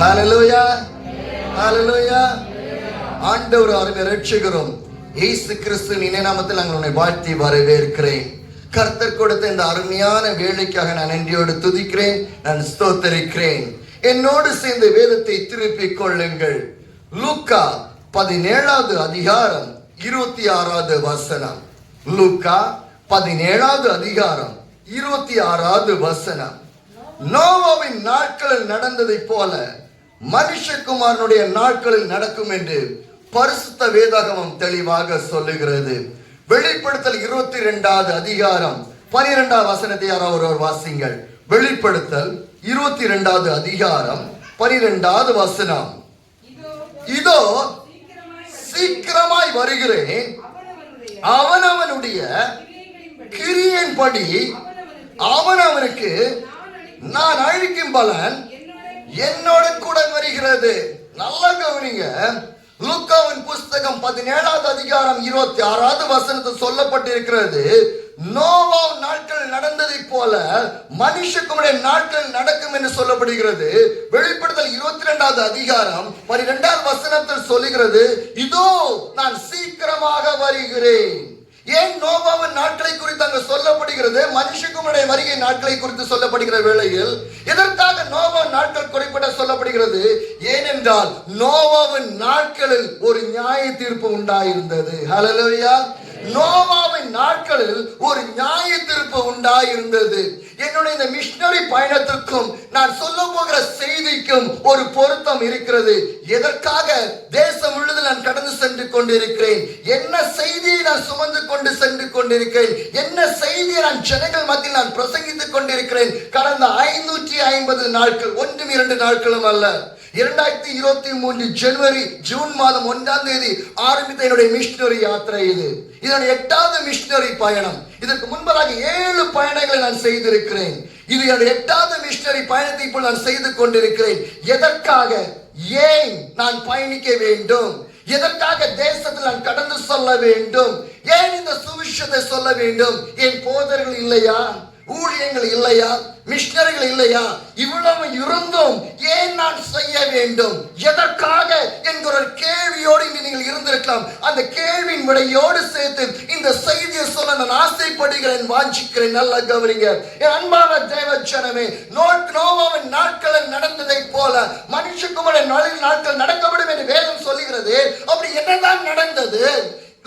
ஹல்லேலூயா, ஹல்லேலூயா. ஆண்டவர் அருமை ரட்சகரும் இயேசு கிறிஸ்துவின் இறை நாமத்தில் நாங்கள் உன்னை வாழ்த்தி வரவேற்கிறேன். கர்த்தர் கொடுத்த இந்த அருமையான வேலைக்காக நான் நன்றியோடு துதிக்கிறேன், நான் ஸ்தோத்தரிக்கிறேன். என்னோடு சேர்ந்து வேதத்தை திருப்பிக் கொள்ளுங்கள். லூக்கா 17வது அதிகாரம் 26வது வசனம். லூக்கா 17வது அதிகாரம் 26வது வசனம். நோவாவின் நாட்களில் நடந்ததை போல மனுஷகுமாரனுடைய நாட்களில் நடக்கும் என்று பரிசுத்த வேதாகமம் தெளிவாக சொல்லுகிறது. வெளிப்படுத்தல் 22வது அதிகாரம் 12வது வசனத்தை யாராவது ஒருவர் வாசிங்கள். வெளிப்படுத்தல் 22வது அதிகாரம் 12வது வசனம். இதோ சீக்கிரமாய் வருகிறேன், அவனவனுடைய கிரியையின்படி அவனவனுக்கு நான் அழிக்கும் பலன் என்னோட கூட வருகிறது. நல்லா கவனிங்க. லூக்காவின் புஸ்தகம் 17வது அதிகாரம் 26வது வசனத்தில் சொல்லப்பட்டிருக்கிறது, நோவா நாட்கள் நடந்ததை போல மனுஷகுமாரனுடைய நாட்கள் நடக்கும் என்று சொல்லப்படுகிறது. வெளிப்படுத்தல் 22வது அதிகாரம் 12வது வசனத்தில் சொல்லுகிறது, இதோ நான் சீக்கிரமாக வருகிறேன். ஏன் நோவாவின் நாட்களை குறித்து அங்கு சொல்லப்படுகிறது, மனுஷகுமாரனுடைய வருகை நாட்களை குறித்து சொல்லப்படுகிற வேளையில் எதற்காக நோவா நாட்கள் குறிப்பிட சொல்லப்படுகிறது? ஏனென்றால் நோவாவின் நாட்களில் ஒரு நியாய தீர்ப்பு உண்டாயிருந்தது. ஹல்லேலூயா. நோவாவின் நாட்களில் ஒரு நியாய தீர்ப்பு உண்டாயிருந்தது. என்னுடைய இந்த மிஷனரி பயணத்திற்கும் நான் சொல்ல போகிற செய்திக்கும் ஒரு பொருத்தம் இருக்கிறது. எதற்காக தேசம் முழுவதும் நான் கடந்து சென்று கொண்டிருக்கிறேன், என்ன செய்தியை நான் சுமந்து கொண்டு சென்று கொண்டிருக்கிறேன், என்ன செய்தியை நான் ஜனங்கள் மத்தியில் நான் பிரசங்கித்துக் கொண்டிருக்கிறேன். கடந்த 550 நாட்கள், 1-2 நாட்களும் அல்ல. 2023 ஜூன் மாதம் 1ஆம் தேதி ஆரம்பித்த என்னுடைய மிஷனரி யாத்திரை இது. இதனுடைய 8வது மிஷனரி பயணம். இதற்கு முன்பதாக 7 பயணங்களை நான் செய்திருக்கிறேன். இது என்னுடைய 8வது மிஷனரி பயணத்தை இப்போ நான் செய்து கொண்டிருக்கிறேன். எதற்காக, ஏன் நான் பயணிக்க வேண்டும், எதற்காக தேசத்தில் நான் கடந்து சொல்ல வேண்டும், ஏன் இந்த சுவிசேஷத்தை சொல்ல வேண்டும்? என் போதர்கள் இல்லையா, ஊழியங்கள் இல்லையா, மிஷனரிகள் இல்லையா? இவ்வளவு இருந்தும் ஏன் நான் செய்ய வேண்டும், எதற்காக என்கிற ஒரு கேள்வியோடு இன்று நீங்கள் இருந்திருக்கலாம். அந்த கேள்வியின் விடையோடு சேர்த்து இந்த செய்தியை சொல்ல நான் ஆசைப்படுகிறேன், வாஞ்சிக்கிறேன். நல்லா கவனிங்க என் அன்பான தேவ ஜனமே. நோவாவின் நாட்களில் நடந்ததை போல மனுஷகுமாரனுடைய நாட்கள் நடக்கப்படும் என்று வேதம் சொல்லுகிறது. அப்படி என்னதான் நடந்தது?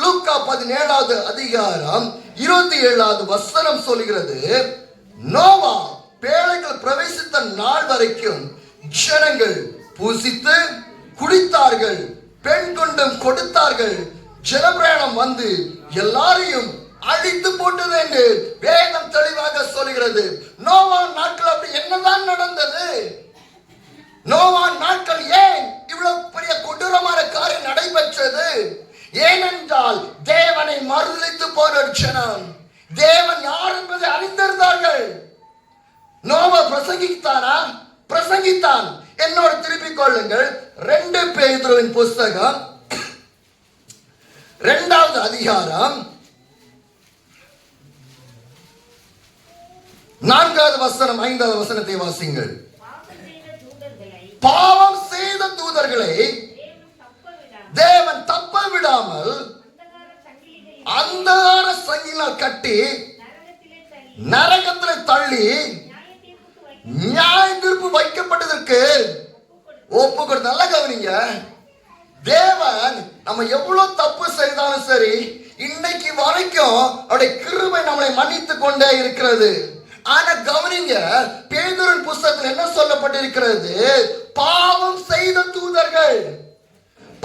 லூக்கா 17வது அதிகாரம் 27வது வசனம் சொல்லுகிறது, நோவா பேழைகள் பிரவேசித்த நாள் வரைக்கும் ஜனங்கள் பூசித்து குடித்தார்கள், பெண் கொண்டும் கொடுத்தார்கள், ஜனப்பிரயாணம் வந்து எல்லாரையும் அழித்து போட்டது என்று வேதம் தெளிவாக சொல்லுகிறது. நோவா நாட்கள் அப்படி என்னதான் நடந்தது? நோவா நாட்கள் ஏன் இவ்வளவு பெரிய கொடூரமான காரியம் நடைபெற்றது? ஏனென்றால் தேவனை மறுதலித்து போன ஜனம், தேவன் யார் என்பதை அறிந்திருந்தார்கள். நோவா பிரசங்கித்தானா? பிரசங்கித்தான். என்னோடு திருப்பிக் கொள்ளுங்கள். 2 பேதுருவின் புஸ்தகம் 2வது அதிகாரம் 4வது வசனம் 5வது வசனத்தை வாசிங்கள். பாவம் செய்த தூதர்களை தேவன் தப்ப விடாமல் அந்தகார சங்கினால் கட்டி நரகத்தில் தள்ளி நியாய தீர்ப்பு வைக்கப்பட்டதற்கு ஒப்பு கொடுத்த. நல்லா கவனிங்க. தேவன் நம்ம எவ்வளவு தப்பு செய்தாலும் சரி, இன்னைக்கு வரைக்கும் அவருடைய கிருபை நம்மளை மன்னித்துக் கொண்டே இருக்கிறது. ஆனா கவனிங்க, பேதுருவின் புஸ்தகத்தில் என்ன சொல்லப்பட்டிருக்கிறது? பாவம் செய்த தூதர்கள்,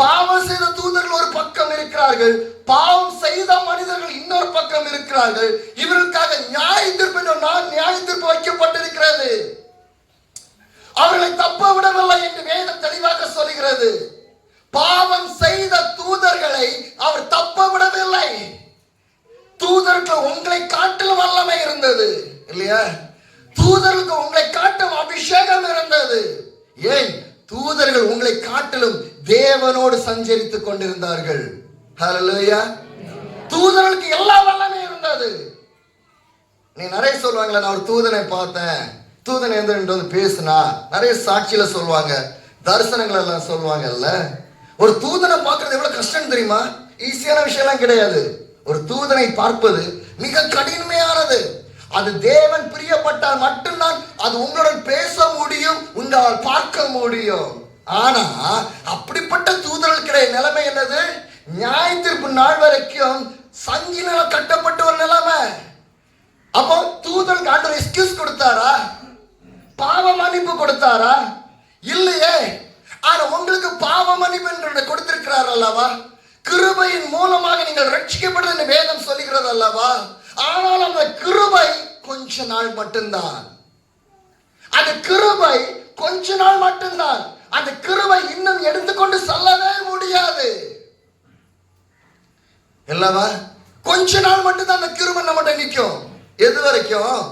பாவம் செய்த தூதர்கள் ஒரு பக்கம் இருக்கிறார்கள், பாவம் செய்த மனிதர்கள் இன்னொரு பக்கம் இருக்கிறார்கள். இவர்களுக்காக நியாய தீர்ப்பு வைக்கப்பட்டிருக்கிறது. அவர்களை தப்ப விடவில்லை என்று வேதம் தெளிவாக சொல்கிறது. பாவம் செய்த தூதர்களை அவர் தப்ப விடவில்லை. தூதர்கள் உங்களை காட்டிலும் வல்லமை இருந்தது இல்லையா? தூதர்களுக்கு உங்களை காட்டும் அபிஷேகம் இருந்தது. ஏன்? தூதர்கள் உங்களை காட்டிலும் தேவனோடு சஞ்சரித்துக் கொண்டிருந்தார்கள். ஹல்லேலூயா. தூதர்களுக்கு எல்லா வல்லமை இருந்தது. நீ நிறைய சொல்லுவாங்களா, நான் ஒரு தூதனை பார்த்தேன், தூதனை வந்து பேசுனா, நிறைய சாட்சியில சொல்லுவாங்க. தரிசனங்கள் எல்லாம் சொல்லுவாங்கல்ல. ஒரு தூதனை பார்க்கறது எவ்வளவு கஷ்டம் தெரியுமா? ஈஸியான விஷயம் எல்லாம் கிடையாது. ஒரு தூதனை பார்ப்பது மிக கடினமையானது. அது தேவன் பிரியப்பட்டால் மட்டும்தான் அது உங்களுடன் பேச முடியும், உங்களால் பார்க்க முடியும். ஆனா அப்படிப்பட்ட தூதர்களுக்கிற நிலைமை என்னது? நியாயத்திற்கு நாள் வரைக்கும் சங்கினால கட்டப்பட்ட ஒரு நிலைமை. அப்போ தூதருக்கு ஆண்டவர் எக்ஸ்கியூஸ் கொடுத்தாரா? பாவ மன்னிப்பு கொடுத்தாரா? இல்லையே. ஆனா உங்களுக்கு பாவ மன்னிப்பு என்று கொடுத்திருக்கிறார் அல்லவா? கிருபையின் மூலமாக நீங்கள் ரட்சிக்கப்படுவது வேதம் சொல்லுகிறது அல்லவா? ஆனால் அந்த கிருபை கொஞ்ச நாள் மட்டும்தான். அந்த கிருபை கொஞ்ச நாள் மட்டும்தான். அந்த கிருபை இன்னும் எடுத்துக்கொண்டு செல்லவே முடியாது அல்லவா? கொஞ்ச நாள் மட்டும்தான் அந்த கிருபை நம்மகிட்ட நிற்கும். எது வரைக்கும்?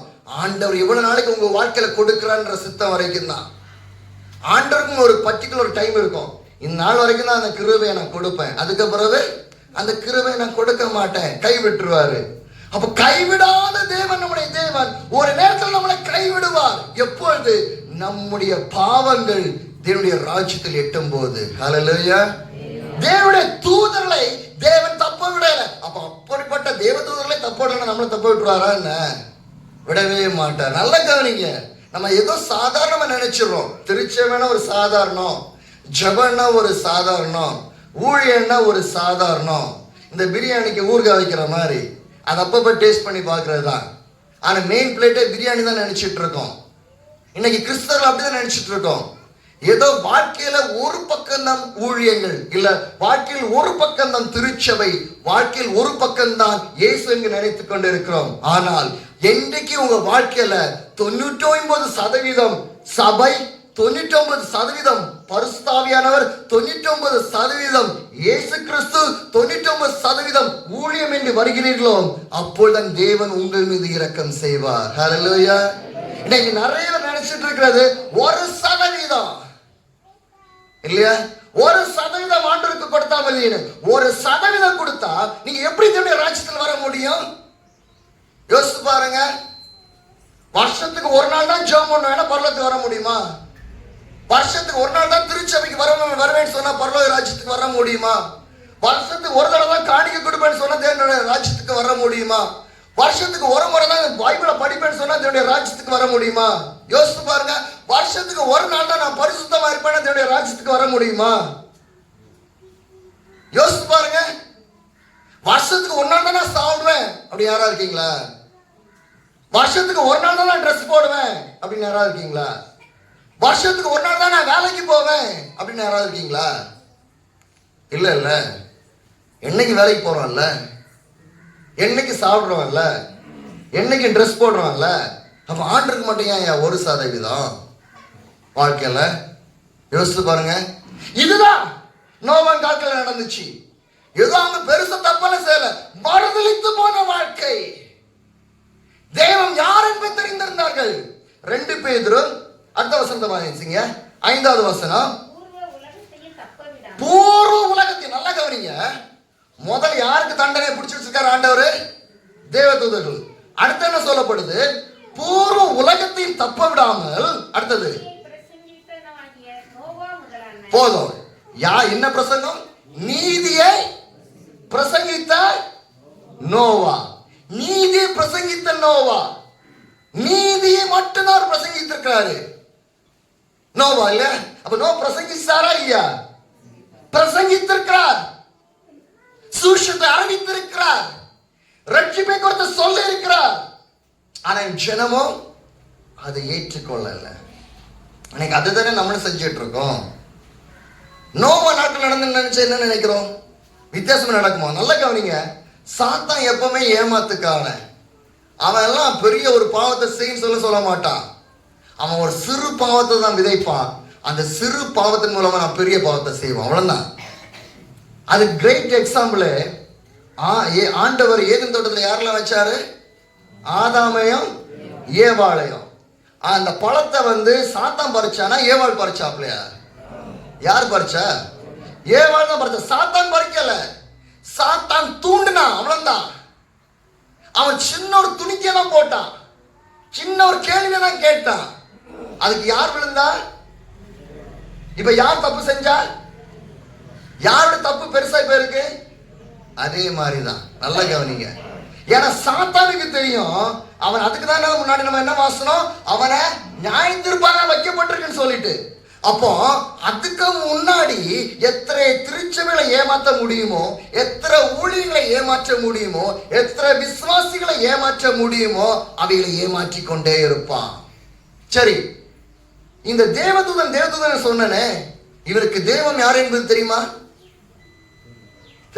ஆண்டவர் எவ்வளவு நாளைக்கு உங்க வாழ்க்கையில கொடுக்கிறான்ற சித்தம் வரைக்கும் தான். ஆண்டவருக்கும் ஒரு பர்டிகுலர் டைம் இருக்கும். இந்த நாள் வரைக்கும் தான் அந்த கிருபையை நான் கொடுப்பேன், அதுக்கு பிறகு அந்த கிருபையை நான் கொடுக்க மாட்டேன், கை விட்டுருவாரு. அப்ப கைவிடாத தேவன் நம்முடைய தேவன் ஒரு நேரத்தில் நம்மளை கைவிடுவார். எப்பொழுது? நம்முடைய பாவங்கள் தேவனுடைய ராஜ்யத்தில் எட்டும் போது. ஹல்லேலூயா. தேவனுடைய தூதர்களை தேவன் தப்ப விடல. அப்ப அப்படிப்பட்ட தேவ தூதர்களை தப்ப விடல, நம்மளை தப்ப விட்டுருவாரா என்ன? விடவே மாட்டார். நல்ல கவனிங்க. நம்ம ஏதோ சாதாரணமா நினைச்சிடறோம். திருச்சபைனா ஒரு சாதாரணம், ஜபன்னா ஒரு சாதாரணம், ஊழியன்னா ஒரு சாதாரணம். இந்த பிரியாணிக்கு ஊறுகாய் வைக்கிற மாதிரி அது அப்பப்போ டேஸ்ட் பண்ணி பார்க்கறது தான். ஆனா மெயின் பிளேட்டே பிரியாணி தான் நினைச்சிட்டு இருக்கோம். இன்னைக்கு கிறிஸ்தவர்கள் அப்படிதான் நினைச்சிட்டு இருக்கோம். ஏதோ வாழ்க்கையில ஒரு பக்கம் தான் ஊழியங்கள், இல்ல வாழ்க்கையில் ஒரு பக்கம் தான் திருச்சபை, வாழ்க்கையில் ஒரு பக்கம் தான் இயேசு என்று நினைத்துக் கொண்டு இருக்கிறோம். ஆனால் என்றைக்கு உங்க வாழ்க்கையில 99% சபை, 99% பரிசுத்தாவியானவர், 99% இயேசு கிறிஸ்து, 99% ஊழியம் என்று வருகிறீர்களோ அப்பொழுதுதான் தேவன் உங்கள் மீது இரக்கம் செய்வார். ஹல்லேலூயா. இன்னைக்கு நிறைய நினைச்சிட்டு இருக்கிறது 1% இல்லையா? 1% ஆண்டவருக்கு கொடுத்தா மதியன்னு 1% கொடுத்தா நீங்க எப்படி தேவனுடைய ராஜ்யத்தில் வர முடியும்? யோசித்து பாருங்க. வருஷத்துக்கு ஒரு நாள் தான் ஜெபம் பண்ணுவேன்னா பரலோகத்துக்கு வர முடியுமா? வருஷத்துக்கு ஒரு நாள் தான் திருச்சபைக்கு வருவேன்னு சொன்னா பரலோக ராஜ்யத்துக்கு வர முடியுமா? வருஷத்துக்கு ஒரு தடவை தான் காணிக்கை கொடுப்பேன்னு சொன்னா தேவனுடைய ராஜ்யத்துக்கு வர முடியுமா? வருஷத்துக்கு ஒரு முறை தான் பைபிளை படிப்பேன்னு சொன்னா தேவனுடைய ராஜ்யத்துக்கு வர முடியுமா? யோசித்து பாருங்க. வருஷத்துக்கு ஒரு நாள் தான் நான் பரிசுத்தமா இருப்பேன்னா தேவனுடைய ராஜ்யத்துக்கு வர முடியுமா? யோசித்து பாருங்க. வருஷத்துக்கு ஒரு நாள் தான் நான் சாப்பிடுவேன் அப்படி யாரா இருக்கீங்களா? வருஷத்துக்கு ஒரு நாள் தான் நான் ட்ரெஸ் போடுவேன் அப்படின்னு யாராவது இருக்கீங்களா? வருஷத்துக்கு ஒரு நாள் தான் நான் வேலைக்கு போவேன் அப்படின்னு யாராவது இருக்கீங்களா? இல்ல இல்ல. என்னைக்கு வேலைக்கு போறோம்ல, என்னைக்கு சாப்பிடுறோம்ல, என்னைக்கு ட்ரெஸ் போடுறோம்ல. அப்ப ஆண்டருக்கு மட்டும் ஏன் 1% வாழ்க்கையில? யோசித்து பாருங்க. இதுதான் நோவான் காலத்துல நடந்துச்சு. ஏதோ அவங்க பெருசா தப்பெல்லாம் செய்யல, மறுதலித்து போன வாழ்க்கை. தேவன் யார் என்பதை தெரிந்திருந்தார்கள். 2 பேதுரு அடுத்த வசனத்தை வாசிங்க, 5வது வசனம். பூர்வ உலகத்தின், நல்லா கவனிங்க. முதல் யாருக்கு தண்டனை பிடிச்சு வச்சிருக்காரு ஆண்டவர்? தேவதூதர்கள். அடுத்து என்ன சொல்லப்படுது? பூர்வ உலகத்தையும் தப்ப விடாமல், அடுத்தது போதும். என்ன பிரசங்கம்? நீதியை பிரசங்கித்த நோவா. நீதியை பிரசங்கித்த நோவா. நீதியை மட்டும்தான் பிரசங்கித்திருக்கிறாரு நோவா, இல்ல? அப்ப நோ பிரசங்கிச்சாரா இல்லையா? பிரசங்கித்திருக்கிறார், சுவிசேஷத்தை அறிவித்திருக்கிறார், ரட்சிப்பை குறித்து சொல்ல இருக்கிறார். ஆனா ஜனமோ அதை ஏற்றுக்கொள்ளல. இன்னைக்கு அதுதானே நம்மளும் செஞ்சுட்டு இருக்கோம். நோவா நாட்கள் நடந்து நினைச்சு என்ன நினைக்கிறோம்? வித்தியாசமா நடக்குமா? நல்லா கவனிங்க. சாத்தான் எப்பவுமே ஏமாத்துக்கான. அவன் எல்லாம் பெரிய ஒரு பாவத்தை செய்ய சொல்ல மாட்டான். அவன் ஒரு சிறு பாவத்தை தான் விதைப்பான். அந்த சிறு பாவத்தின் மூலமா நான் பெரிய பாவத்தை செய்வான், அவ்வளவுதான். அது கிரேட் எக்ஸாம்பிள். ஆண்டவர் ஏதேன் தோட்டத்தில் யாரெல்லாம் வச்சாரு? ஆதாமையும் ஏவாளையும். அந்த பழத்தை சாத்தான் பறிச்சானா ஏவாள் பறிச்சாப்லையா? யார் பறிச்சா? ஏவாள் தான் பறிச்சா. சாத்தான் பறிக்கல, சாத்தான் தூண்டுனா, அவ்வளவுதான். அவன் சின்ன ஒரு துணிக்கை தான் போட்டான், சின்ன ஒரு கேள்வியை தான் கேட்டான். அதுக்கு யார் விழுந்தா? இப்ப யார் தப்பு செஞ்சா? யாரோட தப்பு பெருசா இப்ப இருக்கு? அதே மாதிரிதான். நல்ல கவனிங்க. ஏன்னா சாத்தானுக்கு தெரியும், அவன் அதுக்கு தான் முன்னாடி நம்ம என்ன வாசனம், அவனை நியாயத்தீர்ப்பாக வைக்கப்பட்டிருக்குன்னு சொல்லிட்டு. அப்போ அதுக்கு முன்னாடி எத்தனை திருச்சபைகளை ஏமாற்ற முடியுமோ, எத்தனை ஊழியர்களை ஏமாற்ற முடியுமோ, எத்தனை விசுவாசிகளை ஏமாற்ற முடியுமோ அவைகளை ஏமாற்றி கொண்டே இருப்பான். சரி, இந்த தேவதூதன் சொன்னனே, இவருக்கு தெய்வம் யார் என்பது தெரியுமா?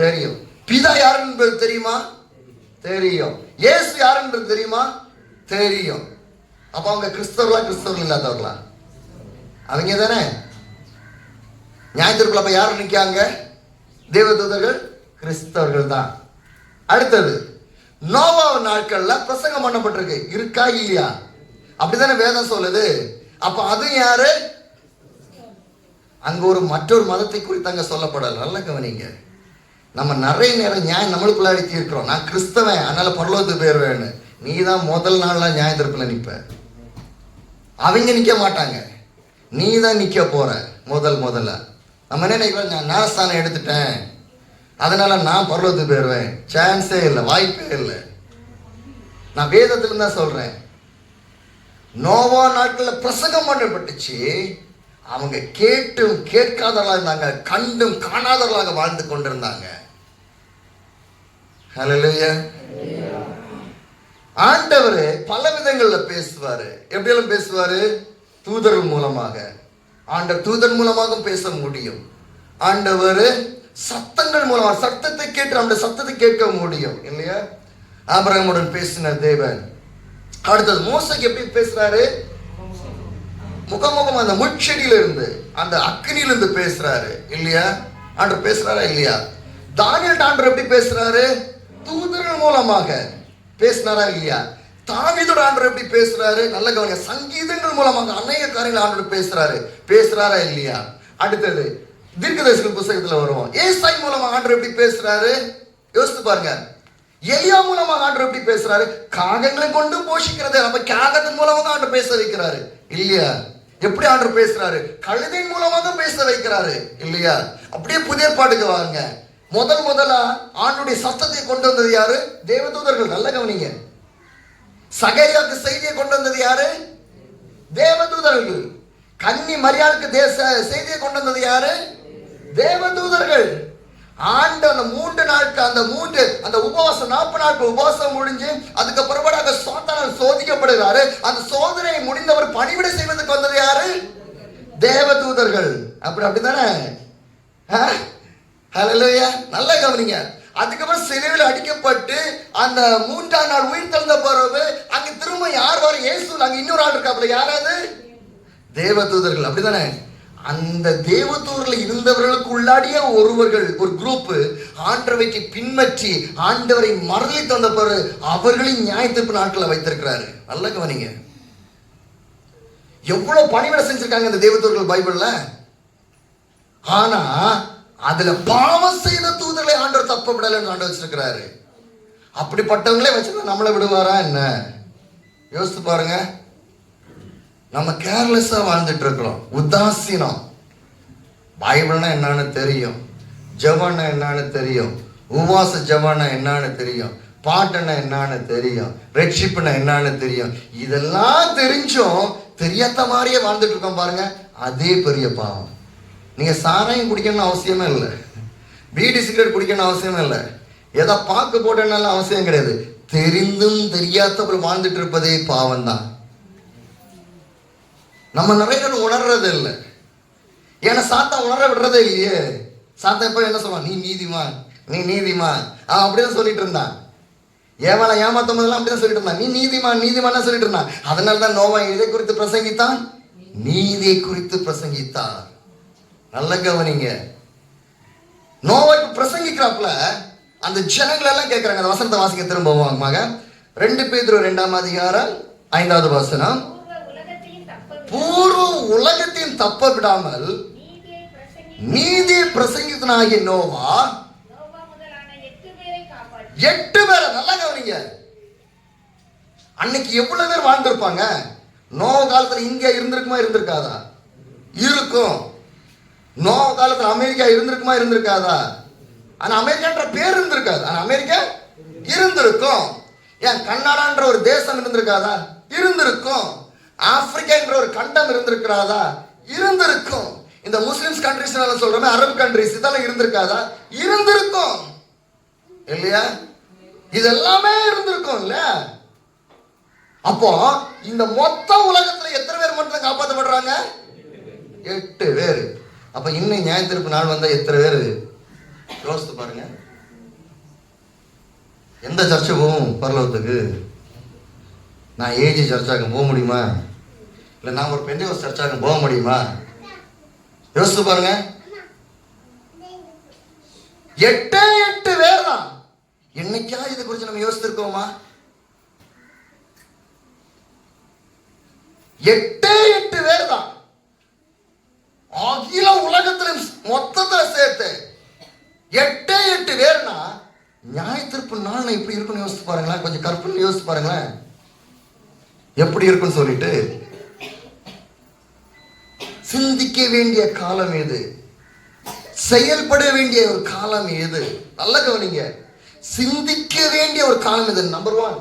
தெரியும். பிதா யார் என்பது தெரியுமா? தெரியும். இயேசு யார் என்பது தெரியுமா? தெரியும். அப்ப அவங்க கிறிஸ்தவர்கள் இல்லாதவர்களா? அவங்க தானே நியாயத்திற்குள்ள. அப்ப யாரும் நிக்காங்க? தேவதூதர்கள், கிறிஸ்தவர்கள் தான். அடுத்தது, நோவா நாட்கள்ல பிரசங்கம் பண்ணப்பட்டிருக்கு, இருக்கா இல்லையா? அப்படித்தானே வேதம் சொல்லுது. அப்ப அது யாரு? அங்க ஒரு மற்றொரு மதத்தை குறித்து அங்க சொல்லப்படல. நல்ல கவனிங்க. நம்ம நிறைய நேரம் நியாயம் நம்மளுக்குள்ள அடித்து இருக்கிறோம். நான் கிறிஸ்தவன், அதனால பரலோகத்துக்கு போயிருவேன்னு. நீ தான் முதல் நாள்ல நியாயத்திற்குள்ள நிற்ப. அவங்க நிக்க மாட்டாங்க, நீ தான் நிக்க போற முதல்ல. நம்ம என்ன நினைக்கிறோம், நான் ஞானஸ்தானம் எடுத்துட்டேன் அதனால நான் பரலோகத்துக்கு போயிருவேன். சான்ஸே இல்லை, வாய்ப்பே இல்லை. நான் வேதத்துல தான் சொல்றேன். நோவா நாட்கள்ல பிரசங்கம் பண்ணப்பட்டுச்சு. அவங்க கேட்டும் கேட்காதவர்களாக இருந்தாங்க, கண்டும் காணாதவர்களாக வாழ்ந்து கொண்டிருந்தாங்க. ஹல்லேலூயா. ஆண்டவர் பல விதங்கள்ல பேசுவாரு. எப்படியெல்லாம் பேசுவாரு? தூதர்கள் மூலமாக. ஆண்டவர் தூதர் மூலமாக பேச முடியும். ஆண்டவர் சத்தங்கள் மூலமாக, சத்தத்தை கேட்டு அந்த சத்தத்தை கேட்க முடியும் இல்லையா? ஆபிரகாமுடன் பேசின தேவன். அடுத்தது மோசேக்கு எப்படி பேசுறாரு? முகமுகம் அந்த முட்செடியில இருந்து, அந்த அக்னியில இருந்து பேசுறாரு இல்லையா? ஆண்டவர் பேசுறாரா இல்லையா? தானியேல் ஆண்டவர் எப்படி பேசுறாரு? தூதர்கள் மூலமாக பேசினாரா இல்லையா? தாவீதோட ஆண்டவர் எப்படி பேசுறாரு? நல்ல கவனிங்க. சங்கீதங்கள் மூலமாக அநேக காரியங்கள் ஆண்டவர் பேசுறாரா இல்லையா? அடுத்தது தீர்க்கதரிசிகள் புத்தகத்துல வருவோம். ஏசாய் மூலமாக ஆண்டவர் எப்படி பேசுறாரு? யோசித்து பாருங்க. எலியா மூலமாக ஆண்டவர் எப்படி பேசுறாரு? காகங்களை கொண்டு போஷிக்கிறது, நம்ம காகத்தின் மூலமாக ஆண்டவர் பேச வைக்கிறாரு இல்லையா? எப்படி ஆண்டவர் பேசுறாரு? கழுதையின் மூலமாக பேச வைக்கிறாரு இல்லையா? அப்படியே புதிய ஏற்பாட்டுக்கு வாங்க. முதலா ஆண்டுடைய சத்தத்தை கொண்டு வந்தது யாரு? தேவதூதர்கள். நல்ல கவனிங்க. சகரியாவுக்கு செய்தியை கொண்டு வந்தது யாரு? தேவதூதர்கள். கன்னி மரியாளுக்கு செய்தியை கொண்டு வந்தது யாரு? தேவதூதர்கள். ஆண்டு அந்த 3 நாட்கள், அந்த உபவாசம் 40 நாட்கள் உபவாசம் முடிஞ்சு அதுக்கு பிறகு சாத்தானால் சோதிக்கப்படுகிறாரு. அந்த சோதனை முடிந்தவர் பணிவிடை செய்வதற்கு வந்தது யாரு? தேவதூதர்கள். அப்படிதானே? ஹல்லேலூயா. நல்ல கவனிங்க. அதுக்கப்புறம் சிலுவையில் அடிக்கப்பட்டு அந்த 3ஆம் நாள் உயிர் தெழுந்த பிறகு அங்க திரும்ப யார் வர? இயேசு. அங்க இன்னொரு ஆள் இருக்காப்ல. யாராவது? தேவதூதர்கள். அப்படிதானே? அந்த தேவதூதர்கள் இருந்தவர்களுக்கு உள்ளாடிய ஒரு குரூப் ஆண்டவரை பின்பற்றி ஆண்டவரை மறந்து தந்த பிறகு அவர்களின் நியாயத்தீர்ப்பு நாட்களை வைத்திருக்கிறாரு. நல்ல கவனிங்க. எவ்வளவு பணிவிடை செஞ்சிருக்காங்க இந்த தேவதூதர்கள் பைபிள்ல. ஆனா அதுல பாவம் செய்த தூதர்களை ஆண்டவர் தப்ப விடலன்னு ஆண்டு வச்சிருக்கிறாரு. அப்படிப்பட்டவங்களே வச்சிருந்தா நம்மளை விடுவாரா என்ன? யோசித்து பாருங்க. நம்ம கேர்லெஸ்ஸா வாழ்ந்துட்டு இருக்கிறோம், உதாசீனம். பைபிள்னா என்னன்னு தெரியும், ஜெபம்னா என்னன்னு தெரியும், உபவாச ஜெபம்னா என்னன்னு தெரியும், பாட்டுன்னா என்னன்னு தெரியும், ரட்சிப்புனா என்னன்னு தெரியும். இதெல்லாம் தெரிஞ்சும் தெரியாத மாதிரியே வாழ்ந்துட்டு இருக்கோம் பாருங்க. அதே பெரிய பாவம். நீங்க சாராயம் குடிக்கணும்னு அவசியமே இல்லை, பீடி சிகரெட் குடிக்கணும்னு அவசியமே இல்லை, எதை பார்க்க போட்டனாலும் அவசியம் கிடையாது. தெரிந்தும் தெரியாத வாழ்ந்துட்டு இருப்பதே பாவம் தான். நம்ம நிறைய பேர் உணர்றது இல்லை. ஏன்னா சாத்தா உணர விடுறதே இல்லையே. சாத்தா எப்ப என்ன சொல்லுவான்? நீ நீதிமான், நீ நீதிமான். அப்படிதான் சொல்லிட்டு இருந்தான். ஏவாளை ஏமாத்தும் போதெல்லாம் அப்படிதான் சொல்லிட்டு இருந்தான். நீ நீதிமான், நீதிமான் சொல்லிட்டு இருந்தான். அதனாலதான் நோவா எதை குறித்து பிரசங்கித்தான்? நீதியை குறித்து பிரசங்கித்தான். நல்ல கவனிங்க. நோவாக்கு பிரசங்கிக்கிறாப்புல அந்த ஜனங்கள் எல்லாம் கேட்கிறாங்க. அந்த வசனத்தை வாசிக்க திரும்பவாங்க. 2 பேதுரு 2ஆம் அதிகாரம் 5வது வசனம். பூர்வ உலகத்தையும் தப்ப விடாமல் நீதியை பிரசங்கித்தனாகிய நோவா 8 பேரை. நல்லா கவனிங்க. அன்னைக்கு எவ்வளவு பேர் வாழ்ந்திருப்பாங்க? நோவா காலத்துல இங்க இருந்திருக்குமா? இருந்திருக்காதா? இருக்கும். நோவா காலத்துல அமெரிக்கா இருந்திருக்குமா இருந்திருக்காதா? ஆனா அமெரிக்கான்ற பேர் இருந்திருக்காது, ஆனா அமெரிக்கா இருந்திருக்கும். ஏன் கன்னடான்ற ஒரு தேசம் இருந்திருக்காதா? இருந்திருக்கும். ஆப்பிரிக்கா என்ற ஒரு கண்டம் இருந்திருக்காதா? இருந்திருக்கும். இந்த முஸ்லிம்ஸ் கண்ட்ரிஸ் சொல்றோமே, அரபு கண்ட்ரிஸ், இதெல்லாம் இருந்திருக்காதா? இருந்திருக்கும் இல்லையா? இதெல்லாமே இருந்திருக்கும் இல்ல? அப்போ இந்த மொத்த உலகத்துல எத்தனை பேர் மட்டும் காப்பாற்றப்படுறாங்க? 8 பேர். அப்ப இன்னும் நியாயத்தீர்ப்பு நாள் வந்தா எத்தனை பேர் யோசித்து பாருங்க. எந்த சர்ச்சை போகும் பரலோகத்துக்கு? நான் ஏஜி சர்ச்சாக போக முடியுமா? இல்லை நான் ஒரு பெந்தேகோஸ்து சர்ச்சாக போக முடியுமா? யோசித்து பாருங்க. 8 பேர் தான். என்னைக்கா இதை குறித்து நம்ம யோசித்திருக்கோமா? 8 பேர் தான். அகில உலகத்திலும் மொத்தத்தை சேர்த்து 8 பேர்னா நியாயத்தீர்ப்பு நாள் எப்படி இருக்குன்னு யோசித்து பாருங்களேன். கொஞ்சம் கற்பனை யோசித்து பாருங்களேன் எப்படி இருக்குன்னு சொல்லிட்டு. சிந்திக்க வேண்டிய காலம் எது? செயல்பட வேண்டிய ஒரு காலம் எது? நல்ல கவனிங்க. சிந்திக்க வேண்டிய ஒரு காலம் இது. நம்பர் 1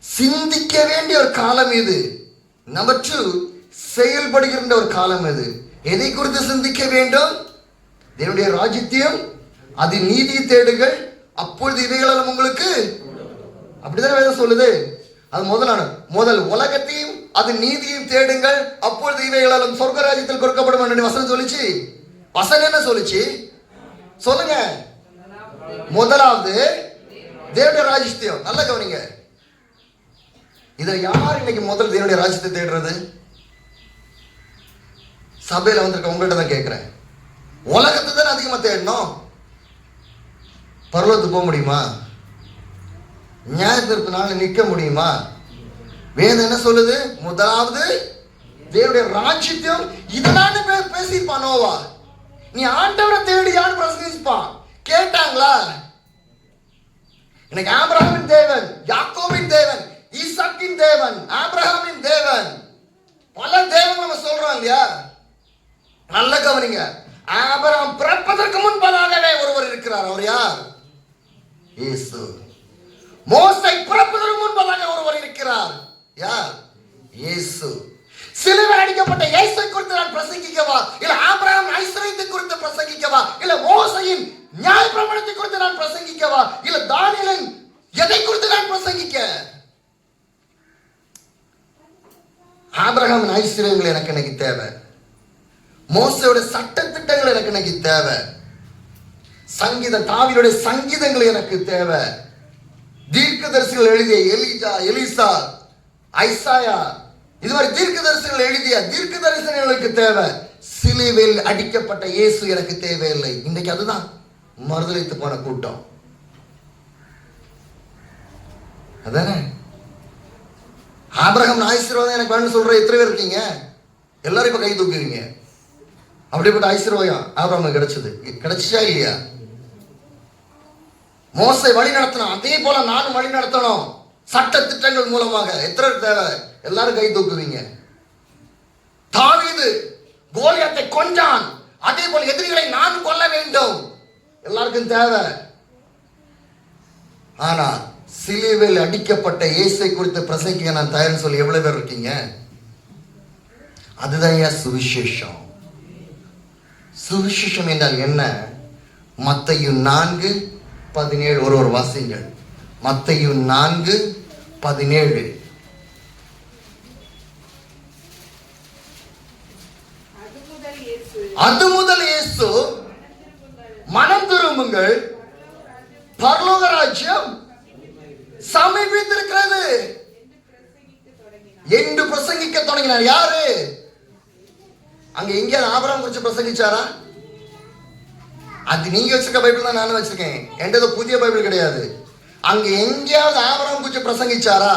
சிந்திக்க வேண்டிய ஒரு காலம் இது. நம்பர் 2 செயல்படுகின்ற ஒரு காலம் இது. எதை குறித்து சிந்திக்க வேண்டும்? தேவனுடைய ராஜ்யத்தையும் அது நீதி தேடுகள், அப்பொழுது இவைகளெல்லாம் உங்களுக்கு, அப்படிதான் வேதம் சொல்லுது. அது முதல் உலகத்தையும் அது நீதியும் தேடுங்கள், அப்பொழுது இவைகளெல்லாம் சொர்க்க ராஜ்யத்தில் கொடுக்கப்படும் என்று வசனம் சொல்லிச்சு. வசனம் என்ன சொல்லிச்சு சொல்லுங்க? முதலாவது தேவனுடைய ராஜ்யத்தையும். நல்ல கவனிங்க. இதை யார் இன்னைக்கு முதல் தேவனுடைய ராஜ்யத்தை தேடுறது? சபையில வந்திருக்க உங்கள்கிட்ட தான் கேட்கிறேன். உலகத்தை தான் அதிகமா தேடணும். பரலோகத்துக்கு போக முடியுமா? நியாயத்தீர்ப்பு நாள் நிற்க முடியுமா? வேதம் என்ன சொல்லுது? முதலாவது தேவனுடைய ராஜ்யத்தையும். இதெல்லாம் பேசிப்பான் நோவா. நீ ஆண்டவரை தேடி யார் பிரசங்கிப்பான்? கேட்டாங்களா? எனக்கு ஆபிரகாமின் தேவன், யாக்கோபின் தேவன், ஈசாக்கின் தேவன், ஆபிரகாமின் தேவன், பல தேவன் நம்ம சொல்றோம் இல்லையா? நல்ல கவனிங்க. ஆபிரகாம் பிறப்பதற்கு முன்பதாகவே ஒருவர் இருக்கிறார். அவர் யார்? இயேசு. மோசே பிறப்பதற்கு முன்பதாக ஒருவர் இருக்கிறார். யார்? இயேசு. சிலுவையில் அடிக்கப்பட்ட இயேசு குறித்து நான் பிரசங்கிக்கவா, இல்ல ஆபிரகாம் ஐஸ்வரியத்தை குறித்து பிரசங்கிக்கவா, இல்ல மோசேயின் நியாயப்பிரமாணத்தை குறித்து நான் பிரசங்கிக்கவா, இல்ல தானியேலின் எதை குறித்து நான் பிரசங்கிக்க? ஆபிரகாமின் ஐஸ்வரியங்கள் எனக்கு இன்னைக்கு தேவை. மோசேயோட சட்ட திட்டங்கள் எனக்கு இன்னைக்கு தேவை. தாவீதுடைய சங்கீதங்கள் எனக்கு தேவை. தீர்க்கதரிசிகள் எழுதிய எலிஜா, எலிசா, ஐசாயா, இதுவரை தீர்க்கதரிசிகள் எழுதிய தீர்க்க தரிசனங்களுக்கு தேவை. சிலுவையில் அடிக்கப்பட்ட இயேசு எனக்கு தேவையில்லை. இன்னைக்கு அதுதான் மறுதலித்து போன கூட்டம். அதானே? ஆபிரகாம் ஆசீர்வாதம் எனக்கு வேணும்னு சொல்ற எத்தனை பேர் இருக்கீங்க? எல்லாரும் இப்ப கை தூக்குவீங்க. அப்படிப்பட்ட ஆசீர்வாதம் ஆபிரகாமுக்கு கிடைச்சது. கிடைச்சா இல்லையா? மோசே வழி நடத்தணும், அதே போல நானும் வழி நடத்தணும் சட்ட திட்டங்கள் மூலமாக. எத்தனை தேவை? எல்லாரும் கை தூக்குவீங்க. தாவீது கோலியாத்தை கொன்றான், அதே போல எதிரிகளை நான் கொல்ல வேண்டும், எல்லாருக்கும் தேவை. ஆனா சிலுவையில் அடிக்கப்பட்ட இயேசை குறித்து பிரசங்கிக்க நான் தயார்னு சொல்லி எவ்வளவு பேர் இருக்கீங்க? அதுதான் சுவிசேஷம். சுவிசேஷம் என்றால் என்ன? மத்தேயு 4:17 ஒரு வாசிங்கள். மத்தேயு 4:17. அது முதல் இயேசு மனம் திரும்புங்கள், பரலோக ராஜ்யம் சமீபித்திருக்கிறது என்று பிரசங்கிக்க தொடங்கினார். யாரு? அங்க எங்கேயாவது ஆபிரகாம் குறித்து பிரசங்கிச்சாரா? அது நீங்க வச்சிருக்க பைபிள் தான் நானும் வச்சிருக்கேன். என்கிட்ட புதிய பைபிள் கிடையாது. அங்க எங்கேயாவது ஆபிரகாம் குறித்து பிரசங்கிச்சாரா?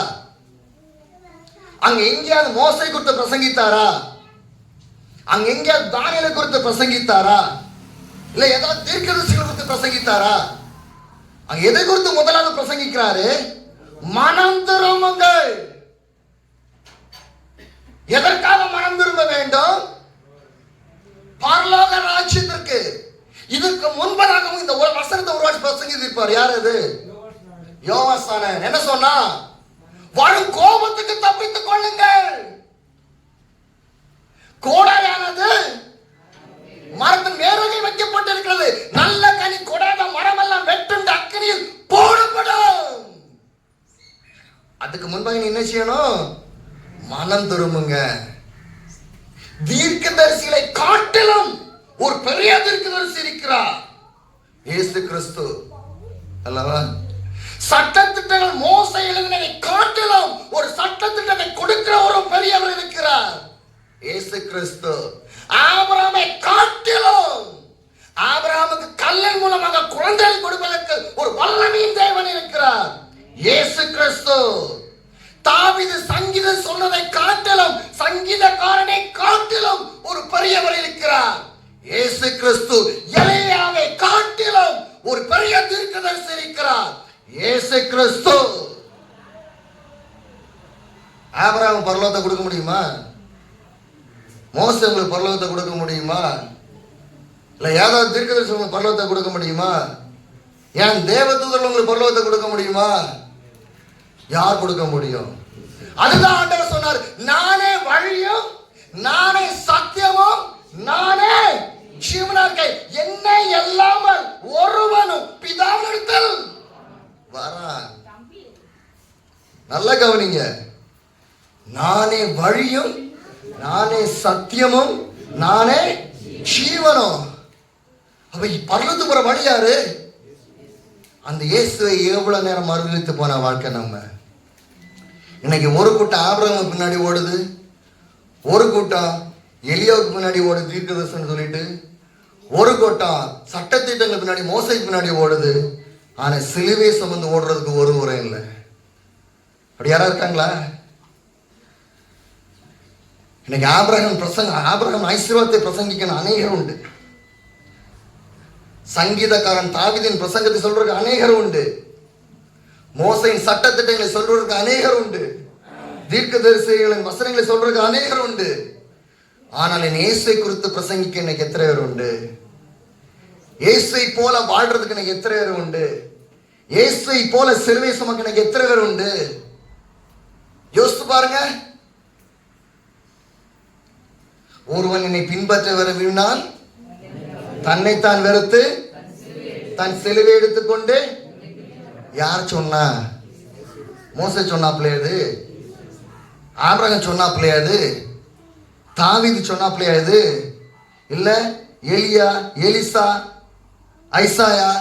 அங்க எங்கேயாவது மோசே குறித்து பிரசங்கித்தாரா? அங்க எங்கேயாவது தானியேலை குறித்து பிரசங்கித்தாரா? இல்ல ஏதாவது தீர்க்கதரிசிகள் குறித்து பிரசங்கித்தாரா? அங்க எதை குறித்து முதலாவது பிரசங்கிக்கிறாரு? மனம் திரும்புங்கள். எதற்காக மனம் திரும்ப வேண்டும்? பரலோக ராஜ்யத்தை இதுக்கு முன்பதாகவும் இந்த வசனத்தை ஒரு வாட்டி பிரசங்கி இருப்பார். யார் அது? யோவான். என்ன சொன்னா? வரும் கோபத்துக்கு தப்பித்துக் கொள்ளுங்கள். கோடாயானது மரத்தின் வேர்கள் வைக்கப்பட்டிருக்கிறது. நல்ல கனி கொடாத மரம் எல்லாம் வெட்டுண்டு அக்கினியில் போடப்படும். அதுக்கு முன்பாக நீ என்ன செய்யணும்? மனம் திரும்புங்க. தீர்க்கதரிசிகளை காட்டிலும் ஒரு பெரிய தீர்க்கதரிசி இருக்கிறார், இயேசு கிறிஸ்து அல்லவா? சட்டத்திட்டங்கள் மோசே எழுதினதை காட்டிலும் ஒரு சட்டத்திட்டத்தை கொடுக்கிற ஒரு பெரியவர் இருக்கிறார், இயேசு கிறிஸ்து. ஆபிரகாமை காட்டிலும், ஆபிரகாமுக்கு கல்லின் மூலமாக குழந்தைகள் கொடுப்பதற்கு ஒரு வல்லமையின் தேவன் இருக்கிறார், இயேசு கிறிஸ்து. தாவீது சங்கீதம் சொன்னதை காட்டிலும், சங்கீதக்காரனை காட்டிலும் ஒரு பெரியவர் இருக்கிறார், இயேசு கிறிஸ்து. எலியாவை காட்டிலும் ஒரு பெரிய தீர்க்கதரிசி இருக்கிறார், இயேசு கிறிஸ்து. ஆபிரகாம் பரலோகத்தை கொடுக்க முடியுமா? மோசே உங்களுக்கு பரலோகத்தை கொடுக்க முடியுமா? இல்ல ஏதாவது தீர்க்கதரிசி உங்களுக்கு பரலோகத்தை கொடுக்க முடியுமா? ஏன் தேவதூதர்கள் உங்களுக்கு பரலோகத்தை கொடுக்க முடியுமா? யார் கொடுக்க முடியும்? அதுதான் ஆண்டவர் சொன்னார், நானே வழியும், நானே சத்தியமும், நானே ஜீவனாக, என்னை இல்லாமல் ஒருவனும் பிதாவினிடத்தில் வரான். நல்ல கவனிங்க. நானே வழியும், நானே சத்தியமும், நானே ஜீவனும். அப்ப பரலோகத்துக்கு போற வழி யாரு? அந்த இயேசுவை எவ்வளவு நேரம் மறுதலித்து போன வாழ்க்கை நம்ம. இன்னைக்கு ஒரு கூட்டம் ஆபிரகாமுக்கு பின்னாடி ஓடுது, ஒரு கூட்டம் எலியாவுக்கு பின்னாடி ஓடுது தீர்க்கதரிசனம் சொல்லிட்டு, ஒரு கூட்டம் சட்டத்திட்டங்கள் பின்னாடி மோசைக்கு பின்னாடி ஓடுது. ஆனா சிலுவை சுமந்து ஓடுறதுக்கு ஒரு முறை இல்லை. அப்படி யாரா இருக்காங்களா? இன்னைக்கு ஆபிரகாம் ஐஸ்வர்யத்தை பிரசங்கிக்கணும் அநேகர் உண்டு. சங்கீதக்காரன் தாவீதின் பிரசங்கத்தை சொல்றதுக்கு அநேகர் உண்டு. மோசையின் சட்டத்திட்டங்களை சொல்றதுக்கு அநேகர் உண்டு. தீர்க்கதரிசிகளின் வசனங்களை சொல்றதுக்கு அநேகர் உண்டு. ஆனால் என் இயேசுவை குறித்து பிரசங்கிக்க எனக்கு எத்தனை பேர் உண்டு? இயேசுவை போல வாழ்றதுக்கு எனக்கு எத்தனை பேர் உண்டு? இயேசுவை போல சிலுவை சுமக்க எனக்கு எத்தனை பேர் உண்டு? யோசித்து பாருங்க. ஒருவன் என்னை பின்பற்ற விரும்பினால் தன்னைத்தான் வெறுத்து தன் சிலுவை எடுத்துக்கொண்டு, யார் சொன்னா? மோசே சொன்னாப்லையா? அது ஆபிரகாம் சொன்னாப்லையா? அது தாவீது சொன்னாப்லையா? அது இல்ல எலியா, எலிசா, ஐசாயா,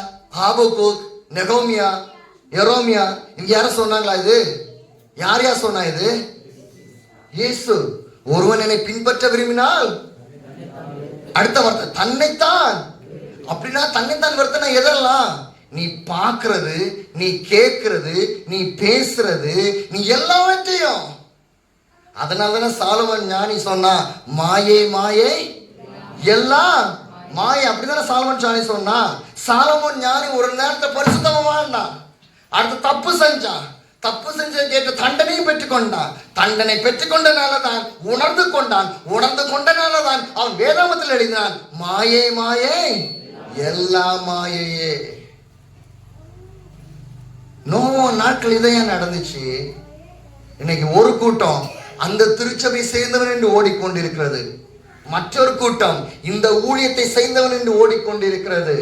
ஆபகுக், நெகோமியா, எரோமியா, இங்க யாரும் சொன்னாங்களா? இது யார் யார் சொன்னா? இது இயேசு. ஒருவன் என்னை பின்பற்ற விரும்பினால், அடுத்த வார்த்தை தன்னைத்தான். அப்படின்னா தன்னைத்தான் வருத்தனா எதெல்லாம்? நீ பார்க்கிறது, நீ கேட்கிறது, நீ பேசுறது, நீ எல்லாவற்றையும். அதனாலதானே சாலமன் ஞானி சொன்னா, மாயை மாயை எல்லாம் மாயை. அப்படிதானே சாலமன் ஞானி சொன்னா. சாலமன் ஞானி ஒரு நேரத்தை பரிசுத்தமா வாழ்ந்தான், அடுத்து தப்பு செஞ்சான், தப்பு செஞ்ச கேட்டு தண்டனையும் பெற்றுக்கொண்டான். தண்டனை பெற்றுக்கொண்டனாலதான் உணர்ந்து கொண்டான், உணர்ந்து கொண்டனாலதான் அவன் வேதாமத்தில் எழுதினான், மாயை மாயை எல்லாம் மாயையே. நோவா நாட்கள் இதையும் நடந்துச்சு. இன்னைக்கு ஒரு கூட்டம் அந்த திருச்சபை சேர்ந்தவன் என்று ஓடிக்கொண்டிருக்கிறது, மற்றொரு கூட்டம் இந்த ஊழியத்தை செய்தவன் என்று ஓடிக்கொண்டிருக்கிறது,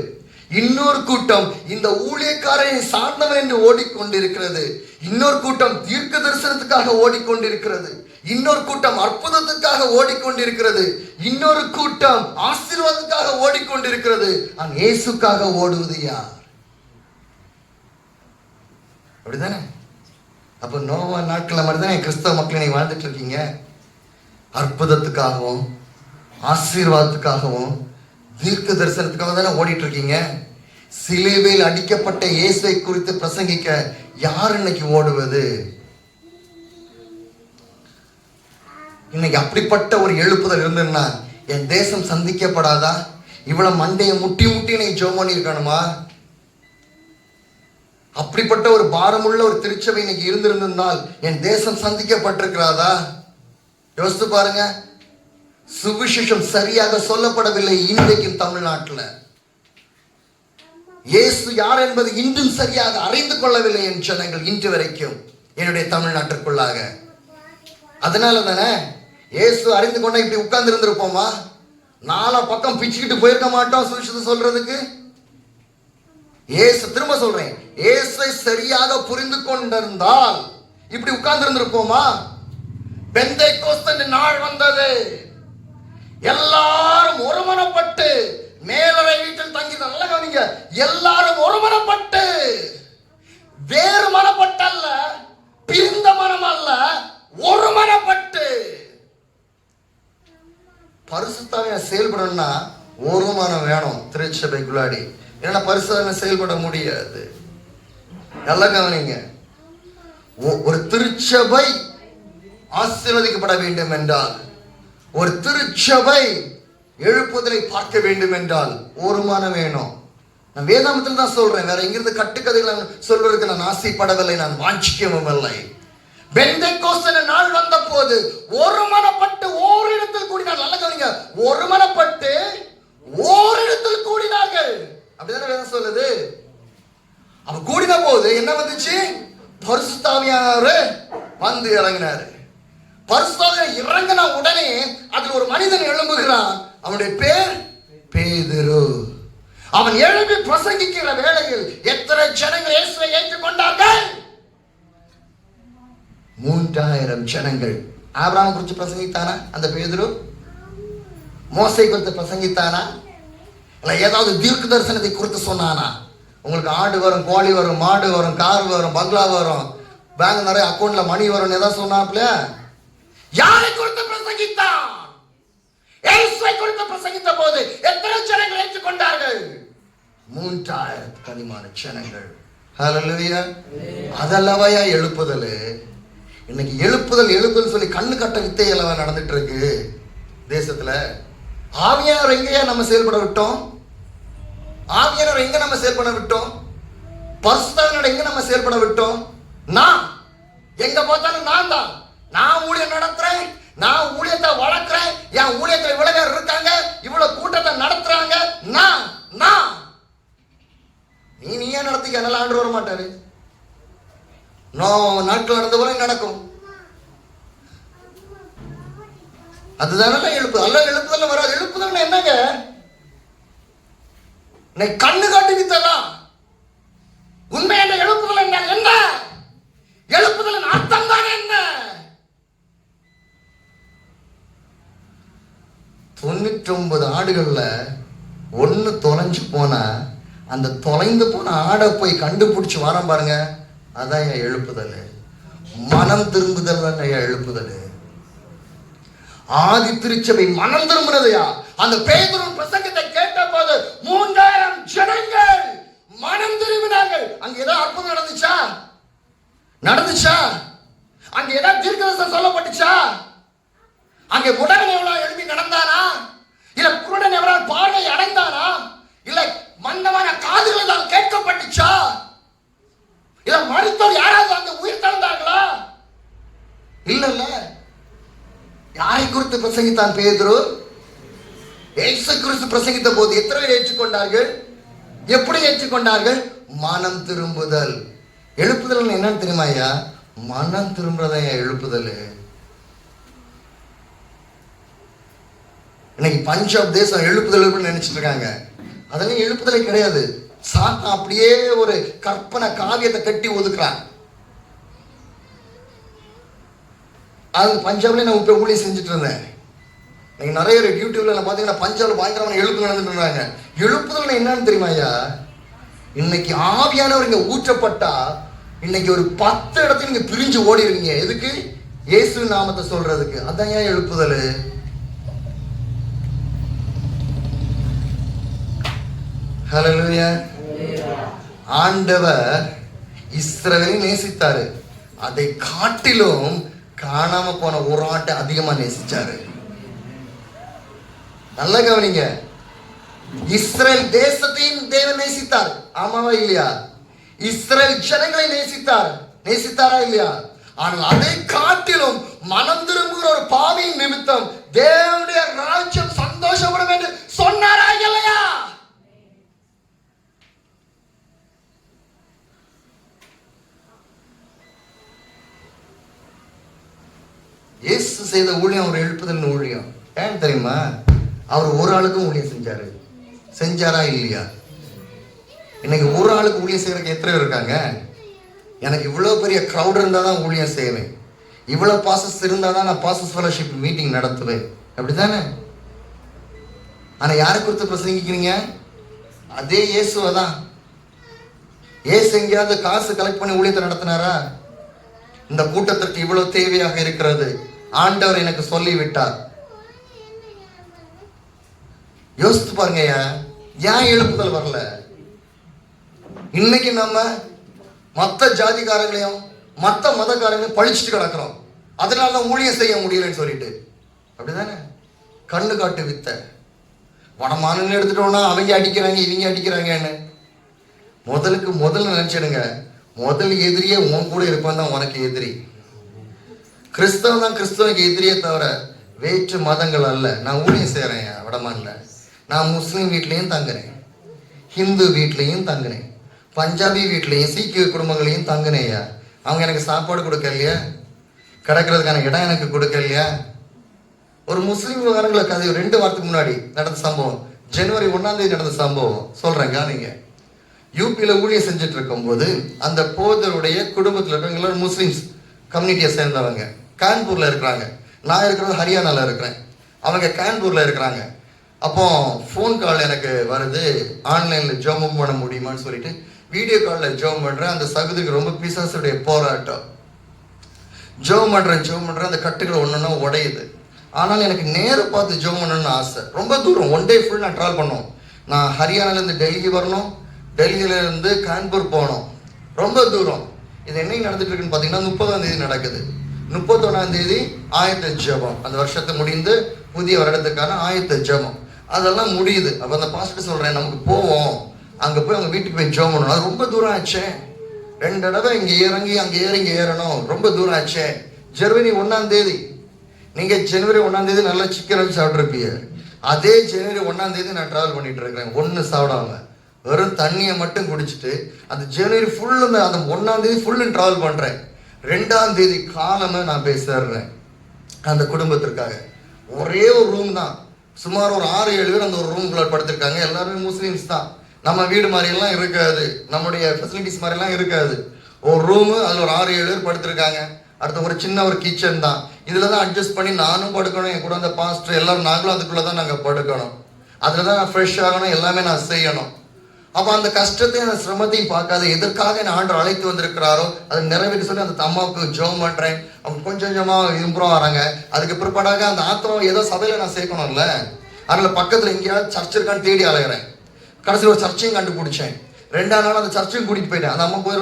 இன்னொரு கூட்டம் இந்த ஊழியக்காரனை சார்ந்தவன் என்று ஓடிக்கொண்டிருக்கிறது, இன்னொரு கூட்டம் தீர்க்க தரிசனத்துக்காக ஓடிக்கொண்டிருக்கிறது, இன்னொரு கூட்டம் அற்புதத்துக்காக ஓடிக்கொண்டிருக்கிறது, இன்னொரு கூட்டம் ஆசீர்வாதத்துக்காக ஓடிக்கொண்டிருக்கிறது. ஆனால் இயேசுக்காக ஓடுவது யார்? அப்படிதானே? அப்ப நோவா நாட்கள் மாதிரி தானே கிறிஸ்தவ மக்கள் நீங்க வாழ்ந்துட்டு இருக்கீங்க. அற்புதத்துக்காகவும் ஆசீர்வாதத்துக்காகவும் தீர்க்க தரிசனத்துக்காக தானே ஓடிட்டு இருக்கீங்க. சிலுவையில் அடிக்கப்பட்ட இயேசுவை குறித்து பிரசங்கிக்க யார் இன்னைக்கு ஓடுவது? இன்னைக்கு அப்படிப்பட்ட ஒரு எழுப்புதல் இருந்ததுன்னா என் தேசம் சந்திக்கப்படாதா? இவ்வளவு மண்டையை முட்டி முட்டி நீ ஜெபம் பண்ணி இருக்கணுமா? அப்படிப்பட்ட ஒரு பாரமுள்ள ஒரு திருச்சபை இன்னைக்கு இருந்திருந்தால் என் தேசம் சந்திக்கப்பட்டிருக்கிறாதா? யோசித்து பாருங்க. சுவிசேஷம் சரியாக சொல்லப்படவில்லை இன்றைக்கும் தமிழ்நாட்டில். இயேசு யார் என்பது இன்றும் சரியாக அறிந்து கொள்ளவில்லை என் ஜனங்கள் இன்று வரைக்கும் என்னுடைய தமிழ்நாட்டிற்குள்ளாக. அதனால தானே இயேசு அறிந்து கொண்டா இப்படி உட்கார்ந்து இருந்திருப்போமா? நாலா பக்கம் பிச்சுக்கிட்டு போயிருக்க மாட்டோம் சுவிசேஷத்தை சொல்றதுக்கு. இயேசு, திரும்ப சொல்றேன், இயேசுவை சரியாக புரிந்து கொண்டிருந்தால் இப்படி உட்கார்ந்து இருந்திருப்போமா? பெந்தைக்கோஸ்து நாள் வந்தது, எல்லாரும் ஒருமனப்பட்டு மேலறை வீட்டில் தங்கி, நல்ல கவனிங்க, எல்லாரும் ஒருமனப்பட்டு, வேறு மனப்பட்டல்ல, பிரிந்த மனம் அல்ல, ஒருமனப்பட்டு. பரிசுத்தாவியா செயல்படணும்னா ஒரு மனம் வேணும் திருச்சபைக்குள்ளாடி. ஏன்னா பரிசுத்தாவியா செயல்பட முடியாது. நல்ல கவனிங்க, ஒரு திருச்சபை ஆசீர்வதிக்கப்பட வேண்டும் என்றால், ஒரு திருச்சபை எழுப்புதலை பார்க்க வேண்டும் என்றால் ஒரு மனம் வேணும். நான் வேதாமத்தில் தான் சொல்றேன், வேற எங்கிருந்து கட்டுக்கதைகளை சொல்வதற்கு நான் ஆசைப்படவில்லை, நான் வாஞ்சிக்கவும் இல்லை. பெந்தைக்கோஸ்து நாள் வந்த போது ஒருமனப்பட்டு ஓரிடத்தில் கூடினார்கள். நல்ல கவனிங்க, ஒருமனப்பட்டு ஓரிடத்தில் கூடினார்கள். அப்படிதானே வேதம் சொல்லுது. அவ கூடின போது என்ன வந்துச்சு? பரிசுத்த ஆவியானவர் வந்து இறங்கினாரு. பரிசுத்த ஆவியானவர் இறங்கின உடனே அதில் ஒரு மனிதன் எழும்புகிறான். அவனுடைய பேர் பேதுரு. அவன் எழுப்பி பிரசங்கிக்கிற வேளையில் எத்தனை ஜனங்கள் இயேசுவை ஏற்றுக்கொண்டார்கள்? 3000 ஜனங்கள். ஆபிரகாம் குறித்து பிரசங்கித்தானா அந்த பேதுரு? மோசை குறித்து பிரசங்கித்தானா? இல்ல ஏதாவது தீர்க்க தரிசனத்தை குறித்து சொன்னானா? உங்களுக்கு ஆடு வரும், கோழி வரும், மாடு வரும், கார் வரும், பங்களா வரும், பேங்க் நிறைய அக்கௌண்ட்ல மணி வரும் ஏதாவது சொன்னாப்ல? யாரை குறித்து பிரசங்கித்தான்? இயேசுவை குறித்து பிரசங்கித்த போது எத்தனை ஜனங்கள் ஏற்றுக்கொண்டார்கள்? 3000 அதிகமான ஜனங்கள். ஹல்லேலூயா. அதல்லவையா எழுப்புதல். இன்னைக்கு எழுப்புதல் சொல்லி கண்ணு கட்ட வித்தை எல்லாம் நடந்துட்டு இருக்கு தேசத்துல. ஆவியானவர் எங்கேயா நம்ம செயல்பட விட்டோம்? ஆவியானவர் எங்க நம்ம செயல்பட விட்டோம்? பரிசுத்தவாவியோட எங்க நம்ம செயல்பட விட்டோம்? நான் எங்க பார்த்தாலும் நான் தான், நான் ஊழியம் நடத்துறேன், நான் ஊழியத்தை வளர்க்கிறேன், என் ஊழியத்தில் இவ்வளவு பேர் இருக்காங்க, இவ்வளவு கூட்டத்தை நடத்துறாங்க, நான் நான் நீயே நடத்திக்க. நல்லா ஆண்டு வர மாட்டாரு. நாட்கள் நடந்த போல நடக்கும். அதுதானே எழுப்பு. அல்ல எழுப்புதல் வராது. எழுப்புதல் என்னங்க? கண்ணு காட்டி வித்ததான் உண்மையான எழுப்புதல் என்றால் என்ன? எழுப்புதலின் அர்த்தம் தான் என்ன? 99 ஆடுகள்ல ஒண்ணு தொலைஞ்சு போனா அந்த தொலைந்து போன ஆடை போய் கண்டுபிடிச்சு வரோம் பாருங்க, அதான் என் எழுப்புதல். மனம் திரும்புதல் தான் என் எழுப்புதல். ஆதி திருச்சபை மனம் திரும்பினதையா? அந்த பேதுரு பிரசங்கத்தை கேட்ட போது 3000 ஜனங்கள் மனம் திரும்பினார்கள். அங்க ஏதாவது அற்புதம் நடந்துச்சா? அங்க ஏதாவது தீர்க்கதரிசனம் சொல்லப்பட்டுச்சா? அங்கே முடவன் எவ்வளவு எழுப்பி நடந்தானா? இல்ல குருடன் எவ்வளவு பார்வை அடைந்தானா? இல்ல மந்தமான காதுகள் கேட்கப்பட்டுச்சா? இல்ல மருத்துவர் யாராவது அங்க உயிர் தந்தார்களா? இல்ல. யாரை குறித்து பிரசங்கித்தான் பேதுரு? இயேசு கிறிஸ்து பிரசங்கித்த போது எத்தனை பேர் ஏற்றுக்கொண்டார்கள்? எப்படி ஏற்றுக்கொண்டார்கள்? மனம் திரும்புதல். எழுப்புதல் என்னன்னு தெரியுமா ஐயா? மனம் திரும்புறதா எழுப்புதல். இன்னைக்கு பஞ்சாப் தேசம் எழுப்புதல் நினைச்சிட்டு இருக்காங்க. அதெல்லாம் எழுப்புதலே கிடையாது. சாத்தான் அப்படியே ஒரு கற்பனை காவியத்தை கட்டி ஒதுக்குறான். அது பஞ்சாப்ல நான் இப்ப ஊழியம் செஞ்சுட்டு இருந்தேன். நீங்க நிறைய யூடியூப்ல பாத்தீங்கன்னா பஞ்சாப்ல பயங்கரமான எழுப்பு நடந்துட்டு இருந்தாங்க. எழுப்புதல் என்னன்னு தெரியுமா ஐயா? இன்னைக்கு ஆவியானவர் இங்க ஊற்றப்பட்டா இன்னைக்கு ஒரு 10 இடத்துல நீங்க பிரிஞ்சு ஓடிடுவீங்க. எதுக்கு? இயேசு நாமத்தை சொல்றதுக்கு. அதான் ஏன் எழுப்புதல். ஹல்லேலூயா. ஆண்டவர் இஸ்ரவேலை நேசித்தாரு. அதை காட்டிலும் காணாம போன ஒரு ஆட்டை அதிகமா நேசிச்சாரு. நல்ல கவனிங்க. இஸ்ரேல் தேசத்தையும் தேவன் நேசித்தார். ஆமாவா இல்லையா? இஸ்ரேல் ஜனங்களை நேசித்தாரா இல்லையா? ஆனால் அதை காட்டிலும் மனம் திரும்புகிற ஒரு பாவியின் நிமித்தம் தேவனுடைய ராஜ்யம் சந்தோஷப்படும் என்று சொன்னாரா இல்லையா? செய்த ஊழியம் ஒரு எழுப்புதல் ஊழியம். ஏன் தெரியுமா? அவர் ஒரு ஆளுக்கும் ஊழியம் செஞ்சாரா இல்லையா? இன்னைக்கு ஒரு ஆளுக்கு ஊழியம் செய்யறதுக்கு எத்தனை பேர் இருக்காங்க? எனக்கு இவ்வளோ பெரிய க்ரௌட் இருந்தால் தான் ஊழியம் செய்வேன், இவ்வளோ பாசஸ் இருந்தால் தான் நான் பாசஸ் ஃபெலோஷிப் மீட்டிங் நடத்துவேன், அப்படித்தானே? ஆனால் யாரை குறித்து பிரசங்கிக்கிறீங்க? அதே இயேசுவை தான். ஏசு எங்கேயாவது காசு கலெக்ட் பண்ணி ஊழியத்தை நடத்தினாரா? இந்த கூட்டத்திற்கு இவ்வளவு தேவையாக இருக்கிறது, ஆண்டவர் எனக்கு சொல்லிவிட்டார். யோசித்து பாருங்க, ஏன் எழுப்புதல் வரல? இன்னைக்கு நம்ம மற்ற ஜாதிக்காரங்களையும் மற்ற மதக்காரங்களையும் பழிச்சுட்டு கிடக்கிறோம். அதனாலதான் ஊழியம் செய்ய முடியலன்னு சொல்லிட்டு, அப்படிதானே? கண்ணு காட்டு வித்த வட மாநிலம் எடுத்துட்டோம்னா அவங்க அடிக்கிறாங்க இவங்க அடிக்கிறாங்கன்னு. முதல்ல நினைச்சிடுங்க, முதல் எதிரியே உன் கூட இருப்பான் தான் உனக்கு எதிரி. கிறிஸ்தவன் தான் கிறிஸ்தவனுக்கு எதிரியே தவிர வேற்று மதங்கள் அல்ல. நான் ஊழியம் செய்கிறேன் வடமான்ல, நான் முஸ்லீம் வீட்லேயும் தங்குறேன், ஹிந்து வீட்லேயும் தங்குறேன், பஞ்சாபி வீட்லேயும் சீக்கிய குடும்பங்களையும் தங்குனேயா. அவங்க எனக்கு சாப்பாடு கொடுக்கலையா? கிடக்கிறதுக்கான இடம் எனக்கு கொடுக்கலையா? ஒரு முஸ்லீம் விவகாரங்களை கதை 2 வாரத்துக்கு முன்னாடி நடந்த சம்பவம், ஜனவரி 1ஆம் தேதி நடந்த சம்பவம் சொல்கிறேன் கவனிங்க. யூபியில் ஊழியம் செஞ்சுட்டு இருக்கும்போது அந்த போதருடைய குடும்பத்தில் இருக்கிறவங்க எல்லாரும் முஸ்லீம்ஸ் கம்யூனிட்டியை சேர்ந்தவங்க. கான்பூரில் இருக்கிறாங்க, நான் இருக்கிறது ஹரியானாவில் இருக்கிறேன், அவங்க கான்பூரில் இருக்கிறாங்க. அப்போ ஃபோன் கால் எனக்கு வருது, ஆன்லைனில் ஜெபம் பண்ண முடியுமான்னு சொல்லிட்டு வீடியோ காலில் ஜெபம் பண்ணுறேன். அந்த சகோதரிக்கு ரொம்ப பிசாசுடைய போராட்டம், ஜெபம் பண்ணுறேன், அந்த கட்டுகளை ஒன்றுன்னா உடையுது. ஆனால் எனக்கு நேரம் பார்த்து ஜெபம் பண்ணணும்னு ஆசை. ரொம்ப தூரம், 1 டே ஃபுல் நான் ட்ராவல் பண்ணோம். நான் ஹரியானாலேருந்து டெல்லி வரணும், டெல்லியிலேருந்து கான்பூர் போனோம், ரொம்ப தூரம். இது என்னைக்கு நடந்துட்டு இருக்குன்னு பார்த்தீங்கன்னா 30ஆம் தேதி நடக்குது. 31ஆம் தேதி ஆயத்த ஜெபம், அந்த வருஷத்தை முடிந்து புதிய வருடத்துக்கான ஆயத்த ஜெபம் அதெல்லாம் முடியுது. அப்போ அந்த பாஸ்டர் சொல்கிறேன், நமக்கு போவோம், அங்கே போய் அவங்க வீட்டுக்கு போய் ஜெபம் பண்ணணும். அது ரொம்ப தூரம் ஆச்சே, 2 தடவை இங்கே இறங்கி அங்கே இங்கே ஏறணும், ரொம்ப தூரம் ஆச்சே. ஜனவரி 1ஆம் தேதி, நீங்கள் ஜனவரி 1ஆம் தேதி நல்லா சிக்கன் சாப்பிட்ருப்பீங்க. அதே ஜனவரி 1ஆம் தேதி நான் ட்ராவல் பண்ணிட்டு இருக்கிறேன், ஒன்று சாப்பிடாம வெறும் தண்ணியை மட்டும் குடிச்சிட்டு. அந்த ஜனவரி ஃபுல்லு, அந்த 1ஆம் தேதி ஃபுல்லு ட்ராவல் பண்ணுறேன். 2ஆம் தேதி காலமே நான் போய் சேர்றேன் அந்த குடும்பத்திற்காக. ஒரே ஒரு ரூம் தான், சுமார் ஒரு 6-7 பேர் அந்த ஒரு ரூம்குள்ள படுத்திருக்காங்க. எல்லாருமே முஸ்லீம்ஸ் தான். நம்ம வீடு மாதிரியெல்லாம் இருக்காது, நம்முடைய ஃபெசிலிட்டிஸ் மாதிரிலாம் இருக்காது. ஒரு ரூமு, அதில் ஒரு 6-7 பேர் படுத்திருக்காங்க. அடுத்த ஒரு சின்ன ஒரு கிச்சன் தான். இதில் தான் அட்ஜஸ்ட் பண்ணி நானும் படுக்கணும், என் கூட அந்த பாஸ்டர் எல்லாரும் நாங்களும் அதுக்குள்ளே தான் நாங்கள் படுக்கணும். அதில் தான் நான் ஃப்ரெஷ் ஆகணும், எல்லாமே நான் செய்யணும். அப்போ அந்த கஷ்டத்தையும் அந்த சிரமத்தையும் பார்க்காத எதற்காக என் ஆண்டவர் அழைத்து வந்திருக்கிறாரோ அதை நிறைவேற்றி சொல்லி அந்த அம்மாவுக்கு ஜெபம் பண்ணுறேன். அவங்க கொஞ்சம் கொஞ்சமாக இம்ப்ரூவ் ஆகிறாங்க. அதுக்கு பிற்பாடாக அந்த ஆத்திரம் ஏதோ சபையில் நான் சேர்க்கணும்ல, அதில் பக்கத்தில் எங்கேயாவது சர்ச் இருக்கான்னு தேடி அலைகிறேன். கடைசியில் ஒரு சர்ச்சையும் கண்டுபிடிச்சேன். 2ஆம் நாள் அந்த சர்ச்சையும் கூட்டிகிட்டு போயிட்டேன். அந்த அம்மா போய்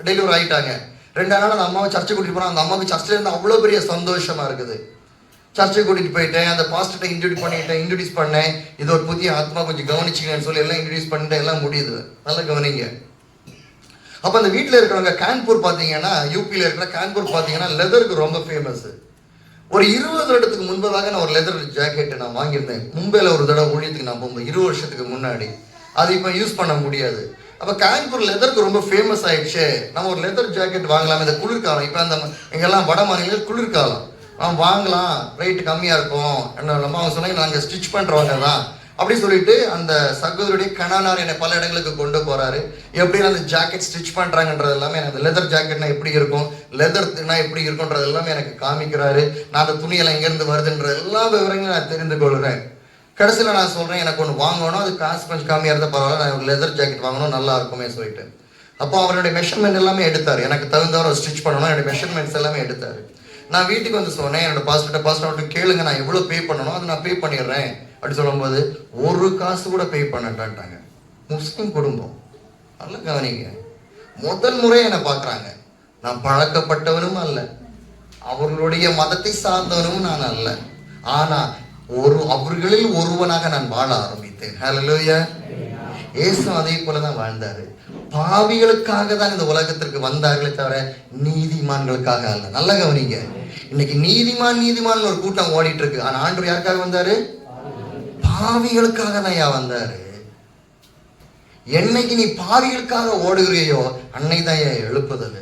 டெலிவரி ஆகிட்டாங்க. 2ஆம் நாள் அந்த அம்மாவை சர்ச்சை கூட்டிகிட்டு போனால் அந்த அம்மாவுக்கு சர்ச்சில் இருந்து அவ்வளோ பெரிய சந்தோஷமாக இருக்குது. சர்ச்சை கூட்டிகிட்டு போயிட்டேன், அந்த பாஸ்டர்கிட்ட இன்ட்ரடியூஸ் பண்ணேன். இது ஒரு புதிய ஆத்மா, கொஞ்சம் கவனிச்சிங்கன்னு சொல்லி எல்லாம் இன்ட்ரடியூஸ் பண்ணிட்டு எல்லாம் முடியுது. நல்லா கவனிங்க. அப்போ அந்த வீட்டில் இருக்கிறவங்க கான்பூர் பார்த்தீங்கன்னா, யூபியில் இருக்கிற கான்பூர் பார்த்தீங்கன்னா லெதருக்கு ரொம்ப ஃபேமஸ். ஒரு 20 வருடத்துக்கு முன்பதாக நான் ஒரு லெதர் ஜாக்கெட்டு நான் வாங்கியிருந்தேன். மும்பையில் ஒரு தடவை ஊழியத்துக்கு நான் போகும்போது 20 வருஷத்துக்கு முன்னாடி. அது இப்போ யூஸ் பண்ண முடியாது. அப்போ கான்பூர் லெதருக்கு ரொம்ப ஃபேமஸ் ஆயிடுச்சு. நம்ம ஒரு லெதர் ஜாக்கெட் வாங்கலாம், இந்த குளிர்காலம். இப்போ அந்த எங்கெல்லாம் வட மாநிலங்கள் குளிர்காலம் வாங்கலாம், ரேட்டு கம்மியாக இருக்கும். என்ன அவங்க சொன்னாங்க, நாங்கள் ஸ்டிச் பண்ணுறவங்க தான் அப்படி சொல்லிட்டு அந்த சகோதரியுடைய கணவனார் என்னை பல இடங்களுக்கு கொண்டு போகிறாரு. எப்படி அந்த ஜாக்கெட் ஸ்டிச் பண்ணுறாங்கன்றது எல்லாமே, எனக்கு லெதர் ஜாக்கெட்னா எப்படி இருக்கும், லெதர்னா எப்படி இருக்குன்றது எல்லாமே எனக்கு காமிக்கிறாரு. நான் அந்த துணியெல்லாம் எங்கேருந்து வருதுன்ற எல்லா விவரங்களும் நான் தெரிந்து கொள்கிறேன். கடைசியில் நான் சொல்கிறேன், எனக்கு ஒன்று வாங்கணும், அது காசு கொஞ்சம் கம்மியாக இருந்தால் பரவாயில்ல, நான் ஒரு லெதர் ஜாக்கெட் வாங்கணும், நல்லா இருக்குமே சொல்லிட்டு. அப்போ அவருடைய மெஷர்மெண்ட் எல்லாமே எடுத்தார், எனக்கு தகுந்தவரை ஸ்டிச் பண்ணணும், என்னுடைய மெஷர்மெண்ட்ஸ் எல்லாமே எடுத்தார். நான் வீட்டுக்கு வந்து சொன்னேன், என்னோட பாஸ்டர்கிட்ட கேளுங்க, நான் எவ்வளோ பே பண்ணணும் அதை நான் பே பண்ணிடுறேன் அப்படி சொல்லும்போது, ஒரு காசு கூட பே பண்ணட்டான்ட்டாங்க. முஸ்லீம் குடும்பம், நல்லா கவனிங்க. முதல் முறை என்னை பார்க்குறாங்க. நான் பழக்கப்பட்டவனும் அல்ல, அவர்களுடைய மதத்தை சார்ந்தவனும் நான் அல்ல. ஆனால் அவர்களில் ஒருவனாக நான் வாழ ஆரம்பித்தேன். ஹல்லேலூயா. இயேசு அதே போல தான் வாழ்ந்தாரு. பாவிகளுக்காக தான் இந்த உலகத்திற்கு வந்தார்களே தவிர நீதிமான்களுக்காக அல்ல. நல்லா கவனிங்க. இன்னைக்கு நீதிமான் ஒரு கூட்டம் ஓடிட்டு இருக்கு. ஆனா ஆண்டவர் யாருக்காக வந்தாரு? பாவிகளுக்காக தான் வந்தாரு. என்னைக்கு நீ பாவிகளுக்காக ஓடுகிறையோ அன்னைக்கு தான் எழுப்புதல்.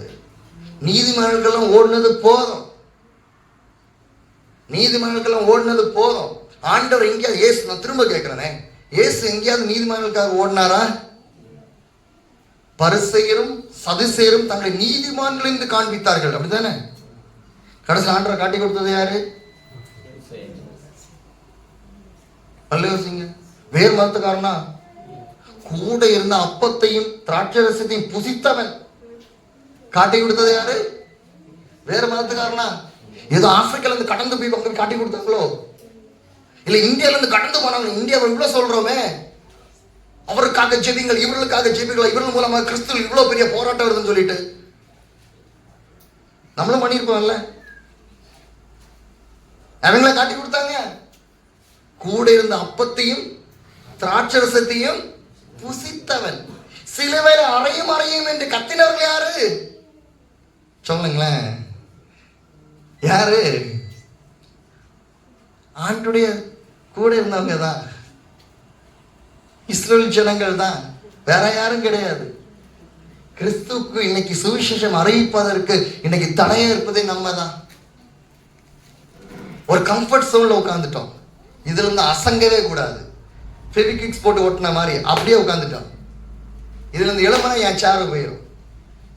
நீதிமான்களுக்கெல்லாம் ஓடுனது போதும். நீதிமன்றங்களுக்கெல்லாம் ஓடினது போதும். ஆண்டவர் எங்கேயாவது இயேசு, நான் திரும்ப கேட்கிறேனே, இயேசு எங்கேயாவது நீதிமன்றங்களுக்காக ஓடினாரா? பரிசேயரும் சதுசேயரும் தங்களை நீதிமான்கள் என்று காண்பித்தார்கள், அப்படித்தானே? கடைசி ஆண்டவரை காட்டி கொடுத்தது யாரு? அல்ல, வேறு மதத்துக்காரனா? கூட இருந்த அப்பத்தையும் திராட்சரசத்தையும் புசித்தவன் காட்டி கொடுத்தது யாரு? வேறு மதத்துக்காரனா? ஏதோ ஆப்பிரிக்கால இருந்து கடந்து போய் அங்க காட்டி கொடுத்தாங்களோ? இல்ல இந்தியால இருந்து கடந்து போனாங்க. இந்தியாவை இவ்வளவு சொல்றோமே, அவருக்காக ஜெபிங்கள், இவர்களுக்காக ஜெபிங்கள், இவர்கள் மூலமாக கிறிஸ்துவ இவ்வளவு பெரிய போராட்டம் வருதுன்னு சொல்லிட்டு நம்மளும் பண்ணிருப்போம்ல. அவங்கள காட்டி கொடுத்தாங்க. கூட இருந்த அப்பத்தையும் திராட்சரசத்தையும் புசித்தவன், சிலுவையில அறையும் அறையும் என்று கத்தினவர்கள் யாரு? சொல்லுங்களேன், யாரு? ஆண்டுடைய கூட இருந்தவங்க தான், இஸ்ரேல் ஜனங்கள் தான், வேற யாரும் கிடையாது. கிறிஸ்துவுக்கு இன்னைக்கு சுவிசேஷம் அறிவிப்பதற்கு இன்னைக்கு தடையா இருப்பதே நம்ம தான். ஒரு கம்ஃபர்ட் சோன்ல உட்காந்துட்டோம். இதுல இருந்து அசங்கவே கூடாது. ஃபெவிக்விக்ஸ் போட்டு ஒட்டின மாதிரி அப்படியே உட்காந்துட்டோம். இதுல இருந்து எழுமனா என் சேரு போயிடும்,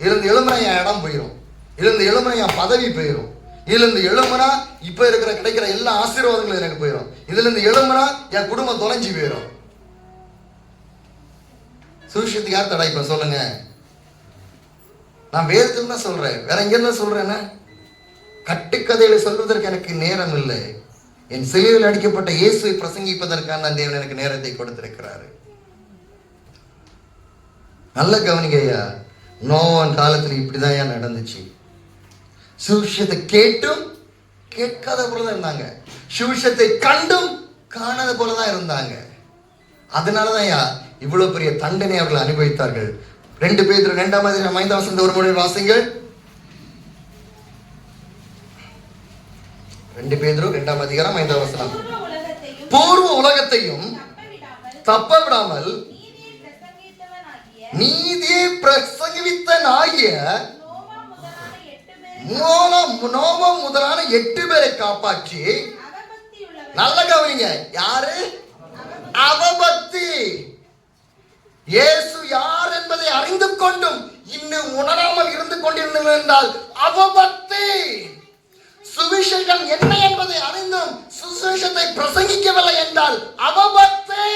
இதுல இருந்து எழுமனா என் இடம் போயிடும், இதுல இருந்து எழுமனா என் பதவி போயிடும், இதுல இருந்து எழுமனா இப்ப இருக்கிற கிடைக்கிற எல்லா ஆசீர்வாதங்களும் எனக்கு போயிடும், இதுல இருந்து எழுமனா என் குடும்பம் தொலைஞ்சு போயிடும். சுவிசேஷத்துக்கு யார் தடை? இப்ப சொல்லுங்க. நான் வேதத்துக்கு தான் சொல்றேன், வேற எங்க இருந்தா சொல்றேன்னா? கட்டுக்கதையில சொல்வதற்கு எனக்கு நேரம் இல்லை. என் சிலுவையில் அடிக்கப்பட்ட இயேசுவை பிரசங்கிப்பதற்கான தேவன் எனக்கு நேரத்தை கொடுத்திருக்கிறாரு. நல்ல கவனிங்க ஐயா, நோவான் காலத்துல இப்படிதான் நடந்துச்சு. சுவிசேஷத்தை கேட்டும் கேட்காத போலதான் இருந்தாங்க, சுவிசேஷத்தை கண்டும் காணாத போலதான் இருந்தாங்க. அதனாலதான் ஐயா இவ்வளவு பெரிய தண்டனை அவர்கள் அனுபவித்தார்கள். 2 பேதுரு 2:5 ஒரு முறை வாசிங்கள். 2 பேதுரு 2:5 பூர்வ உலகத்தையும் தப்ப விடாமல் நீதியை பிரசங்கித்தவனாகிய நோவா முதலான 8 பேரை காப்பாற்றி, நல்ல கவனிங்க, யாரு? அவபக்தி. இயேசு யார் என்பதை அறிந்து கொண்டும் இன்னும் உணராமல் இருந்து கொண்டிருந்தீர்கள் என்றால் அவபக்தி. சுவிசேஷம் என்ன என்பதை அறிந்தும் சுவிசேஷத்தை பிரசங்கிக்கவில்லை என்றால் அவபக்தி.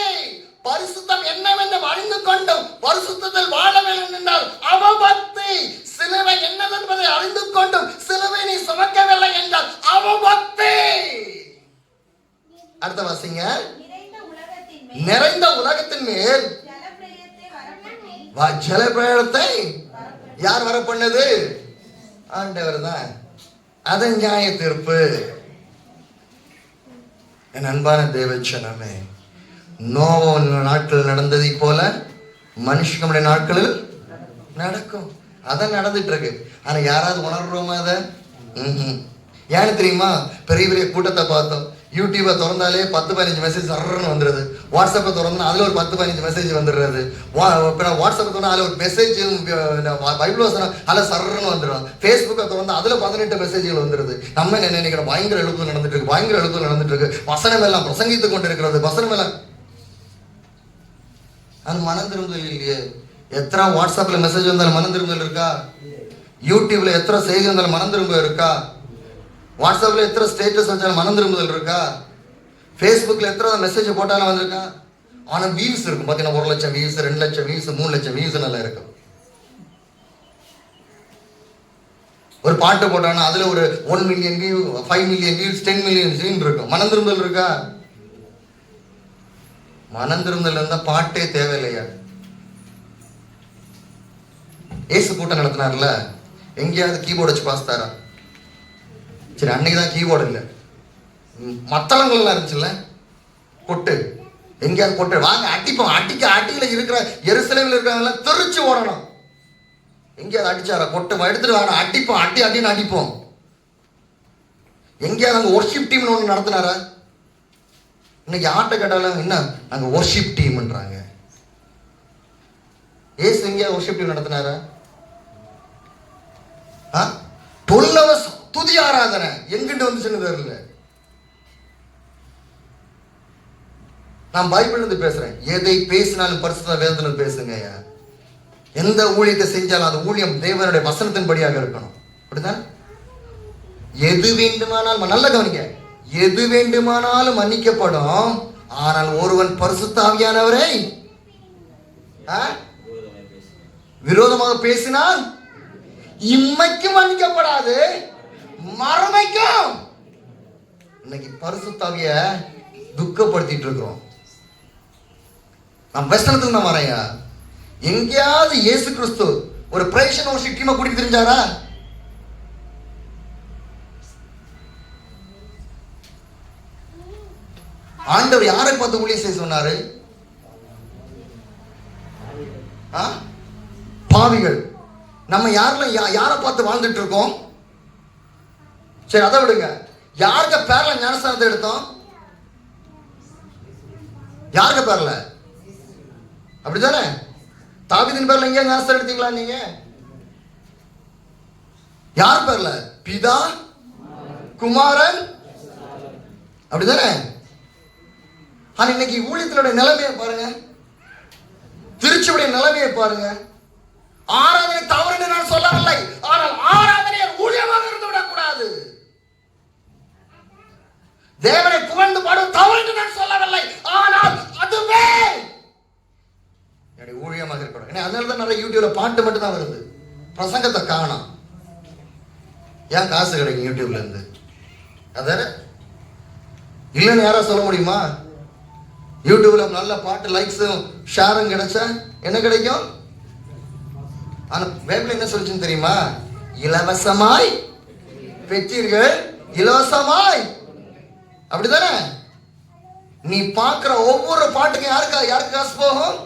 பரிசுத்தம் என்னவென்று அறிந்து கொண்டும் பரிசுத்தத்தில் வாழவில்லை என்றால் அவபக்தி. சிலுவை என்னவென்பதை அறிந்து கொண்டும் சிலுவையை சுமக்கவில்லை என்றால் அவபக்தி. அடுத்த வாசிங்க. நிறைந்த உலகத்தின் மேல் ஜலப்பிரளயத்தை யார் வர பண்ணது? ஆண்டவர் தான். அதன் நியாய தீர்ப்பு. என் அன்பான தேவச்சனமே, நோவா நாட்கள் நடந்ததை போல மனுஷனுடைய நாட்களில் நடக்கும். அதான் நடந்துட்டு இருக்கு. ஆனா யாராவது உணர்றோமா அதை? ஏன்னு தெரியுமா? பெரிய பெரிய கூட்டத்தை பார்த்தோம். யூடியூபை திறந்தாலே 10-15 மெசேஜ் சர்றன்னு வந்துடுது. வாட்ஸ்அப்பை திறந்தா அதில் ஒரு 10-15 மெசேஜ் வந்துடுறது. வாட்ஸ்அப்பை திறந்தா அதில் ஒரு மெசேஜ், பைபிள் வசனம் அதில் சர்றன்னு வந்துடும். ஃபேஸ்புக்கை திறந்தா அதில் 18 மெசேஜ்கள் வந்துடுது. நம்ம என்ன நினைக்கிறோம்? பயங்கர எழுப்பு நடந்துட்டு இருக்கு, பயங்கர எழுப்பு நடந்துட்டு இருக்கு, வசனம் எல்லாம் பிரசங்கித்து கொண்டு இருக்கிறது, வசனம் எல்லாம். அது மனம் திரும்புதல் இல்லையே. எத்தனை வாட்ஸ்அப்ல மெசேஜ் வந்தாலும் மனம் திரும்புதல் இருக்கா? யூடியூப்ல எத்தனை செய்தி வந்தாலும் மனம் திரும்ப இருக்கா? வாட்ஸ்அப்ல எத்தனை ஸ்டேட்டஸ் வச்சாலும் மனம் திரும்புதல் இருக்கா? ஃபேஸ்புக்ல எத்தனை மெசேஜ் போட்டாலும் வந்திருக்கா? ஆனா வியூஸ் இருக்கும் பாத்தீங்கன்னா, 1 லட்சம் வியூஸ், 2 லட்சம் வியூஸ், 3 லட்சம் வியூஸ் நல்லா இருக்கும். ஒரு பாட்டு போட்டாங்கன்னா அதுல ஒரு 1 million view, 5 million views, 10 million views இருக்கும். மனம் திரும்புதல் இருக்கா? மனம் திரும்புதல் இருந்தா பாட்டே தேவையில்லையா? ஏசு கூட்டம் நடத்தினார்ல, எங்கேயாவது கீபோர்டு வச்சு பாஸ்தாரா? சரி, அன்னைக்கு தான் கீபோர்டு இல்லை, மத்தளங்கள்லாம் இருந்துச்சுல்ல, கொட்டு, எங்கேயாவது கொட்டு வாங்க அடிப்போம். அடியில இருக்கிற எருசலேமில் இருக்கிறவங்க தெரிச்சு ஓடணும். எங்கேயாவது அடிச்சாரா? கொட்டு எடுத்துட்டு வாங்க, அடிப்போம், அடின்னு அடிப்போம். எங்கேயாவது அங்கே ஒர்ஷிப் டீம்னு ஒன்று நடத்தினாரா? இன்னைக்கு ஆட்டை கேட்டாலும் என்ன, நாங்கள் ஒர்ஷிப் டீம்ன்றாங்க. ஏசு எங்கேயாவது ஒர்ஷிப் டீம் நடத்தினாரா? 12 hours துதி ஆராதனை எங்கிட்ட வந்துச்சுன்னு தெரியல. நான் பைபிள்ல இருந்து பேசுறேன். எதை பேசினாலும் பரிசுத்த வேதத்துல பேசுங்க. எந்த ஊழியத்தை செஞ்சாலும் அந்த ஊழியம் தேவனுடைய வசனத்தின்படியாக இருக்கணும். அப்படிதான். எது வேண்டுமானாலும், நல்ல கவனிங்க, எது வேண்டுமானாலும் மன்னிக்கப்படும். ஆனால் ஒருவன் பரிசுத்த ஆவியானவரை விரோதமாக பேசினால் இம்மைக்கும் மன்னிக்கப்படாது, மறுமைக்கும். இன்னைக்கு பரிசுத்த ஆவிய துக்கப்படுத்திட்டு இருக்கிறோம். நான் வசனத்துக்கு நான் வரேன். எங்கேயாவது இயேசு கிறிஸ்து ஒரு பிரைஷன் ஒரு டீமை கூட்டிட்டு தெரிஞ்சாரா? ஆண்டவர் யாரை பார்த்து ஊழியம் செய்ய சொன்னாரு? பாவிகள். நம்ம யாரை பார்த்து வாழ்ந்துட்டு இருக்கோம்? சரி, அதை விடுங்க. யாருக்கு பேர்ல ஞானஸ்தானத்தை எடுத்தோம்? யாருக்கு பேர்ல? அப்படித்தானே? தாவீதின் பேர்ல எங்க ஞானஸ்தானம் எடுத்தீங்களா நீங்க? யார் பேர்ல? பிதா, குமாரன், அப்படிதானே? ஆனா இன்னைக்கு ஊழியத்தினுடைய நிலைமையை பாருங்க, திருச்சியுடைய நிலைமையை பாருங்க. ஆராதனை தவறு நான் சொல்லவில்லை, ஆனால் ஆராதனை ஊழியமாக இருந்து விடக்கூடாது. தேவனை புகழ்ந்து பாடும் தவறு நான் சொல்லவில்லை, ஆனால் அதுவே என்னுடைய ஊழியமாக இருக்கணும். அதனாலதான் நிறைய யூடியூப்ல பாட்டு மட்டும் தான் வருது, பிரசங்கத்தை காணோம். ஏன் காசு கிடைக்கும் யூடியூப்ல இருந்து? அதான இல்லைன்னு யாரா சொல்ல முடியுமா? யூடியூப்ல நல்ல பாட்டு லைக்ஸும் ஷேரும் கிடைச்சா என்ன கிடைக்கும்? ஆனா பைபிள் என்ன சொல்லுச்சுன்னு தெரியுமா? இலவசமாய் பெற்றீர்கள், இலவசமாய். அப்படிதானே? நீ பார்க்கிற ஒவ்வொரு பாட்டுக்கும் யாருக்கு காசு போகும்?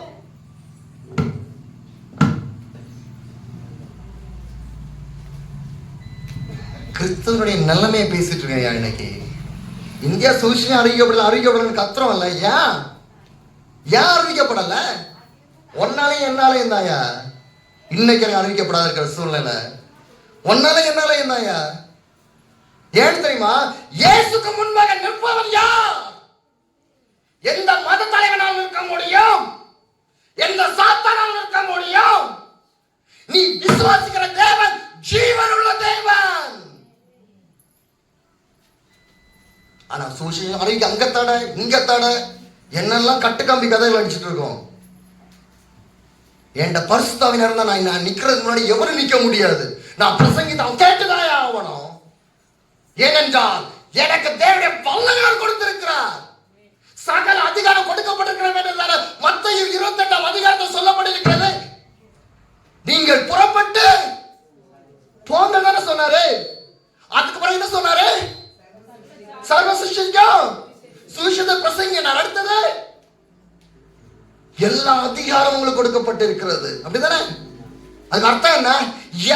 கிறிஸ்தவனுடைய நிலைமையை பேசிட்டு இருக்கேன். இன்னைக்கு இந்தியா சுவிசேஷம் அறிவிக்கப்படல கத்துறோம் இல்ல? ஏன் அறிவிக்கப்படல? ஒன்னாலையும் என்னாலையும் தாயா இன்னைக்கு அறிவிக்கப்படாத இருக்கிற சூழ்நிலை. ஒன்னாலையும் என்னாலையும் தாயா. ஏன் தெரியுமா? இயேசுக்கு முன்பாக நிற்பவன் யார்? எந்த மத தலைவனால் நிற்க முடியும்? எந்த சாத்தானால் நிற்க முடியும்? நீ விசுவாசிக்கிற தேவன் ஜீவன் உள்ள தேவன். ஆனா சுவிசேஷம் அறிவிக்க அங்க தடை, இங்க தடை, என்னெல்லாம் கட்டுக்கம்பி கதைகள் அடிச்சுட்டு இருக்கோம். என் பரிசுத்தாவின் இருந்தா நான் நிக்கிறதுக்கு முன்னாடி எவரும் நிக்க முடியாது. நான் பிரசங்கித்த அவன் கேட்டுதாயா ஆகணும். ஏனென்றால் எனக்கு தேவனுடைய வல்லமையால் கொடுத்திருக்கிறார். சகல அதிகாரம் கொடுக்கப்பட்டிருக்கிறது. மத்தேயு 28 அதிகாரத்தில் சொல்லப்பட்டிருக்கிறது. நீங்கள் புறப்பட்டு போங்க தானே சொன்னாரு. அதுக்கு பிறகு என்ன சொன்னாரு? சர்வ சிஷ்யம் சுவிசேஷத்தை பிரசங்க. நான் அடுத்தது எல்லா அதிகாரம் உங்களுக்கு கொடுக்கப்பட்டிருக்கிறது. அப்படிதானே? அதுக்கு அர்த்தம் என்ன?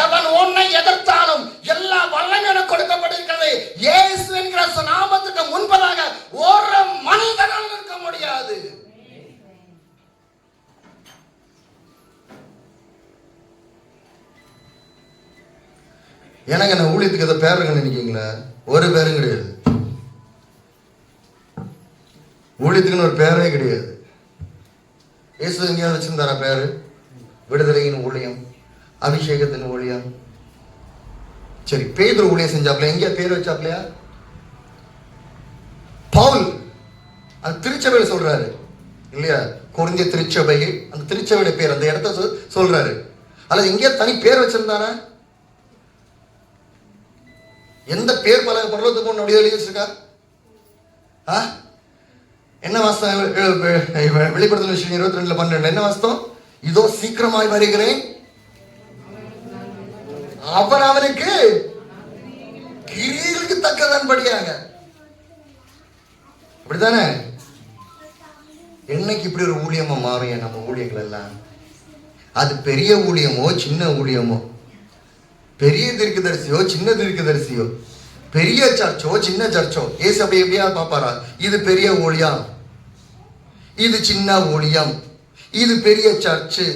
எவன் உன்னை எதிர்த்தாலும் எல்லா வல்லமையும் எனக்கு கொடுக்கப்பட்டிருக்கிறது. இயேசு என்கிற நாமத்துக்கு முன்பதாக ஒரு மனிதனால் இருக்க முடியாது. எனக்கு என்ன ஊழியத்துக்கு எதை பேருங்க நினைக்கிறீங்களா? ஒரு பேரும் கிடையாது. ஊழியத்துக்குன்னு ஒரு பேரே கிடையாது. இயேசு எங்கேயாவது வச்சிருந்தாரா பேரு? விடுதலையின் ஊழியம், அபிஷேகத்தின் ஊழியம். சரி, பேதுரு ஊழியம் செஞ்சாப்ல எங்கேயா பேர் வச்சாப்லையா? பவுல் அந்த திருச்சபையில சொல்றாரு இல்லையா? கொரிந்திய திருச்சபை, அந்த திருச்சபையோட பேர் அந்த இடத்த சொல்றாரு. அல்லது எங்கேயா தனி பேர் வச்சிருந்தாரா? எந்த பேர் பரலோகத்துக்கு போன அப்படியே எழுதி வச்சிருக்கா? என்ன வாஸ்தம்? வெளிப்படுத்தல் விஷயம் 22:12 என்ன வாஸ்தம்? இதோ சீக்கிரமாய் வருகிறேன், அவன் அவனுக்கு கிரியைகளுக்கு தக்கதன்படியாக. அப்படித்தானே? என்னைக்கு இப்படி ஒரு ஊழியமா மாறும் நம்ம ஊழியங்கள் எல்லாம்? அது பெரிய ஊழியமோ சின்ன ஊழியமோ, பெரிய தீர்க்கதரிசியோ சின்ன தீர்க்கதரிசியோ, பெரிய சர்ச்சோ சின்ன சர்ச்சோ, ஏசு அப்படி எப்படியா பாப்பாரா? இது பெரிய ஊழியம், இது சின்ன ஊழியம், இது பெரிய சர்ச்சு,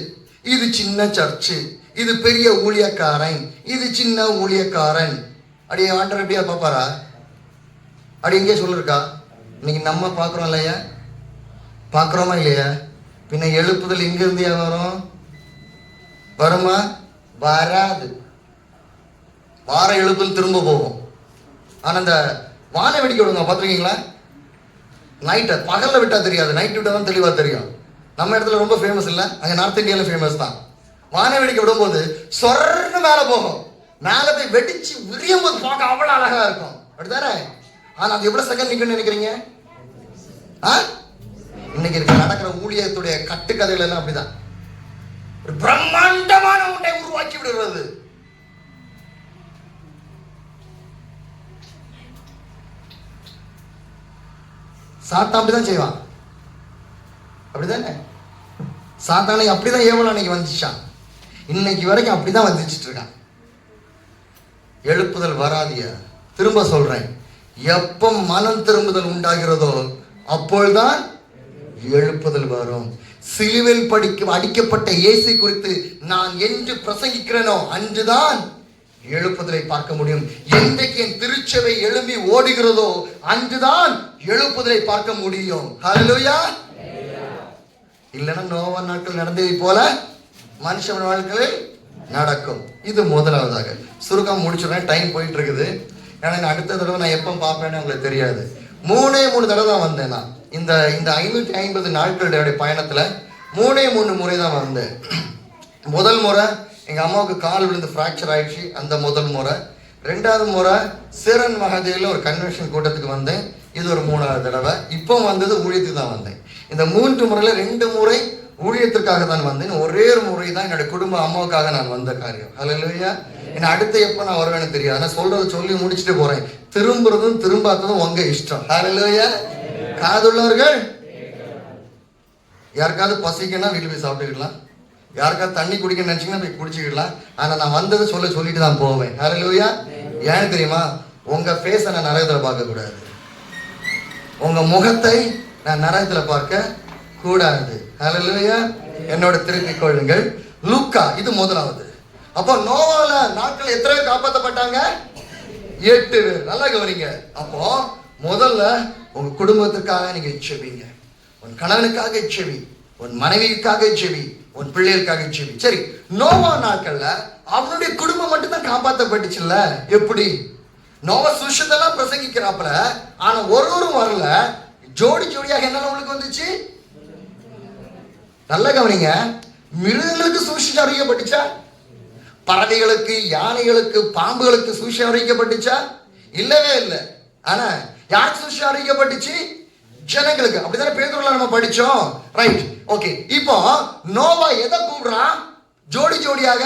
இது சின்ன சர்ச்சு, இது பெரிய ஊழியக்காரன், இது சின்ன ஊழியக்காரன். அப்படியே ஆண்டவர் எப்படியா பாப்பாரா? அப்படி எங்கேயே சொல்லிருக்கா? இன்னைக்கு நம்ம பார்க்குறோம் இல்லையா? பார்க்குறோமா இல்லையா? பின்ன எழுப்புதல் இங்கிருந்து வரும்? வருமா? வராது. வார எழுப்புதல் திரும்ப போகும். ஆனால் இந்த வானை வெடிக்க விடுங்க, பார்த்துருக்கீங்களா? நைட்டை பகலில் விட்டால் தெரியாது, நைட் விட்டால் தான் தெளிவாக தெரியும். நம்ம இடத்துல ரொம்ப ஃபேமஸ் இல்லை, அங்கே நார்த் இந்தியாவில் ஃபேமஸ் தான். வானை வெடிக்க விடும்போது சொர்ன்னு மேலே போகும். மேலே போய் வெடிச்சு விரியும் போது பார்க்க அவ்வளோ அழகாக இருக்கும், அப்படித்தானே? ஆனால் அது எவ்வளோ செகண்ட் நிற்கும்னு நினைக்கிறீங்க? இன்னைக்கு இருக்க நடக்கிற ஊழியத்துடைய கட்டுக்கதைகள் எல்லாம் அப்படிதான். ஒரு பிரம்மாண்டமான ஒன்றை உருவாக்கி விடுறது. சாத்தான் அப்படிதான் செய்வான், அப்படிதானே? சாத்தானை அப்படிதான் ஏவல் அன்னைக்கு வந்துச்சான், இன்னைக்கு வரைக்கும் அப்படிதான் வந்துச்சுட்டு இருக்கான். எழுப்புதல் வராதியா? திரும்ப சொல்றேன், எப்ப மனம் திரும்புதல் உண்டாகிறதோ அப்பொழுதுதான் எழுப்புதல் வரும். சிலுவையில் அடிக்கப்பட்ட இயேசு குறித்து நான் என்று பிரசங்கிக்கிறேனோ அன்றுதான் எழுப்புதலை பார்க்க முடியும். என்றைக்கு என் திருச்சபை எழும்பி ஓடுகிறதோ அன்றுதான் எழுப்புதலை பார்க்க முடியும். ஹல்லேலூயா. இல்லைன்னா நோவா நாட்கள் நடந்ததை போல மனுஷன் வாழ்க்கையில் நடக்கும். இது முதலாவதாக. சுருக்கம் முடிச்சுடுறேன், டைம் போயிட்டு இருக்குது. ஏன்னா அடுத்த தடவை நான் எப்போ பார்ப்பேன்னு உங்களுக்கு தெரியாது. 3 தடவை தான் வந்தேன் நான். இந்த 550 நாட்களுடைய பயணத்தில் 3 முறை தான் வந்தேன். முதல் முறை எங்கள் அம்மாவுக்கு கால் விழுந்து ஃப்ராக்சர் ஆயிடுச்சு, அந்த முதல் முறை. 2வது முறை சிரன் மகாதேவில் ஒரு கன்வென்ஷன் கூட்டத்துக்கு வந்தேன், இது ஒரு 3வது தடவை. இப்போ வந்தது ஊழியத்துக்கு தான் வந்தேன். இந்த 3 முறையில் 2 முறை ஊழியத்திற்காக தான் வந்தேன். ஒரே ஒரு முறை தான் என்னுடைய குடும்ப அம்மாவுக்காக நான் வந்த காரியம். ஹல்லேலூயா. என்ன அடுத்து எப்போ நான் வருவேன்னு தெரியாது, ஆனால் சொல்றதை சொல்லி முடிச்சுட்டு போறேன். திரும்புறதும் திரும்பாததும் உங்க இஷ்டம். ஹல்லேலூயா. காதுள்ளவர்கள் யாருக்காவது பசிக்கன்னா வீட்டில் போய் சாப்பிட்டுக்கலாம், யாருக்காவது தண்ணி குடிக்க நினைச்சீங்கன்னா போய் குடிச்சுக்கலாம். ஆனால் நான் வந்ததை சொல்லிட்டு தான் போவேன். ஹல்லேலூயா. ஏன்னு தெரியுமா? உங்க ஃபேஸை நான் நரகத்தில் பார்க்க கூடாது, உங்க முகத்தை நான் நரகத்தில் பார்க்க கூடாது. ஹல்லேலூயா. என்னோட திருப்பிக் கொள்ளுங்கள். லூக்கா, இது முதலாவது. அப்போ நோவால நாட்கள் எத்தனை பேர் காப்பாற்றப்பட்டாங்க? 8 பேர். நல்லா கவனிங்க. அப்போ முதல்ல உங்க குடும்பத்துக்காக நீங்க செபிங்க. உன் கணவனுக்காக செபி, உன் மனைவிக்காக செபி, உன் பிள்ளைகளுக்காக செபி. சரி, நோவா நாட்கள்ல அவனுடைய குடும்பம் மட்டும் தான் காப்பாற்றப்பட்டுச்சுல்ல? எப்படி? நோவா சுஷத்தெல்லாம் பிரசங்கிக்கிறாப்புல, ஆனா ஒருவரும் வரல. ஜோடி ஜோடியாக என்ன உங்களுக்கு வந்துச்சு? நல்ல கவனிங்க. மிருகங்களுக்கு சுவிசேஷம் அறிவிக்கப்பட்டுச்சா? பறவைகளுக்கு, யானைகளுக்கு, பாம்புகளுக்கு சுவிசேஷம் அறிவிக்கப்பட்டுச்சா? இல்லவே இல்லை. ஆனா யாருக்கு சுவிசேஷம் அறிவிக்கப்பட்டுச்சு? ஜனங்களுக்கு. அப்படித்தானே பேதுருல நம்ம படிச்சோம். Right, okay. இப்போ நோவா எதை கூடுறான்? ஜோடி ஜோடியாக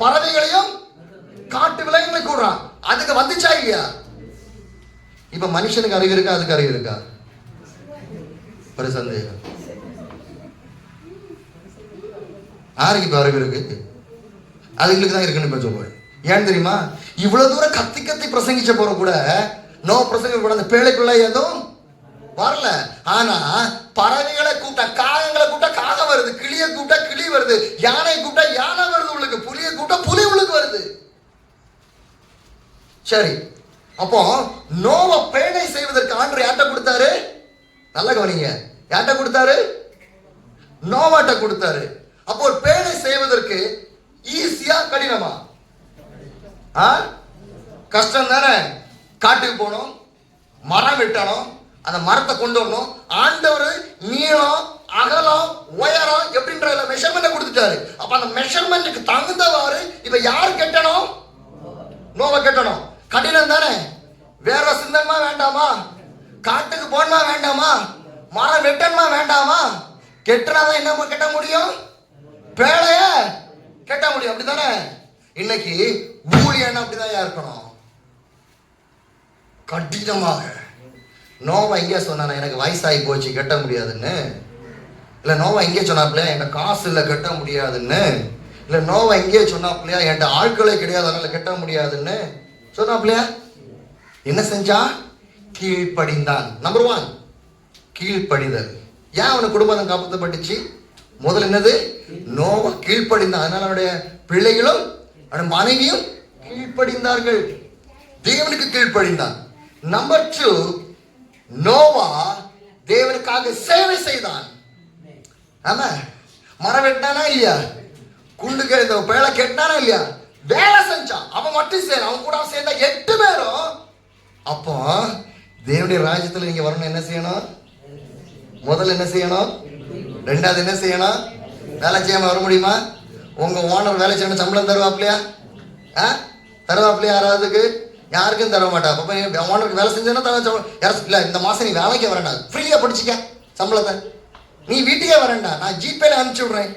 பறவைகளையும் காட்டு விலங்குகளையும் கூடுறான். அதுக்கு வந்துச்சா இல்லையா? இப்ப மனுஷனுக்கு அறிவு இருக்கா? அதுக்கு அறிவு இருக்கா? ஒரு சந்தேகம். யாருக்கு இப்ப அறிவு இருக்கு? அதுங்களுக்கு தான் இருக்குன்னு இப்ப சொல்லுவேன். ஏன் தெரியுமா? இவ்வளவு தூரம் கத்தி கத்தி பிரசங்கிச்ச போற கூட நோ பிரசங்க கூட அந்த பேழைக்குள்ள எதுவும் வரல. ஆனா பறவைகளை கூட்ட, காகங்களை கூட்ட காகம் வருது, கிளிய கூட்ட கிளி வருது, யானை கூட்ட யானை வருது உள்ளுக்கு, புலிய கூட்ட புலி உள்ளுக்கு வருது. சரி, அப்போ நோவா பேழை செய்வதற்கு ஆண்டவர் யார்ட்ட கொடுத்தாரு? நல்ல கவனிங்க. யார்ட்ட கொடுத்தாரு? நோவாட்ட கொடுத்தாரு. அப்போ ஒரு பேழை செய்வதற்கு ஈஸியா கடினமா? கஷ்டம் தானே. காட்டுக்கு போகணும், மரம் வெட்டணும், அந்த மரத்தை கொண்டு வரணும். ஆண்டவர் நீளம், அகலம், உயரம் எப்படின்ற மெஷர்மெண்ட் கொடுத்துட்டாரு. அப்ப அந்த மெஷர்மெண்ட்டுக்கு தகுந்தவாறு இப்ப யார் கட்டணும்? நோவா கட்டணும். கடினம் தானே. வேற சிந்தனமா வேண்டாமா? காட்டுக்கு போனமா வேண்டாமா? மரம் வெட்டணுமா வேண்டாமா? கெட்டுறாதான் என்ன கட்ட முடியும்? பேழைய கட்ட முடியும். அப்படித்தானே? இன்னைக்கு ஊழியன் அப்படிதான் இருக்கணும், கடினமாக. நோவா இங்கே சொன்னா எனக்கு வயசாகி போச்சு கட்ட முடியாதுன்னு. இல்லை நோவா இங்கே சொன்னாப்லையா என்கிட்ட காசு இல்லை கட்ட முடியாதுன்னு. இல்லை நோவா இங்கே சொன்னாப்லையா என்கிட்ட ஆட்களே கிடையாது அதனால கட்ட முடியாதுன்னு சொன்னாப்லையா? என்ன செஞ்சா? கீழ்ப்படிந்தான். நம்பர் 1 கீழ்ப்படிதல். ஏன் அவனுக்கு குடும்பம் காப்பாற்றப்பட்டுச்சு? முதல் என்னது? நோவா கீழ்ப்படிந்தான். அதனால அவனுடைய பிள்ளைகளும் அவனுடைய மனைவியும் கீழ்ப்படிந்தார்கள், தேவனுக்கு கீழ்ப்படிந்தான். நம்பர் 2 நோவா தேவனுக்காக சேவை செய்தான். ஆமா, மரம் வெட்டினானா இல்லையா, குண்டு பேழை கெட்டினானா இல்லையா, வேலை செஞ்சான். அவன் மட்டும் செய்யணும், அவன் கூட சேர்ந்தா 8 பேரும். அப்போ தேவனுடைய ராஜ்யத்தில் நீங்க வரணும், என்ன செய்யணும்? முதல்ல என்ன செய்யணும்? ரெண்டாவது என்ன செய்யணும்? வேலை செய்யாம வர முடியுமா? உங்க ஓனர் வேலை செய்யணும், சம்பளம் தருவாப்லையா? தருவாப்லையா? யாராவதுக்கு? யாருக்கும் தர மாட்டா. அப்ப ஓனருக்கு வேலை செஞ்சா இல்ல, இந்த மாசம் நீ வேலைக்கே வரண்டா, ஃப்ரீயா படிச்சுக்க சம்பளத்தை, நீ வீட்டுக்கே வரண்டா, நான் ஜிபேல அனுப்பிச்சு விடுறேன்.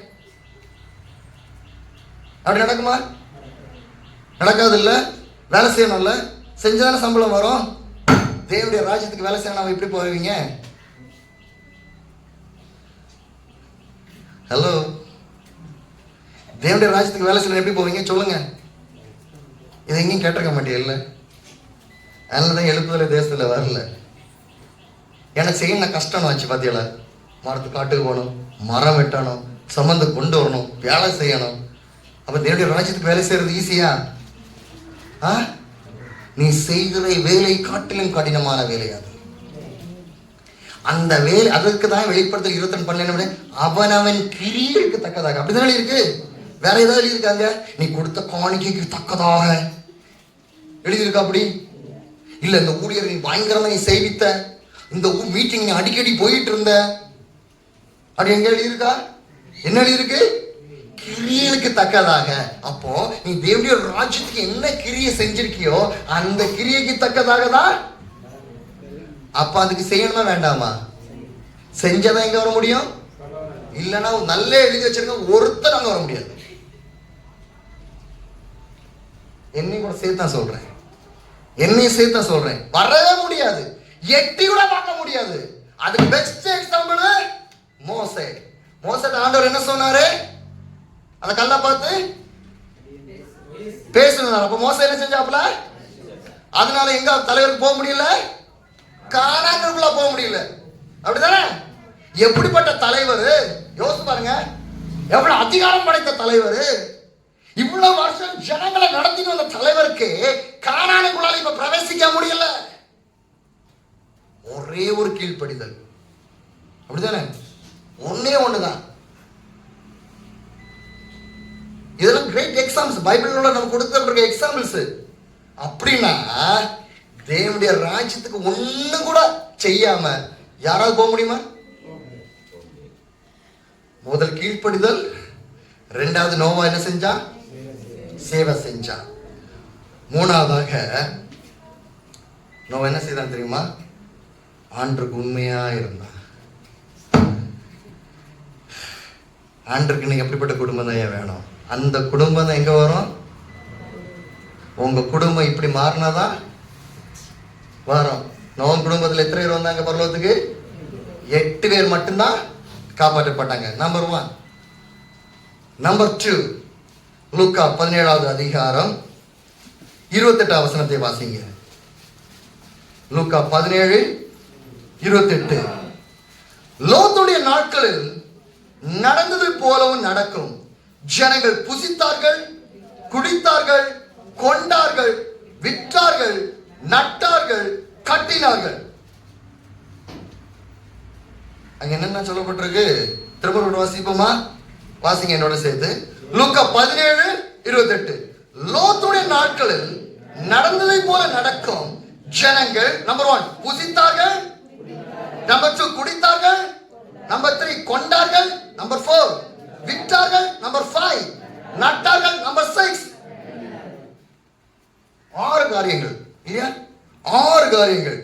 அப்படி நடக்குமா? நடக்காது இல்ல. வேலை செய்யணும்ல, செஞ்சாதானே சம்பளம் வரும். தேவனுடைய ராஜ்யத்துக்கு வேலை செய்யணும், எப்படி போவீங்க? ஹலோ, தேவனுடைய ராஜ்யத்துக்கு வேலை செய்யணும் எப்படி போவீங்க சொல்லுங்க? இதை எங்கேயும் கேட்டிருக்க மாட்டேன். அதனாலதான் எழுப்புதல தேசத்துல வரல. எனக்கு செய்யணும் கஷ்டம் ஆச்சு. பாத்தியல, மரத்து காட்டுக்கு போகணும், மரம் வெட்டணும், சம்பந்த கொண்டு வரணும், வேலை செய்யணும். அப்ப தேவனுடைய ராஜ்யத்துக்கு வேலை செய்யறது ஈஸியா? நீ செய்கிற வேலை காட்டிலும் கடினமான வேலை அது. அந்த வேலை, அதுக்கு தான் வெளிப்படுத்தல் 22:12 அவனவன் கிரியைக்கு தக்கதாக. அப்படிதான் இருக்கு. வேற ஏதாவது எழுதியிருக்காங்க? நீ கொடுத்த காணிக்கைக்கு தக்கதாக எழுதியிருக்கா? அப்படி இல்ல. இந்த ஊழியர் நீ பயங்கரமா நீ செய்வித்த, இந்த மீட்டிங் நீ அடிக்கடி போயிட்டு இருந்த, அப்படி எங்க எழுதியிருக்கா? என்ன எழுதியிருக்கு? கிரியைகளுக்கு தக்கதாக. அப்போ நீ தேவனுடைய ராஜ்யத்துக்கு என்ன கிரியை செஞ்சிருக்கியோ அந்த கிரியைக்கு தக்கதாக தான். அப்ப அதுக்கு செய்யணுமா வேண்டாமா? செஞ்சதான் எங்க வர முடியும்? இல்லைன்னா நல்ல எழுதி வச்சிருக்க ஒருத்தர் அங்க வர முடியாது. என்னையும் கூட சேர்த்தான் சொல்றேன், என்னையும் சேர்த்தான் சொல்றேன், வரவே முடியாது, எட்டி கூட பார்க்க முடியாது. அதுக்கு பெஸ்ட் எக்ஸாம்பிள் மோசே. மோசே ஆண்டவர் என்ன சொன்னாரு? அந்த கல்லை பார்த்து பேசணும். அப்ப மோசே என்ன செஞ்சாப்புல? அதனால எங்க தலைவருக்கு போக முடியல, கானானுக்குள்ள போக முடியல. அப்படிதானே? எப்படிப்பட்ட தலைவர் யோசிச்சு பாருங்க. எவ்வளவு அதிகாரம் படைத்த தலைவர், இவ்வளவு வருஷம் ஜனங்களை நடத்திட்டு வந்த தலைவருக்கு கானானுக்குள்ளால இப்ப பிரவேசிக்க முடியல. ஒரே ஒரு கீழ்ப்படிதல். அப்படிதானே? ஒன்னே ஒண்ணுதான். இதெல்லாம் கிரேட் எக்ஸாம்பிள்ஸ், பைபிள்ல நம்ம கொடுத்த எக்ஸாம்பிள்ஸ். அப்படின்னா தேவனுடைய ராஜ்யத்துக்கு ஒண்ணு கூட செய்யாம யாராவது போக முடியுமா? முதல் கீழ்ப்படிதல், ரெண்டாவது நோவா என்ன செஞ்சா? சேவை செஞ்சா. மூணாவதாக நோவா என்ன செய்தான் தெரியுமா? ஆண்டருக்கு உண்மையா இருந்தான். ஆண்டருக்கு நீங்க எப்படிப்பட்ட குடும்பம் தான் வேணும்? அந்த குடும்பம் தான் எங்க வரும்? உங்க குடும்பம் இப்படி மாறினாதான் வரும். நோவா குடும்பத்தில் எத்தனை பேர் வந்தாங்க பரலோகத்துக்கு? 8 பேர் மட்டும்தான் காப்பாற்றப்பட்டாங்க. நம்பர் 1. நம்பர் 2, லூக்கா 17வது அதிகாரம் 28 வசனத்தை வாசிங்க. லூக்கா 17:28. லோத்துடைய நாட்களில் நடந்தது போலவும் நடக்கும். ஜனங்கள் புசித்தார்கள், குடித்தார்கள், கொண்டார்கள், விற்றார்கள், நட்டார்கள், கட்டினார்கள். அங்க என்னென்ன சொல்லப்பட்டிருக்கு? திரும்ப வாசிப்போமா? வாசிங்க என்னோட சேர்த்து. லூக்கா 17:28. லோத்துடைய நாட்களில் நடந்ததை போல நடக்கும். ஜனங்கள் நம்பர் 1 புசித்தார்கள், நம்பர் 2 குடித்தார்கள், நம்பர் 3 கொண்டார்கள், நம்பர் 4 விற்றார்கள், நம்பர் 5 நட்டார்கள், நம்பர் 6 6 காரியங்கள் இல்லையா? 6 காரியங்கள்.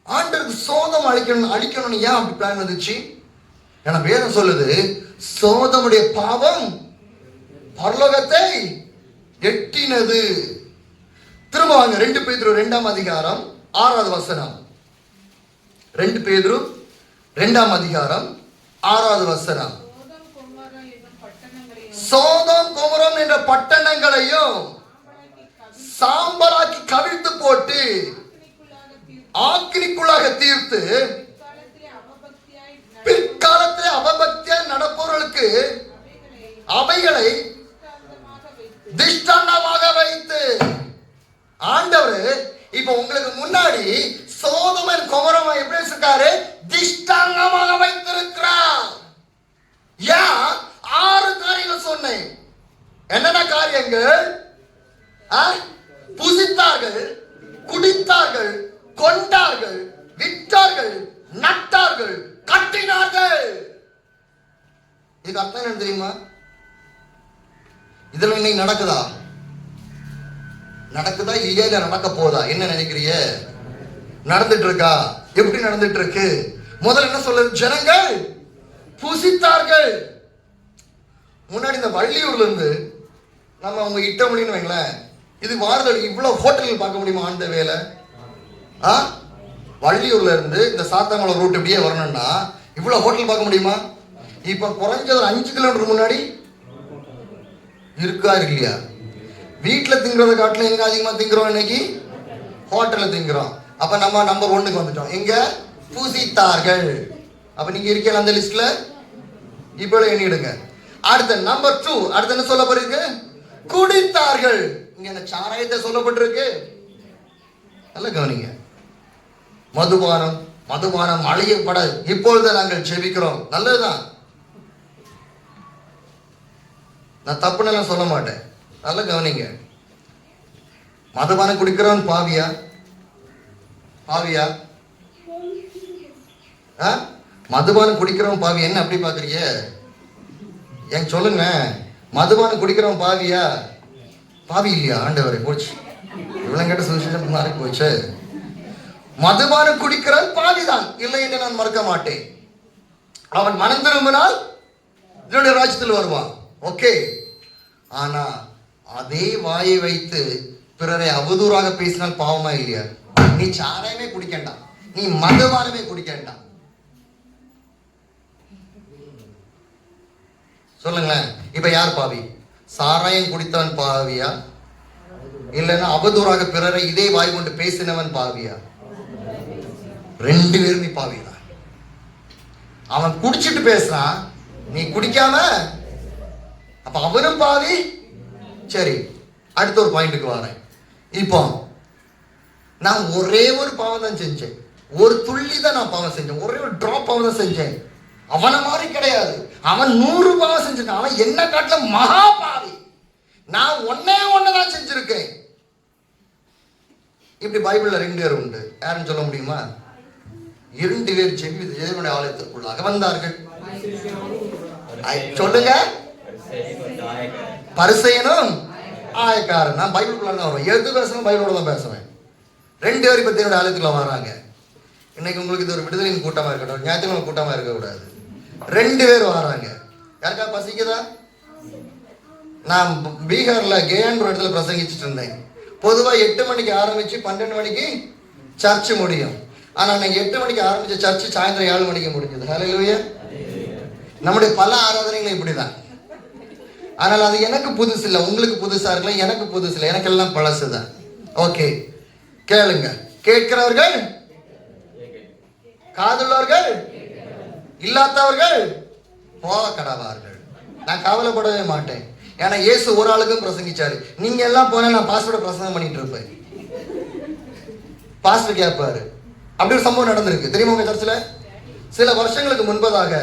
ஆண்டருக்கு சோதம் அழிக்கணும்னு ஏன் அப்படி பிளான் வந்துச்சு? ஏன்னா வேதம் சொல்லுது, சோதமுடைய பாவம் பரலோகத்தை எட்டினது. திரும்ப வாங்க 2 பேதுரு 2ஆம் அதிகாரம் 6வது வசனம். 2 பேதுரு 2ஆம் அதிகாரம் 6வது வசனம். சோதம் கொமோரா என்ற பட்டணங்களையும் சாம்பலாக்கி கவிழ்த்து போட்டு ஆக்கினிக்குள்ளாக தீர்த்து பிற்காலத்தில் அவபக்தியாய் நடப்பவர்களுக்கு அவைகளை திஷ்டாந்தமாக வைத்து. ஆண்டவர் இப்ப உங்களுக்கு முன்னாடி சோதமன் குமரமா எப்படி வச்சிருக்காரு? திஷ்டாங்கமாக வைத்திருக்கிறார். ஏன் 6 காரியங்கள் சொன்னேன். என்னென்ன காரியங்கள்? புசித்தார்கள், குடித்தார்கள், கொண்டார்கள், விற்றார்கள், நட்டார்கள், கட்டினார்கள். இதுக்கு அர்த்தம் என்ன தெரியுமா? இதெல்லாம் இன்னைக்கு நடக்குதா? நடக்குதா இல்லையா? இல்ல நடக்க போதா? என்ன நினைக்கிறீங்க? நடந்துட்டு இருக்கா? எப்படி நடந்துட்டு இருக்கு? முதல்ல என்ன சொல்றது? ஜனங்கள் புசித்தார்கள். முன்னாடி இந்த வள்ளியூர்ல இருந்து நம்ம அவங்க இட்டமொழின்னு வைங்களேன், இது வாரதல் இவ்வளவு ஹோட்டல் பார்க்க முடியுமா? அந்த வேலை வள்ளியூர்ல இருந்து இந்த சாத்தாங்குளம் ரூட் இப்படியே வரணும்னா இவ்வளவு ஹோட்டல் பார்க்க முடியுமா? இப்ப குறைஞ்சது 5 கிலோமீட்டர் முன்னாடி இருக்கா இல்லையா? வீட்டுல திங்கிறத காட்டில எங்க அதிகமா திங்கிறோம்? இன்னைக்கு ஹோட்டல்ல திங்கிறோம். அப்ப நம்ம நம்பர் 1க்கு வந்துட்டோம். எங்க? புசித்தார்கள். அப்ப நீங்க இருக்கீங்க அந்த லிஸ்ட்ல, இப்ப எண்ணிடுங்க. அடுத்த நம்பர் 2, அடுத்து என்ன சொல்லப்பட்டிருக்கு? குடித்தார்கள். இங்க என்ன சாராயத்தை சொல்லப்பட்டிருக்கு? நல்ல கவனிங்க. மதுபானம், மதுபானம் அழியப்பட இப்பொழுது நாங்கள் ஜெபிக்கிறோம். நல்லதுதான், நான் தப்புன்னு சொல்ல மாட்டேன். நல்ல கவனிங்க. மதுபானம் குடிக்கிறவன் பாவியா? பாவியா? மதுபானம் குடிக்கிறவன் பாவி. என்ன அப்படி பாக்குறீங்க? என் சொல்லுங்க, மதுபானம் குடிக்கிறவன் பாவியா? பாவி இல்லையா? ஆண்டவரே போச்சு, இவ்வளவு கேட்ட சுவிசேஷம் மாறி போச்சு. மதுபானம் குடிக்கிறவன் பாவிதான், இல்லை என்று நான் மறுக்க மாட்டேன். அவன் மனம் திரும்பினால் என்னுடைய ராஜ்யத்தில் வருவான். ஓகே. ஆனா அதே வாயை வைத்து பிறரை அவதூறாக பேசினால் பாவமா இல்லையா? நீ சாராயமே குடிக்கண்டாம், நீ மதுபானமே குடிக்கண்டாம். சொல்லுங்களேன், இப்ப யார் பாவி? சாராயம் குடித்தவன் பாவியா, இல்லைன்னா அவதூறாக பிறரை இதே வாய் கொண்டு பேசினவன் பாவியா? 2 பேருமே பாவிதான். அவன் குடிச்சிட்டு பேசுறான், நீ குடிக்காம, அப்ப அவனும் பாவி. சரி, அடுத்த ஒரு பாயிண்ட்டுக்கு வரேன். இப்போ நான் ஒரே ஒரு பாவம் தான் செஞ்சேன், ஒரு துள்ளி தான் நான் பாவம் செஞ்சேன், ஒரே ஒரு டிராப் பாவம் தான் செஞ்சேன். அவனை மாதிரி கிடையாது, அவன் 100 பாவம் செஞ்சிருக்கான். அவன் என்ன காட்டில மகா பாவி. நான் ஒன்னே தான் செஞ்சிருக்கேன். இப்படி பைபிள்ல 2 பேர் உண்டு. யாருன்னு சொல்ல முடியுமா? 2 பேர் தேவனுடைய ஆலயத்திற்குள்ளாக வந்தார்கள். சொல்லுங்க, பரிசேயனும் ஆயக்காரன். நான் பைபிளுக்குள்ள தான் வருவேன், எது பேசணும் பைபிளோட தான் பேசுவேன். 2 பேர் இப்ப தேவனுடைய ஆலயத்துக்குள்ள வராங்க. இன்னைக்கு உங்களுக்கு இது ஒரு விடுதலின் கூட்டமா இருக்கட்டும், ஞாயிற்றுக்கிழமை கூட்டமா இருக்கக்கூடாது. 2 பேர் வராங்க. யாருக்கா பசிக்குதா? நான் பீகார்ல கேயான் இடத்துல பிரசங்கிச்சுட்டு இருந்தேன். பொதுவா 8 மணிக்கு ஆரம்பிச்சு 12 மணிக்கு சர்ச்சு முடியும். ஆனா நான் 8 மணிக்கு ஆரம்பிச்ச சர்ச்சு சாயந்தரம் 7 மணிக்கு முடிஞ்சது. ஹல்லேலூயா. நம்முடைய பல ஆராதனைகளும் இப்படிதான். ஆனால் அது எனக்கு புதுசு இல்லை, உங்களுக்கு புதுசா இருக்கலாம், எனக்கு புதுசு இல்லை, எனக்கு எல்லாம் பழசுதான். ஓகே, கேளுங்க. கேட்கிறவர்கள், காதுள்ளவர்கள், இல்லாதவர்கள் போக கடவார்கள். நான் கவலைப்படவே மாட்டேன். ஏன்னா இயேசு ஒரு ஆளுக்கும் பிரசங்கிச்சாரு. நீங்க எல்லாம் போனா நான் பாஸ்டரோட பிரசங்கம் பண்ணிட்டு இருப்பேன். பாஸ்டர் கேட்பாரு. அப்படி ஒரு சம்பவம் நடந்திருக்கு தெரியுமா உங்க சர்ச்சில்? சில வருஷங்களுக்கு முன்பதாக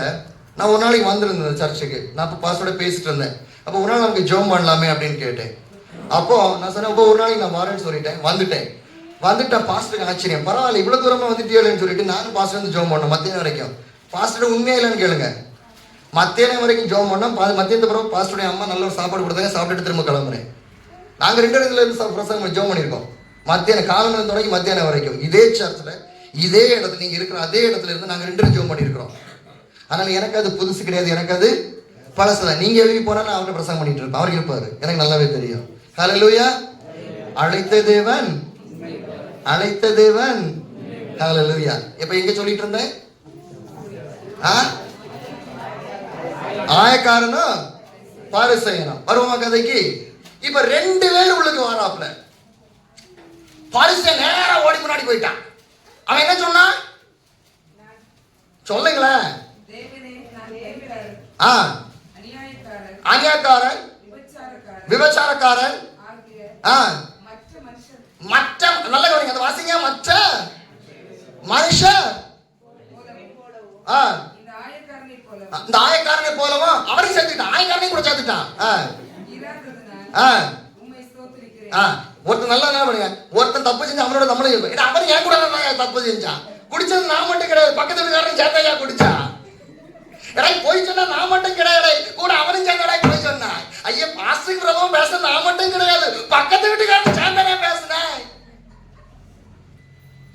நான் ஒரு நாளைக்கு வந்திருந்தேன் சர்ச்சுக்கு. நான் இப்போ பாஸ்டரோட பேசிட்டு இருந்தேன். அப்போ ஒரு நாள் நமக்கு ஜோம் பண்ணலாமே அப்படின்னு கேட்டேன். அப்போ நான் சொன்னேன், இப்போ ஒரு நாளைக்கு நான் வரேன்னு சொல்லிட்டேன். வந்துட்டேன். பாஸ்டருக்கு ஆச்சரியம், பரவாயில்ல இவ்வளவு தூரமா வந்துட்டேன்னு சொல்லிட்டு நானும் பாஸ்டர் வந்து ஜோம் பண்ணோம் மத்தியானம் வரைக்கும். பாஸ்டர் உண்மையா இல்லைன்னு கேளுங்க, மத்தியானம் வரைக்கும் ஜோம் பண்ணோம். மத்தியானத்து பிறகு பாஸ்டருடைய அம்மா நல்ல ஒரு சாப்பாடு கொடுத்தாங்க, சாப்பிட்டுட்டு திரும்ப கிளம்புறேன். நாங்கள் 2 இடத்துல இருந்து பிரசங்கம் ஜோம் பண்ணியிருக்கோம். மத்தியானம் காலம் தொடங்கி மத்தியானம் வரைக்கும் இதே சர்ச்சில் இதே இடத்துல நீங்க இருக்கிற அதே இடத்துல இருந்து நாங்கள் 2 ஜோம் பண்ணியிருக்கிறோம். அதனால எனக்கு அது புதுசு கிடையாது, எனக்கு அது பழசுதான். நீங்க எழுதி போனா நான் அவர்கிட்ட பிரசங்கம் பண்ணிட்டு இருப்பேன், அவர் இருப்பாரு, எனக்கு நல்லாவே தெரியும். ஹல்லேலூயா. அழைத்த தேவன், அழைத்த தேவன். ஹல்லேலூயா. இப்ப எங்க சொல்லிட்டு இருந்தேன்? ஆயக்காரனும் பரிசேயனும். வருவோமா கதைக்கு? இப்ப 2 பேர் உள்ளுக்கு வாராப்ல. பரிசேயன் நேரா ஓடி முன்னாடி போயிட்டான். அவன் என்ன சொன்னான் சொல்லுங்களேன்? அநியாயக்காரன், விபச்சாரக்காரன், மற்ற நல்ல கவனிங்க, அந்த வாசிங்க. மற்ற மனுஷன் இந்த ஆயக்காரனை போலவும் அவரையும் சேர்த்துட்டான், ஆயக்காரனையும் கூட சேர்த்துட்டான். ஒருத்தன் நல்லா என்ன பண்ணுங்க, ஒருத்தன் தப்பு செஞ்சா அவனோட நம்மளும் இருக்கும். அவன் ஏன் கூட தப்பு செஞ்சான், குடிச்சது நான் மட்டும் கிடையாது, பக்கத்து வீட்டுக்காரன் சேர்த்தையா குடிச்சான். போய் சொன்னா நான் மட்டும் கிடையாது, கூட அவனும் சேர்ந்தடா போய் சொன்னான். ஐயா பாஸ்டர் பேச நான் மட்டும் கிடையாது, பக்கத்து வீட்டுக்காரன் சேர்ந்தா பேசுனேன்.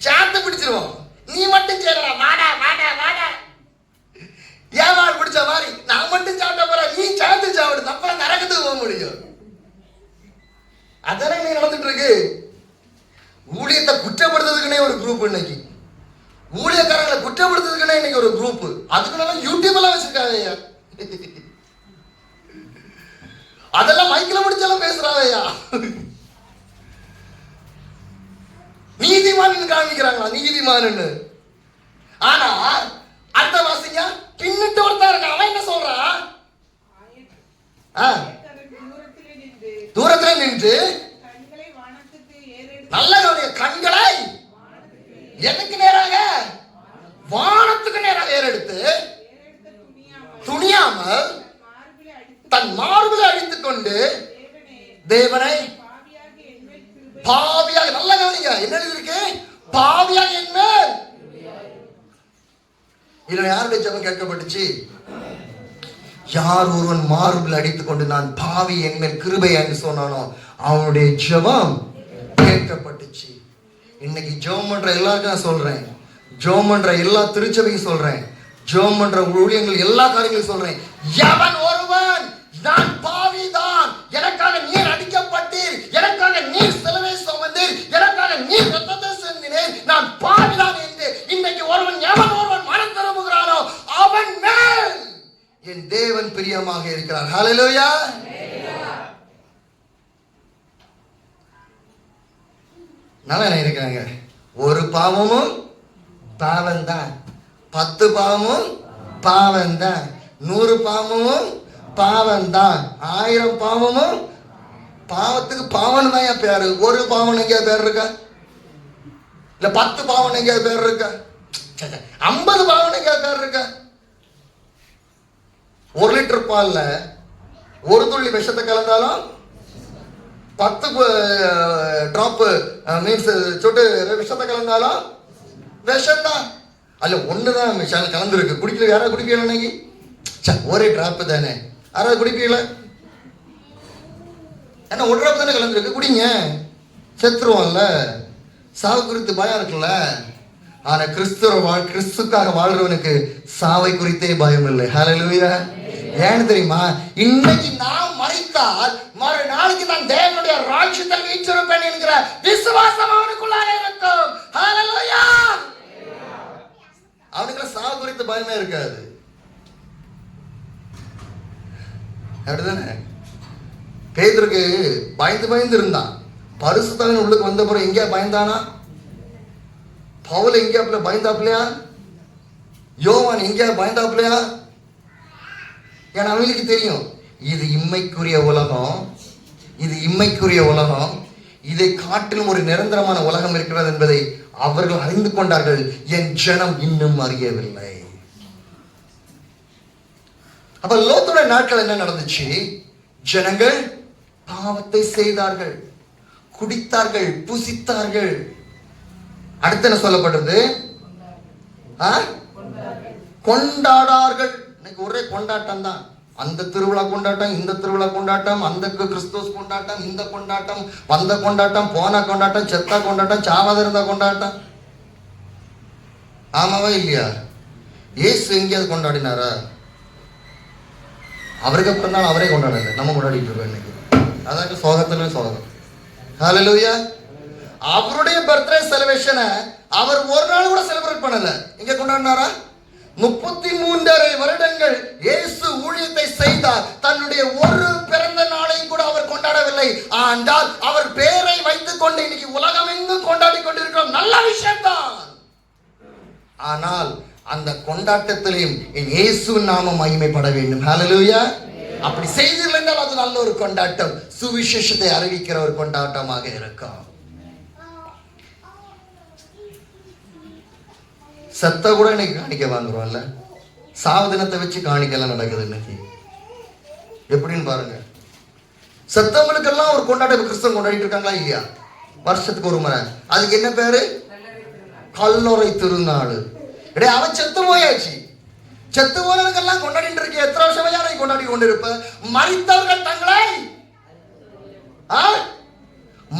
சேர்த்து பிடிச்சிருவோம், நீ மட்டும் சேரடா, வாடா வாடா வாடா. ஏவாள் பிடிச்ச மாதிரி நான் மட்டும் சாப்பிட்ட போற, நீ சேர்த்து சாப்பிடு, அப்புறம் நரகத்துக்கு போக முடியும். அதானே நடந்துட்டு இருக்கு. ஊழியத்தை குற்றப்படுத்துறதுக்குன்னே ஒரு குரூப், இன்னைக்கு ஊழியக்காரங்களை குற்றப்படுத்துறதுக்குன்னே இன்னைக்கு ஒரு குரூப். அதுக்குனால யூடியூப் எல்லாம் வச்சிருக்காங்க, அதெல்லாம் மைக்கில முடிச்சாலும் பேசுறாவையா. நீதிமான் காமிக்கிறாங்களா, நீதிமான். ஆனா அடுத்த வாசிங்க, பின்னிட்டு ஒருத்தன் இருக்கான், அவன் என்ன சொல்றான், தூரத்துல நின்று நல்ல கண்களை எதுக்கு நேராக, வானத்துக்கு நேராக ஏறெடுத்து துணியாமல் தன் மார்பிலை அடித்துக் கொண்டு தேவனை பாவியாக, நல்ல கவனிங்க என்ன இருக்கு, பாவியாக என்ன. இதுல யாருடைய ஜெபம் கேட்கப்பட்டுச்சு, யார் ஒருவன் மார்பில் அடித்துக் கொண்டு நான் பாவி என்மேல் கிருபை என்று சொன்னானோ அவனுடைய ஜெபம் கேட்கப்பட்டுச்சு. இன்னைக்கு ஜெபம் பண்ற எல்லாருக்கும் நான் சொல்றேன், ஜெபம் பண்ற எல்லா திருச்சபையும் சொல்றேன், ஜெபம் பண்ற ஊழியங்கள் எல்லா காரியங்களும் சொல்றேன், எவன் ஒருவன் நான் பாவிதான், எனக்காக நீர் அடிக்கப்பட்டீர், எனக்காக நீர் சிலுவை சுமந்தீர், எனக்காக நீர் ரத்தத்தை சிந்தினீர், நான் பாவிதான் என்று இன்னைக்கு ஒருவன் எவன் ஒருவன் மனம் திரும்புகிறானோ அவன் மேல் என் தேவன் பிரியமாக இருக்கிறார். ஹல்லேலூயா. நல்லா இருக்கிறாங்க. ஒரு பாவமும் பாவம் தான், 10 பாவமும் பாவம் தான், 100 பாவமும் பாவம் தான், 1000 பாவமும் பாவத்துக்கு பாவம் தான் என் பேரு. ஒரு பாவம் எங்கேயாவது பேர் இருக்கா, இல்ல 10 பாவம் எங்கேயாவது பேர் இருக்கா, 50 பாவம் எங்கேயாவது பேர் இருக்கா? 1 லிட்டர் பால்ல 1 துள்ளி விஷத்தை கலந்தாலும் 10 டிராப் மீன்ஸ் சொட்டு விஷத்தை கலந்தாலும் விஷம்தான். அல்ல ஒண்ணுதான் விஷம் கலந்துருக்கு. குடிக்கல, யாராவது குடிப்பீங்களா? இன்னைக்கு ஒரே டிராப் தானே, யாராவது குடிப்பீங்களா? ஏன்னா 1 டிராப் தானே கலந்துருக்கு, குடிங்க, செத்துருவோம்ல. சாவு குறித்து பயம் இருக்குல்ல. ஆனா கிறிஸ்துக்காக வாழ்றவனுக்கு சாவை குறித்தே பயம் இல்லை. ஹல்லேலூயா. ஏன்னு தெரியுமா, இன்னைக்கு நான் மரித்தால் மறுநாளைக்கு நான் தேவனுடைய ராஜ்யத்தில் வீற்றிருப்பேன் என்கிற விசுவாசம் அவனுக்குள்ளாக இருக்கும். ஹல்லேலூயா. அவனுக்கு சாவு குறித்து பயமே இருக்காது. அப்படிதானே? பேதுருக்கு பயந்து இருந்தான். பரிசுத்தவன் உள்ளுக்கு வந்த பிறகு எங்கேயா பயந்தானா? பவுல் எங்கேயா பயந்தாப்லையா? யோவான் எங்கேயா பயந்தாப்லையா? ஏன்னா அவங்களுக்கு தெரியும் இது இம்மைக்குரிய உலகம், இது இம்மைக்குரிய உலகம், இதை காட்டிலும் ஒரு நிரந்தரமான உலகம் இருக்கிறது என்பதை அவர்கள் அறிந்து கொண்டார்கள். என் ஜனம் இன்னும் அறியவில்லை. அப்ப லோத்துடைய நாட்கள் என்ன நடந்துச்சு? ஜனங்கள் பாவத்தை செய்தார்கள், குடித்தார்கள், புசித்தார்கள். அடுத்து என்ன சொல்லப்பட்டது? கொண்டாடார்கள். இன்னைக்கு ஒரே கொண்டாட்டம் தான். அந்த திருவிழா கொண்டாட்டம், இந்த திருவிழா கொண்டாட்டம், அந்த கிறிஸ்துமஸ் கொண்டாட்டம், இந்த கொண்டாட்டம், வந்த கொண்டாட்டம், போன கொண்டாட்டம், செத்தா கொண்டாட்டம், சாவாத இருந்த கொண்டாட்டம். ஆமாவா இல்லையா? இயேசு எங்கேயாவது கொண்டாடினாரா? அவருக்கு அப்புறம் தான் அவரே கொண்டாடல, நம்ம கொண்டாடிட்டு இருக்கோம் இன்னைக்கு. அதான் சோகத்துல சோகம். ஹல்லேலூயா. அவருடைய பர்த்டே செலிப்ரேஷனை அவர் ஒரு நாள் கூட செலிப்ரேட் பண்ணல. எங்க கொண்டாடினாரா? 33 வருடங்கள் இயேசு ஊழியத்தை செய்தார். தன்னுடைய ஒரு பிறந்த நாளையும் கூட அவர் கொண்டாடவில்லை. ஆனால் அவர் பேரை வைத்துக் கொண்டு இன்னைக்கு உலகம் எங்கும் கொண்டாடி கொண்டிருக்கிறோம். நல்ல விஷயம் தான். ஆனால் அந்த கொண்டாட்டத்திலையும் இயேசு நாமம் மகிமைப்பட வேண்டும். ஹல்லேலூயா. அப்படி செய்தில்லை என்றால் அது நல்ல ஒரு கொண்டாட்டம், சுவிசேஷத்தை அறிவிக்கிற ஒரு கொண்டாட்டமாக இருக்கும். செத்த கூட இன்னைக்கு காணிக்க வாங்குறோம்ல. சாவு தினத்தை வச்சு காணிக்கலாம் நடக்குது இன்னைக்கு. எப்படின்னு பாருங்க. செத்தவங்களுக்கெல்லாம் ஒரு கொண்டாட்டம் கிறிஸ்தவம் கொண்டாடிட்டு இருக்காங்களா இல்லையா? வருஷத்துக்கு ஒரு முறை. அதுக்கு என்ன பேரு? கல்லறை திருநாள். இடையே அவன் செத்து போயாச்சு. செத்து போனவர்களெல்லாம் கொண்டாடிட்டு இருக்க. எத்தனை வருஷம் நீ கொண்டாடி கொண்டு இருப்ப? மரித்தவர்கள் தங்களை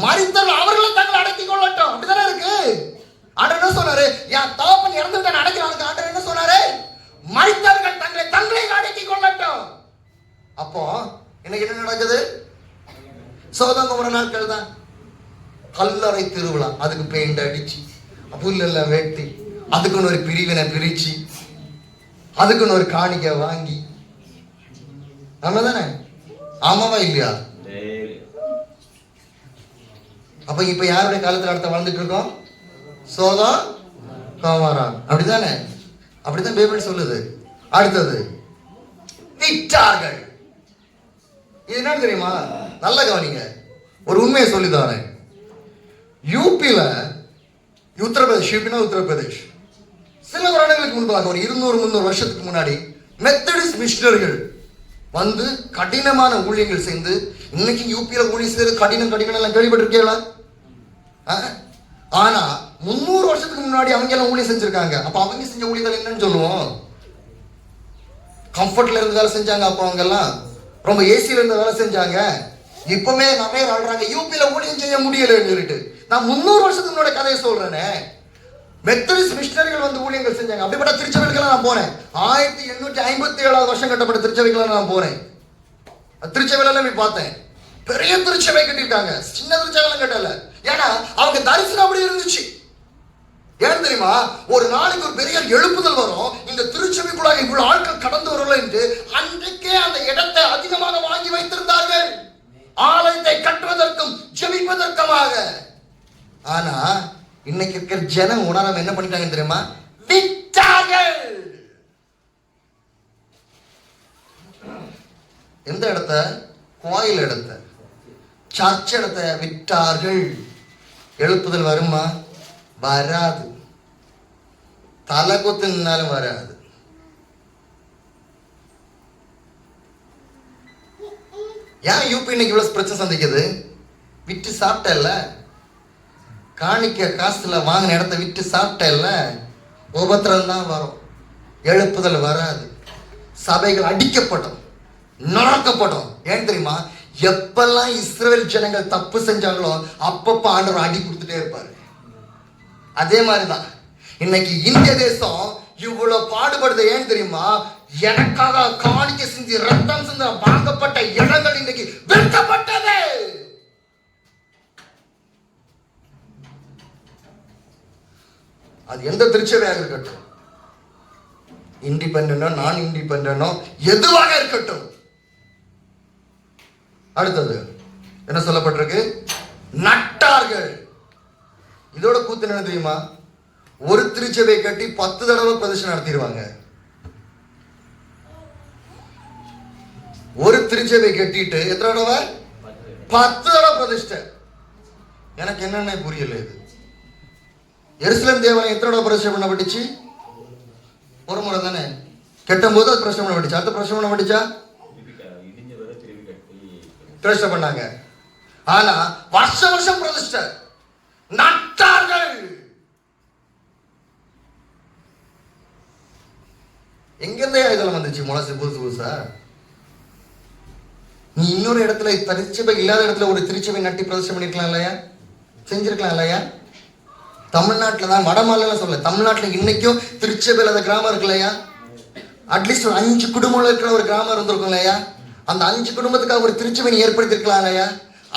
மரித்தவர்கள் அவர்களை தங்களை அடக்கிக் கொள்ளட்டும். அப்படித்தானே இருக்கு. ஆண்டவர் என்ன சொன்னாரு? என் தகப்பன் இறந்து விட்டு அடக்கிறாங்க. ஆண்டவர் என்ன சொன்னாரு? மரித்தவர்கள் தங்களை தங்களை அடக்கிக் கொள்ளட்டும். அப்போ இன்னைக்கு என்ன நடக்குது? சோதம் குமர நாட்கள் தான். கல்லறை திருவிழா. அதுக்கு பெயிண்ட் அடிச்சு, புல்லெல்லாம் வெட்டி, அதுக்குன்னு ஒரு பிரிவினை பிரிச்சு, அதுக்குன்னு ஒரு காணிக்கை வாங்கி, ஆமா தானே? ஆமாவா இல்லையா? அப்ப இப்ப யாருடைய காலத்துல அடுத்த வாழ்ந்துட்டு இருக்கோம்? சோதம் கோமரா. அப்படித்தானே? அப்படித்தான் பைபிள் சொல்லுது. அடுத்தது விட்டார்கள். இது என்ன தெரியுமா? நல்ல கவனிங்க. ஒரு உண்மையை சொல்லித்தாரேன். யூபியில, உத்தரப்பிரதேஷ், யூபினா உத்தரப்பிரதேஷ், சில வருடங்களுக்கு முன்பாக ஒரு 200-300 வருஷத்துக்கு முன்னாடி மெத்தடிஸ்ட் மிஷனரிகள் வந்து கடினமான ஊழியங்கள் செய்து, இன்னைக்கு யூபியில ஊழியம் செய்யறது கடினம் எல்லாம் கேள்விப்பட்டிருக்கீங்களா? ஆனா 300 வருஷத்துக்கு முன்னாடி அவங்க எல்லாம் ஊழியம் செஞ்சிருக்காங்க. அப்ப அவங்க செஞ்ச ஊழியர்கள் என்னன்னு சொல்லுவோம்? கம்ஃபர்ட்ல இருந்து வேலை செஞ்சாங்க. அப்ப அவங்க எல்லாம் ரொம்ப ஏசியில இருந்து வேலை செஞ்சாங்க. இப்பவுமே நிறைய ஆடுறாங்க யூபியில ஊழியம் செய்ய முடியலன்னு சொல்லிட்டு. நான் 300 வருஷத்துக்கு முன்னாடி கதையை சொல்றேனே. மெத்தடிஸ்ட் மிஷனரிகள் வந்து ஊழியங்கள் செஞ்சாங்க. அப்படிப்பட்ட திருச்சபைக்கெல்லாம் நான் போனேன். 1857 வருஷம் கட்டப்பட்ட திருச்சபைக்கெல்லாம் நான் போனேன். திருச்சபையில போய் பார்த்தேன். பெரிய திருச்சபை கட்டிருக்காங்க. சின்ன திருச்சபைலாம் கட்டல. ஏன்னா அவங்க தரிசனம் அப்படி இருந்துச்சு. ஏன் தெரியுமா? ஒரு நாளைக்கு ஒரு பெரிய எழுப்புதல் வரும். இந்த திருச்சபைக்குள்ளாக இவ்வளவு ஆட்கள் கடந்து வரல என்று அன்றைக்கே அந்த இடத்தை அதிகமாக வாங்கி வைத்திருந்தார்கள், ஆலயத்தை கட்டுவதற்கும் ஜெபிப்பதற்குமாக. ஆனா இன்னைக்கு இருக்கிற ஜனம் உணராம என்ன பண்ணிட்டாங்க தெரியுமா? விட்டார்கள். எந்த இடத்த? கோயில் இடத்த, சர்ச் இடத்த விட்டார்கள். எழுப்புதல் வருமா? வராது. தலை கொத்து நின்னாலும் வராது. ஏன் யூபி இன்னைக்கு இவ்வளவு பிரச்சனை சந்திக்குது? விட்டு சாப்பிட்டல, காணிக்க காசுல வாங்கின இடத்த விட்டு சாப்பிட்டல, உபத்திரம் தான் வரும். எழுப்புதல் வராது. சபைகள் அடிக்கப்படும், நடக்கப்படும். ஏன் தெரியுமா? எப்பெல்லாம் இஸ்ரவேல் ஜனங்கள் தப்பு செஞ்சாங்களோ அப்பப்ப ஆண்டவர் அடி கொடுத்துட்டே இருப்பாரு. அதே மாதிரிதான் இன்னைக்கு இந்திய தேசம் இவ்வளவு பாடுபடுது. ஏன் தெரியுமா? எனக்காக காணிக்க சிந்தி ரத்தம் சிந்த வாங்கப்பட்ட இடங்கள் இன்னைக்கு விற்கப்பட்டது. அது எந்த திருச்சபையாக இருக்கட்டும், இண்டிபெண்டனோ நான் இண்டிபெண்டனோ எதுவாக இருக்கட்டும். அடுத்தது என்ன சொல்லப்பட்டிருக்கு? நட்டார்கள். இதோட கூத்து என்ன தெரியுமா? ஒரு திருச்சபை கட்டி 10 தடவை பிரதிஷ்டை நடத்திடுவாங்க. ஒரு திருச்சபை கட்டிட்டு எத்தனை தடவை? 10 தடவை பிரதிஷ்டை. எனக்கு என்னன்னு புரியல. இது எருசலேம் தேவாலயம் எத்தனை தடவை பிரதிஷ்டை பண்ணப்பட்டுச்சு? ஒரு முறை தானே. கெட்டும் போது அது பிரதிஷ்டை பண்ணப்பட்டுச்சு. அடுத்த பிரதிஷ்டை பண்ணப்பட்டுச்சா? பிரதிஷ்டை பண்ணாங்க. ஆனா வருஷம் பிரதிஷ்டை. நட்டார்கள். எங்கிருந்தே இதெல்லாம் வந்துச்சு முளசி புதுசா? நீ இன்னொரு இடத்துல திருச்சபை இல்லாத இடத்துல ஒரு திருச்சபை நட்டி பிரதிஷ்டை பண்ணிருக்கலாம் இல்லையா? செஞ்சிருக்கலாம் இல்லையா? தமிழ்நாட்டில் தான், வட மாநிலம் சொல்ல, தமிழ்நாட்டில் இன்னைக்கும் திருச்சபை இல்லாத கிராமம் இருக்கு இல்லையா? அட்லீஸ்ட் ஒரு 5 குடும்பங்கள் இருக்கிற ஒரு கிராமம் இருந்திருக்கும் இல்லையா? அந்த 5 குடும்பத்துக்காக ஒரு திருச்சபை நீ ஏற்படுத்திருக்கலாம் இல்லையா?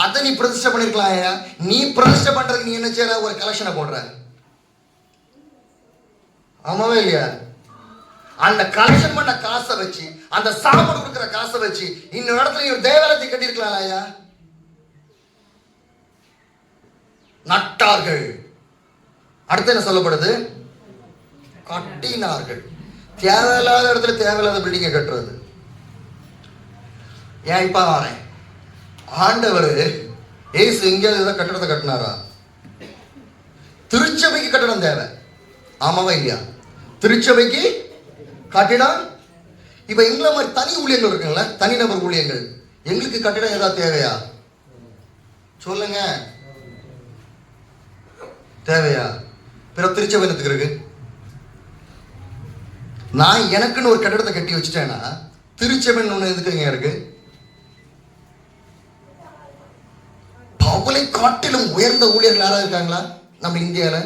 அதை நீ பிரதிஷ்டை பண்ணிருக்கலாம் இல்லையா? நீ பிரதிஷ்டை பண்றதுக்கு நீ என்ன செய்யற? ஒரு கலெக்ஷனை போடுற. ஆமாவே இல்லையா? அந்த கலெக்ஷன் பண்ண காசை வச்சு, அந்த சாப்பாடு கொடுக்கிற காசை வச்சு இன்னொரு இடத்துல நீ ஒரு தேவாலயத்தை கட்டிருக்கலாம் இல்லையா? நட்டார்கள். அடுத்து என்ன சொல்லப்படுது? கட்டினார்கள். தேவையில்லாத இடத்துல தேவையில்லாத பில்டிங்கை கட்டுறது. ஏன் இப்ப வரேன், ஆண்டவர் ஏசு எங்கேயாவது கட்டடத்தை கட்டினாரா? திருச்சபைக்கு கட்டடம் தேவை. ஆமாவா இல்லையா? திருச்சபைக்கு கட்டிடம். இப்ப எங்களை மாதிரி தனி ஊழியங்கள் இருக்குங்களா, தனிநபர் ஊழியங்கள், எங்களுக்கு கட்டிடம் ஏதாவது தேவையா சொல்லுங்க? தேவையா? பிற திருச்சபை என்னத்துக்கு இருக்கு? நான் எனக்குன்னு ஒரு கட்டிடத்தை கட்டி வச்சுட்டேன்னா திருச்சபை ஒண்ணு எதுக்குங்க இருக்கு? பவுலை காட்டிலும் உயர்ந்த ஊழியர்கள் யாராவது இருக்காங்களா நம்ம இந்தியால?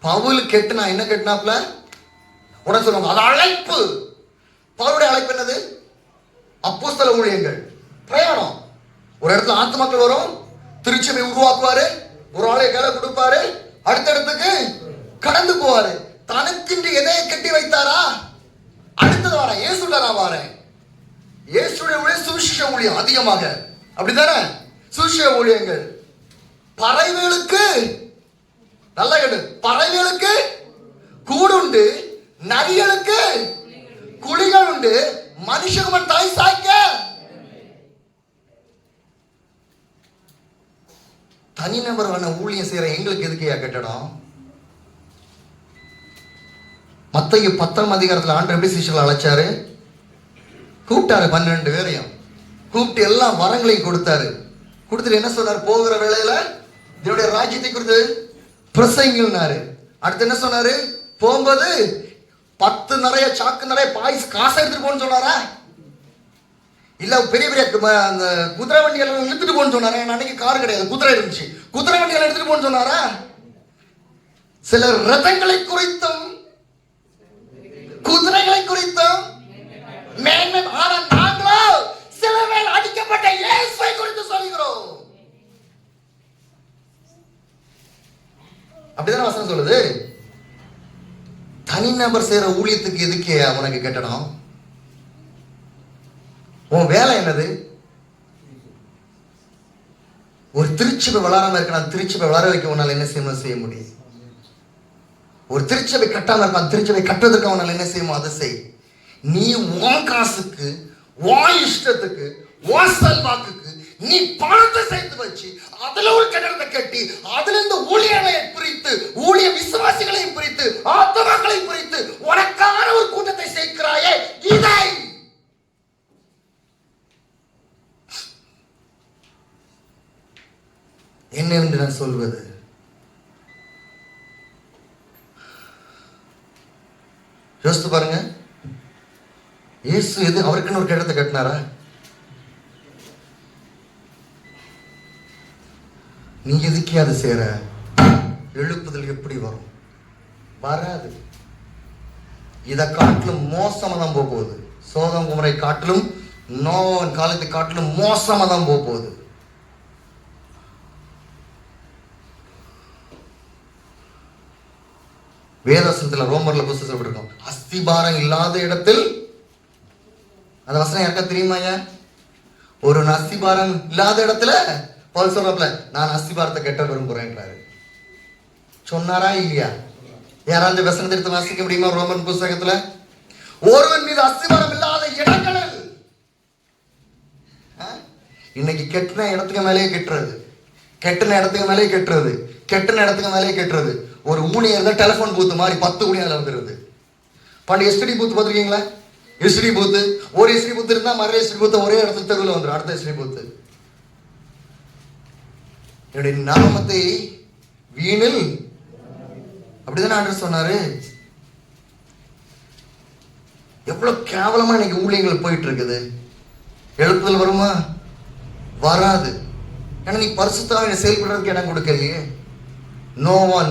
பவுல் கெட்டுனா என்ன கெட்டினாப்ல உடனே சொல்லுவாங்க அது அழைப்பு. பவுலுடைய அழைப்பு என்னது? அப்போஸ்தல ஊழியங்கள், பிரயாணம். ஒரு இடத்துல ஆத்துமாக்கள் வரும், திருச்சபை உருவாக்குவாரு, ஒரு ஆளை கையில கொடுப்பாரு, அடுத்த இடத்துக்கு கடந்து போவாரு. தனக்கு எதையை கட்டி வைத்தாரா? அடுத்தது வரேன், இயேசுட நான் வரேன். இயேசுடைய ஊழியம் சுவிசேஷ ஊழியம் அதிகமாக, அப்படித்தானே? சுவிசேஷ ஊழியங்கள். பறவைகளுக்கு நல்ல கேட்டு, பறவைகளுக்கு கூடு உண்டு, நரிகளுக்கு குழிகள் உண்டு, மனுஷகுமாரன் தாய் சாய்க்க. தனிநபரான ஊழியம் செய்யற எங்களுக்கு எதுக்கு கட்டடம்? மத்தேயு 10ஆம் அதிகாரத்தில் ஆண்டவர் எப்படி சீஷர்களை அழைச்சாரு? கூப்பிட்டாரு, 12 பேரையும் கூப்பிட்டு எல்லா வரங்களையும் கொடுத்தாரு. கொடுத்துட்டு என்ன சொன்னாரு? போகிற வேளையில இதனுடைய ராஜ்யத்தை குறித்து பிரசங்கினாரு. அடுத்து என்ன சொன்னாரு? போகும்போது 10 நிறைய சாக்கு நிறைய பாய்ஸ் காசை எடுத்துட்டு போன்னு சொன்னாரா? இல்ல பெரிய பெரிய அந்த குதிரை வண்டிகள் இழுத்துட்டு போன்னு சொன்னாரா? அன்னைக்கு கார் கிடையாது, குதிரை இருந்துச்சு. குதிரை வண்டிகள் எடுத்துட்டு போன்னு சொன்னாரா? சில ரதங்களை குறித்தும் குதிரைகளை குறித்தும் மேன்மை. ஆனா நாங்களோ சிலுவையில் அடிக்கப்பட்ட இயேசுவை குறித்து சொல்கிறோம். அப்படிதான் வசனம் சொல்லுது. தனிநபர் செய்யற ஊழியத்துக்கு எதுக்கு உனக்கு கட்டணும்? உன் வேலை என்னது? ஒரு திருச்சபை வளராம இருக்க, திருச்சபை வளர வைக்க உன்னால என்ன செய்ய முடியும்? ஒரு திருச்சபை கட்டாம இருக்க, திருச்சபை கட்டுறதுக்கு அவனால என்ன செய்யுமோ அதை செய். நீ உன் காசுக்கு, உன் இஷ்டத்துக்கு, உன் செல்வாக்குக்கு நீ பணத்தை சேர்த்து வச்சு அதுல ஒரு கட்டடத்தை கட்டி அதுல இருந்து ஊழியர்களை பிரித்து, ஊழிய விசுவாசிகளையும் பிரித்து, ஆத்மாக்களையும் பிரித்து உனக்கான ஒரு கூட்டத்தை சேர்க்கிறாயே, இதை என்ன என்று நான் சொல்வது? யோசித்து பாருங்க. இயேசு எது அவருக்குன்னு ஒரு கட்டடத்தை கட்டினாரா? நீ எதுக்கே அது சேர? எழுப்புதல் எப்படி வரும்? வராது. இதை காட்டிலும் மோசமா தான் போகுது. சோதம் குமரை காட்டிலும், நோவன் காலத்தை காட்டிலும் மோசமா தான் போகுது. வேதவசனத்துல ரோமர்ல புத்தகத்தில் இருக்கும், அஸ்திபாரம் இல்லாத இடத்தில். அந்த வசனம் யாருக்கா தெரியுமாயா? ஒரு அஸ்திபாரம் இல்லாத இடத்துல பவுல் சொல்றப்பல நான் அஸ்திபாரத்தை கட்ட விரும்புறேன்றாரு. சொன்னாரா இல்லையா? யாராவது வசனத்தை எடுத்து வாசிக்க முடியுமா? ரோமன் புத்தகத்துல ஒருவன் மீது அஸ்திபாரம் இல்லாத இடங்களில். இன்னைக்கு கெட்டின இடத்துக்கு மேலேயே கெட்டுறது, கெட்டின இடத்துக்கு மேலேயே கெட்டுறது, கெட்டின இடத்துக்கு மேலேயே கெட்டுறது. ஒரு ஊழியர் தான் டெலிஃபோன் பூத்து மாதிரி 10 ஊழியர் வந்துருது. பண்டைய எஸ்டிடி பூத் பார்த்துருக்கீங்களா? எஸ்டிடி பூத்து, ஒரு எஸ்டிடி பூத்து இருந்தா மறு எஸ்டிடி பூத்து ஒரே இடத்துல தெருவில் வந்துடும். அடுத்த எஸ்டிடி பூத்து என்னுடைய நாமத்தை வீணில், அப்படிதானே ஆண்டவர் சொன்னாரு? எவ்வளவு கேவலமா இன்னைக்கு ஊழியங்கள் போயிட்டு இருக்குது. எழுப்புதல் வருமா? வராது. ஏன்னா நீ பரிசுத்தமாக செயல்படுறதுக்கு இடம் கொடுக்கலையே. நோவா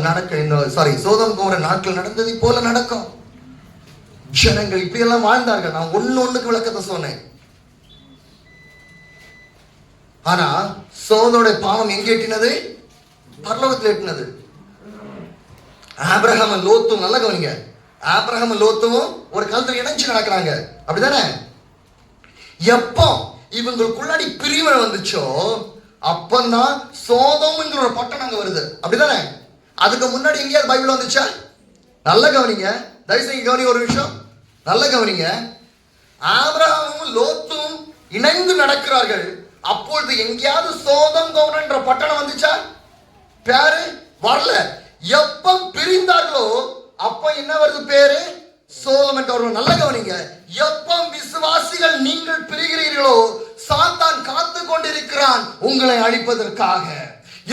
சோதம் குமர நாட்கள் நடந்தது போல நடக்கும். ஜனங்கள் இப்படி எல்லாம் வாழ்ந்தார்கள். நான் ஒண்ணுக்கு விளக்கத்தை சொன்னேன். ஆனா சோதோட பாவம் எங்க எட்டினது? பரலோகத்தில் எட்டினது. ஆபிரகாம் லோத்தும், நல்ல கவனிங்க, ஆபிரகாம் லோத்தும் ஒரு காலத்துல இணைஞ்சு நடக்கிறாங்க, அப்படிதானே? எப்போ இவங்களுக்குள்ளாடி பிரிவினை வந்துச்சோ அப்பந்தான் சோதோம்ங்கிற ஒரு பட்டணம் அங்க வருது, அப்படிதானே? அதுக்கு முன்னாடி எங்கேயாவது பைபிள் வந்துச்சா? நல்ல கவனிங்க, தயவுசெய்து கவனிங்க ஒரு நிமிஷம், நல்ல கவனிங்க. ஆபிரகாமும் லோத்தும் இணைந்து நடக்கிறார்கள். அப்பொழுது எங்கேயாவது சோதம் கௌரன்ற பட்டணம் வந்துச்சா? பேரு வரல. எப்ப பிரிந்தார்களோ அப்ப என்ன வருது பேரு? சோதோம் வருவோம். நல்ல கவனிங்க. எப்ப விசுவாசிகள் நீங்கள் பிரிகிறீர்களோ சாத்தான் காத்து கொண்டிருக்கிறான் உங்களை அழிப்பதற்காக.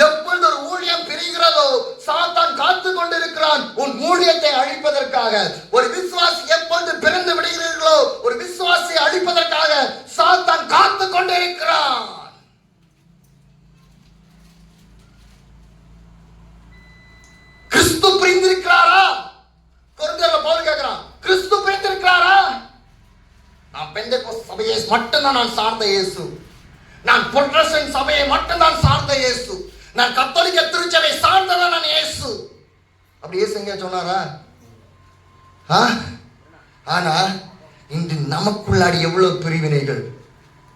எப்பொழுது ஒரு ஊழியம் பிரிகிறதோ சாத்தான் காத்து கொண்டிருக்கிறான் உன் ஊழியத்தை அழிப்பதற்காக. ஒரு விசுவாசி எப்பொழுது பிறந்து விடுகிறீர்களோ ஒரு விசுவாசியை அழிப்பதற்காக சாத்தான் காத்து கொண்டிருக்கிறான். கிறிஸ்து பிரிந்திருக்கிறாரா? கொரிந்தியர்ல பவுல் கேட்கிறான், கிறிஸ்து பிரிந்திருக்கிறாரா? நான் பெந்தேகோஸ்து சபையை மட்டும்தான் நான் சார்ந்த இயேசு, நான் புரொட்டஸ்டன்ட் சபையை மட்டும்தான் சார்ந்த இயேசு, நான் கத்தோலிக்க திருச்சபை சார்ந்ததான் நான் இயேசு. அப்படி இயேசு எங்க சொன்னாரா? ஆனா இன்று நமக்குள்ளாடி எவ்வளவு பிரிவினைகள்.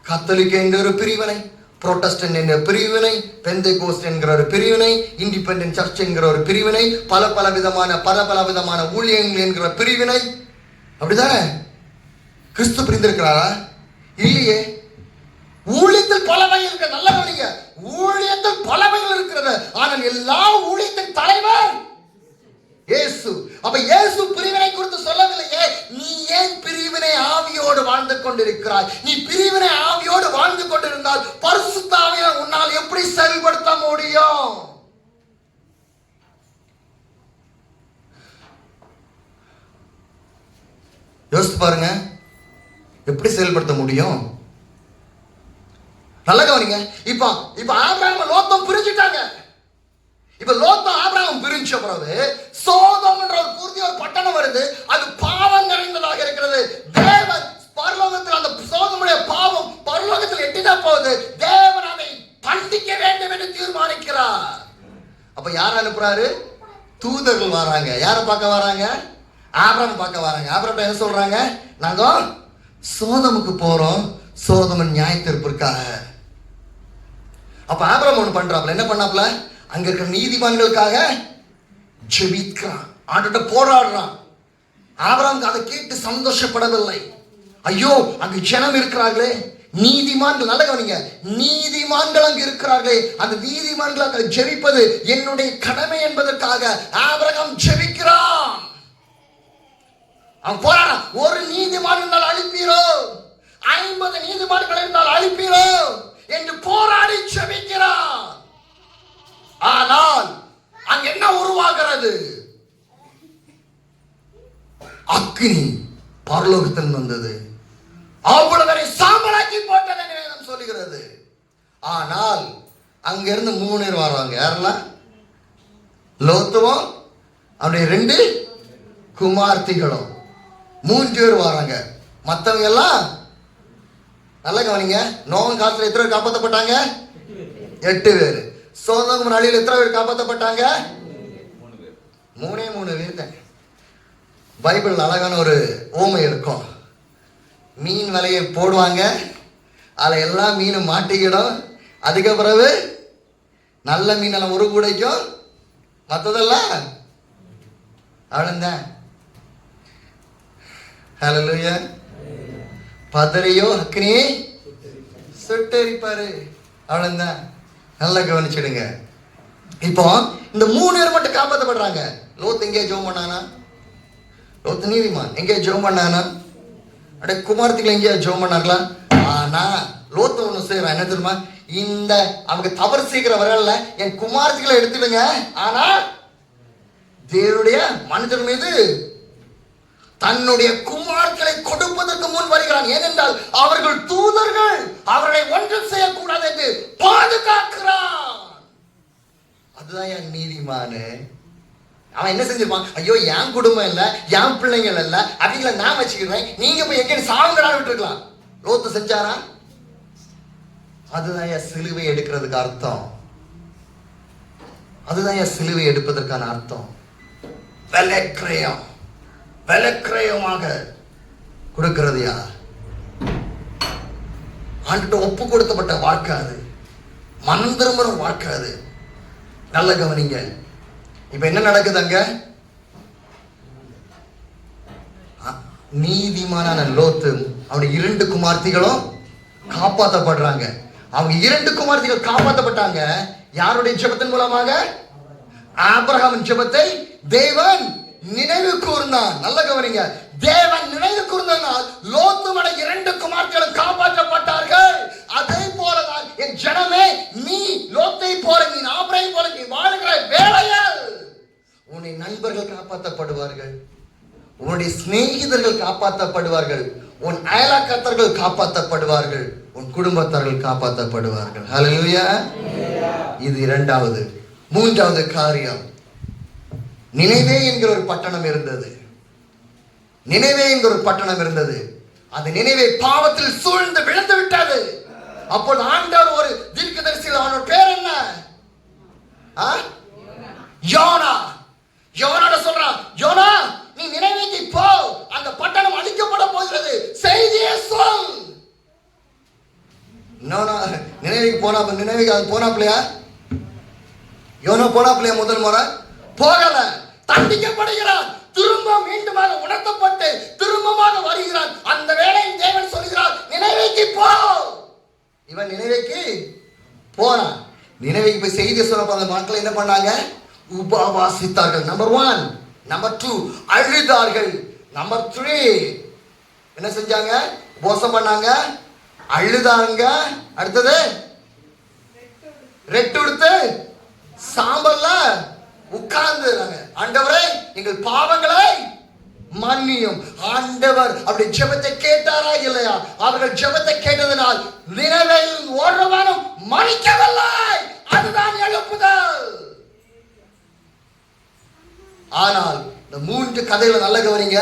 கத்தோலிக்க என்கிற ஒரு பிரிவினை, புரோட்டஸ்டன்ட் என்கிற பிரிவினை, பெந்தேகோஸ்து என்கிற ஒரு பிரிவினை, இண்டிபெண்டன்ட் சர்ச் என்கிற ஒரு பிரிவினை, பல விதமான ஊழியங்கள் என்கிற பிரிவினை. அப்படிதானே? கிறிஸ்து பிரிந்திருக்கிறாரா? இல்லையே. ஊழியத்தில் பல வகைகள் இருக்கு. நல்ல கவனிங்க. ஊழியத்தில் பல வகைகள் இருக்கிறது. ஆனால் எல்லா ஊழியத்தின் தலைவர் இயேசு. அப்ப இயேசு பிரிவினை குறித்து சொல்லவில்லையே. நீ ஏன் பிரிவினை ஆவியோடு வாழ்ந்து கொண்டிருக்கிறாய்? நீ பிரிவினை ஆவியோடு வாழ்ந்து கொண்டிருந்தால் பரிசுத்த ஆவியை உன்னால் எப்படி செயல்படுத்த முடியும்? யோசித்து பாருங்க, எப்படி செயல்படுத்த முடியும்? நல்ல கவனிங்க. இப்ப ஆபிரகாம் லோத்தம் பிரிஞ்சிட்டாங்க. இப்ப லோத்தம் ஆபிரகாம் பிரிஞ்ச பிறகு சோதோம் என்ற ஒரு பூர்த்தி ஒரு பட்டணம் வருது. அது பாவம் நிறைந்ததாக இருக்கிறது. தேவன் பரலோகத்தில் அந்த சோதோமுடைய பாவம் பரலோகத்தில் எட்டினா போகுது. தேவன் அதை தண்டிக்க வேண்டும் என்று தீர்மானிக்கிறார். அப்ப யார் அனுப்புறாரு? தூதர்கள் வராங்க. யாரை பார்க்க வராங்க? ஆபிரகாம் பார்க்க வராங்க. ஆபிரகாம் என்ன சொல்றாங்க? நாங்க சோதோமுக்கு போறோம், சோதோமின் நியாய தீர்ப்பிற்காக. அப்ப ஆபிரகாம் ஒண்ணு பண்றாப்ல. என்ன பண்ணாப்ல? அங்க இருக்கிற நீதிமான்களுக்காக ஜெபிக்கிறான், ஆண்டவர்ட்ட போராடுறான். ஆபிரகாம் அதை கேட்டு சந்தோஷப்படவில்லை. ஐயோ, அங்கு ஜனம் இருக்கிறார்களே, நீதிமான்கள். நல்ல கவனிங்க, நீதிமான்கள் அங்கு இருக்கிறார்களே, அந்த நீதிமான்கள் அங்க ஜெபிப்பது என்னுடைய கடமை என்பதற்காக ஆபிரகாம் ஜெபிக்கிறான். அவன் போராடுறான். ஒரு நீதிமான் இருந்தால் அழிப்பீரோ, 50 நீதிமான்கள் இருந்தால் அழிப்பீரோ என்று போராடி ஜெபிக்கிறான். ஆனால் அங்க என்ன உருவாகிறது? அக்னி பரலோகத்தில் வந்தது, அவ்வளவு சாம்பலாக்கி போட்டது என்று வேதம் சொல்லுகிறது. ஆனால் அங்க இருந்து 3 பேர் வர்றாங்க. யாரெல்லாம்? லோத்துவும் அவருடைய 2 குமார்த்திகளும் 3 பேர் வராங்க. மற்றவங்க எல்லாம் நல்ல கவனிங்க. நோவன் காலத்தில் எத்தனை பேர் காப்பாற்றப்பட்டாங்க? 8 பேர். சோதோம் அழியில் எத்தனை பேர் காப்பாற்றப்பட்டாங்க? 3 பேர் தான். பைபிள் அழகான ஒரு ஓமை இருக்கும். மீன் வலையை போடுவாங்க, அதில் எல்லா மீனும் மாட்டிக்கிடும். அதுக்கு பிறகு நல்ல மீனெல்லாம் ஒரு கூடைக்கும், மற்றதெல்லாம் அவ்வளோதான். ஹல்லேலூயா. பதறியோ அக்னியை சுட்டெரிப்பாரு. அவ்வளவுதான். நல்லா கவனிச்சிடுங்க. இப்போ இந்த 3 பேர் மட்டும் காப்பாற்றப்படுறாங்க. லோத் எங்கே ஜெபம் பண்ணானா? லோத் நீதிமான் எங்கே ஜெபம் பண்ணானா? அட குமார்த்திகள் எங்கேயா ஜெபம் பண்ணாங்களா? ஆனா லோத் ஒண்ணு செய்யறான். என்ன தெரியுமா? இந்த அவங்க தவறு செய்கிற வரல என் குமார்த்திகளை எடுத்துடுங்க, ஆனா தேவனுடைய மனிதர் மீது தன்னுடைய குமார்களை கொடுப்பதற்கு முன் வருகிறான். ஏனென்றால் அவர்கள் தூதர்கள், அவர்களை ஒன்றும் செய்யக்கூடாது என்று பாதுகாக்கிறான். அதுதான் என் நீதிமானு. அவன் என்ன செஞ்சிருப்பான்? ஐயோ, என் குடும்பம் இல்ல, என் பிள்ளைங்கள் இல்ல, அவங்கள நான் வச்சுக்கிறேன், நீங்க போய் எங்க சாவுங்கடா விட்டுருக்கலாம். லோத்து செஞ்சாரா? அதுதான் என் சிலுவை எடுக்கிறதுக்கு அர்த்தம். அதுதான் என் சிலுவை எடுப்பதற்கான அர்த்தம். விலைக்கிரயம், விலைக்கிரயமாக கொடுக்கிறது யார்? ஆண்டுகிட்ட ஒப்பு கொடுத்தப்பட்ட வாழ்க்கை அது. மனம் திரும்புற வாழ்க்கை அது. நல்ல கவனிங்க. இப்ப என்ன நடக்குது அங்க? நீதிமானான லோத்து அவருடைய 2 குமார்த்திகளும் காப்பாற்றப்படுறாங்க. அவங்க 2 குமார்த்திகள் காப்பாற்றப்பட்டாங்க. யாருடைய ஜெபத்தின் மூலமாக? ஆபிரகாமின் ஜெபத்தை தேவன் நினைவு கூர்ந்தான். நல்ல கவனிங்க, தேவன் நினைவு கூர்ந்தனால் லோத்துமட 2 குமார்த்திகளும் காப்பாற்றப்பட்டார்கள். அதே போலதான் என் ஜனமே, நீ லோத்தை போல, நீ ஆபிரகாமை போல நீ வாழுகிற வேளையில் உன்னை நண்பர்கள் காப்பாற்றப்படுவார்கள், உன்னுடைய சிநேகிதர்கள் காப்பாற்றப்படுவார்கள், உன் அயலாக்கத்தர்கள் காப்பாற்றப்படுவார்கள், உன் குடும்பத்தார்கள் காப்பாற்றப்படுவார்கள். ஹல்லேலூயா. இது 2வது. 3வது காரியம், நினைவே என்கிற ஒரு பட்டணம் இருந்தது. நினைவே என்கிற ஒரு பட்டணம் இருந்தது. அந்த நினைவே பாவத்தில் சூழ்ந்து விழுந்து விட்டது. அப்போது ஆண்டவர் ஒரு தீர்க்கதரிசியில், அவனோட பேர் என்ன? யோனா. யோனாட சொல்றான், யோனா நீ நினைவேக்கு போ, அந்த பட்டணம் அழிக்கப்பட போகிறது, செய்தியே சொல். நினைவுக்கு போனா, நினைவுக்கு அது போனாப்லையா? யோனா போனாப்லையா? முதல் முறை போகல, தண்டிக்கப்படுகிறான். திரும்ப மீண்டுமாக உணர்த்தப்பட்டு திரும்பமாக வருகிறான். அந்த வேளையில் தேவன் சொல்கிறார், நினைவுக்கு போ. இவன் நினைவுக்கு போறான். நினைவுக்கு போய் செய்தி சொல்ல அந்த மக்கள் என்ன பண்ணாங்க? உபவாசித்தார்கள். நம்பர் 1. நம்பர் 2, அழுதார்கள். நம்பர் 3, என்ன செஞ்சாங்க? உபவாசம் பண்ணாங்க, அழுதாங்க. அடுத்தது ரெட்டு எடுத்து சாம்பல்ல உட்கார்ந்து, ஆண்டவரே எங்கள் பாவங்களை மன்னியும். ஆண்டவர் அப்படி ஜெபத்தை கேட்டாரா இல்லையா? அவர்கள் ஜெபத்தை கேட்டதனால் நினைவில் ஒருவனும் மன்னிக்கவில்லை. அதுதான் எழுப்புதல். ஆனால் இந்த 3 கதைகளை நல்ல கவனிங்க.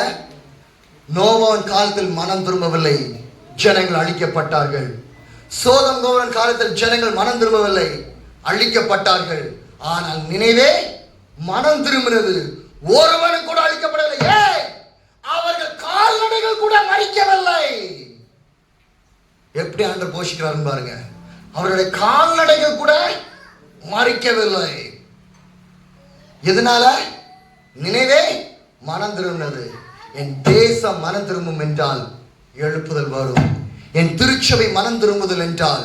நோவாவின் காலத்தில் மனம் திரும்பவில்லை, ஜனங்கள் அழிக்கப்பட்டார்கள். சோதம் கோமரின் காலத்தில் ஜனங்கள் மனம் திரும்பவில்லை, அழிக்கப்பட்டார்கள். ஆனால் நினைவே மனம் திரும்பினது, ஒருவனும் கூட அழிக்கப்படவில்லை. அவர்கள் கால்நடைகள் கூட மறிக்கவில்லை. எப்படி ஆண்டவர் போஷிக்கிறார் பாருங்க. அவர்களுடைய கால்நடைகள் கூட மறிக்கவில்லை. எதனால? நினைவே மனம் திரும்பினது. என் தேசம் மனம் திரும்பும் என்றால் எழுப்புதல் வரும். என் திருச்சபை மனம் திரும்புதல் என்றால்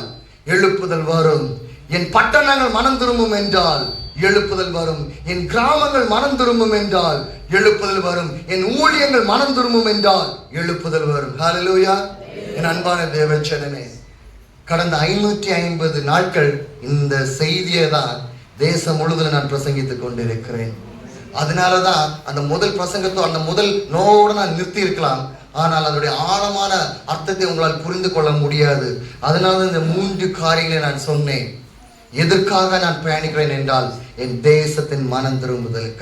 எழுப்புதல் வரும். என் பட்டணங்கள் மனம் திரும்பும் என்றால் எழுப்புதல் வரும். என் கிராமங்கள் மனம் திரும்பும் என்றால் எழுப்புதல் வரும். என் ஊழியங்கள் மனம் திரும்பும் என்றால் எழுப்புதல் வரும். ஹல்லேலூயா. என் அன்பான தேவச்சனமே, கடந்த 550 நாட்கள் இந்த செய்தியை தான் தேசம் முழுவதும் நான் பிரசங்கித்துக் கொண்டிருக்கிறேன். அதனாலதான் அந்த முதல் பிரசங்கத்தோ அந்த முதல் நோவோடு நான் நிறுத்தி இருக்கலாம். ஆனால் அதனுடைய ஆழமான அர்த்தத்தை உங்களால் புரிந்து கொள்ள முடியாது. அதனால இந்த 3 காரியங்களை நான் சொன்னேன். எதற்காக நான் பயணிக்கிறேன் என்றால் என் தேசத்தின் மனம் திரும்புதலுக்கு.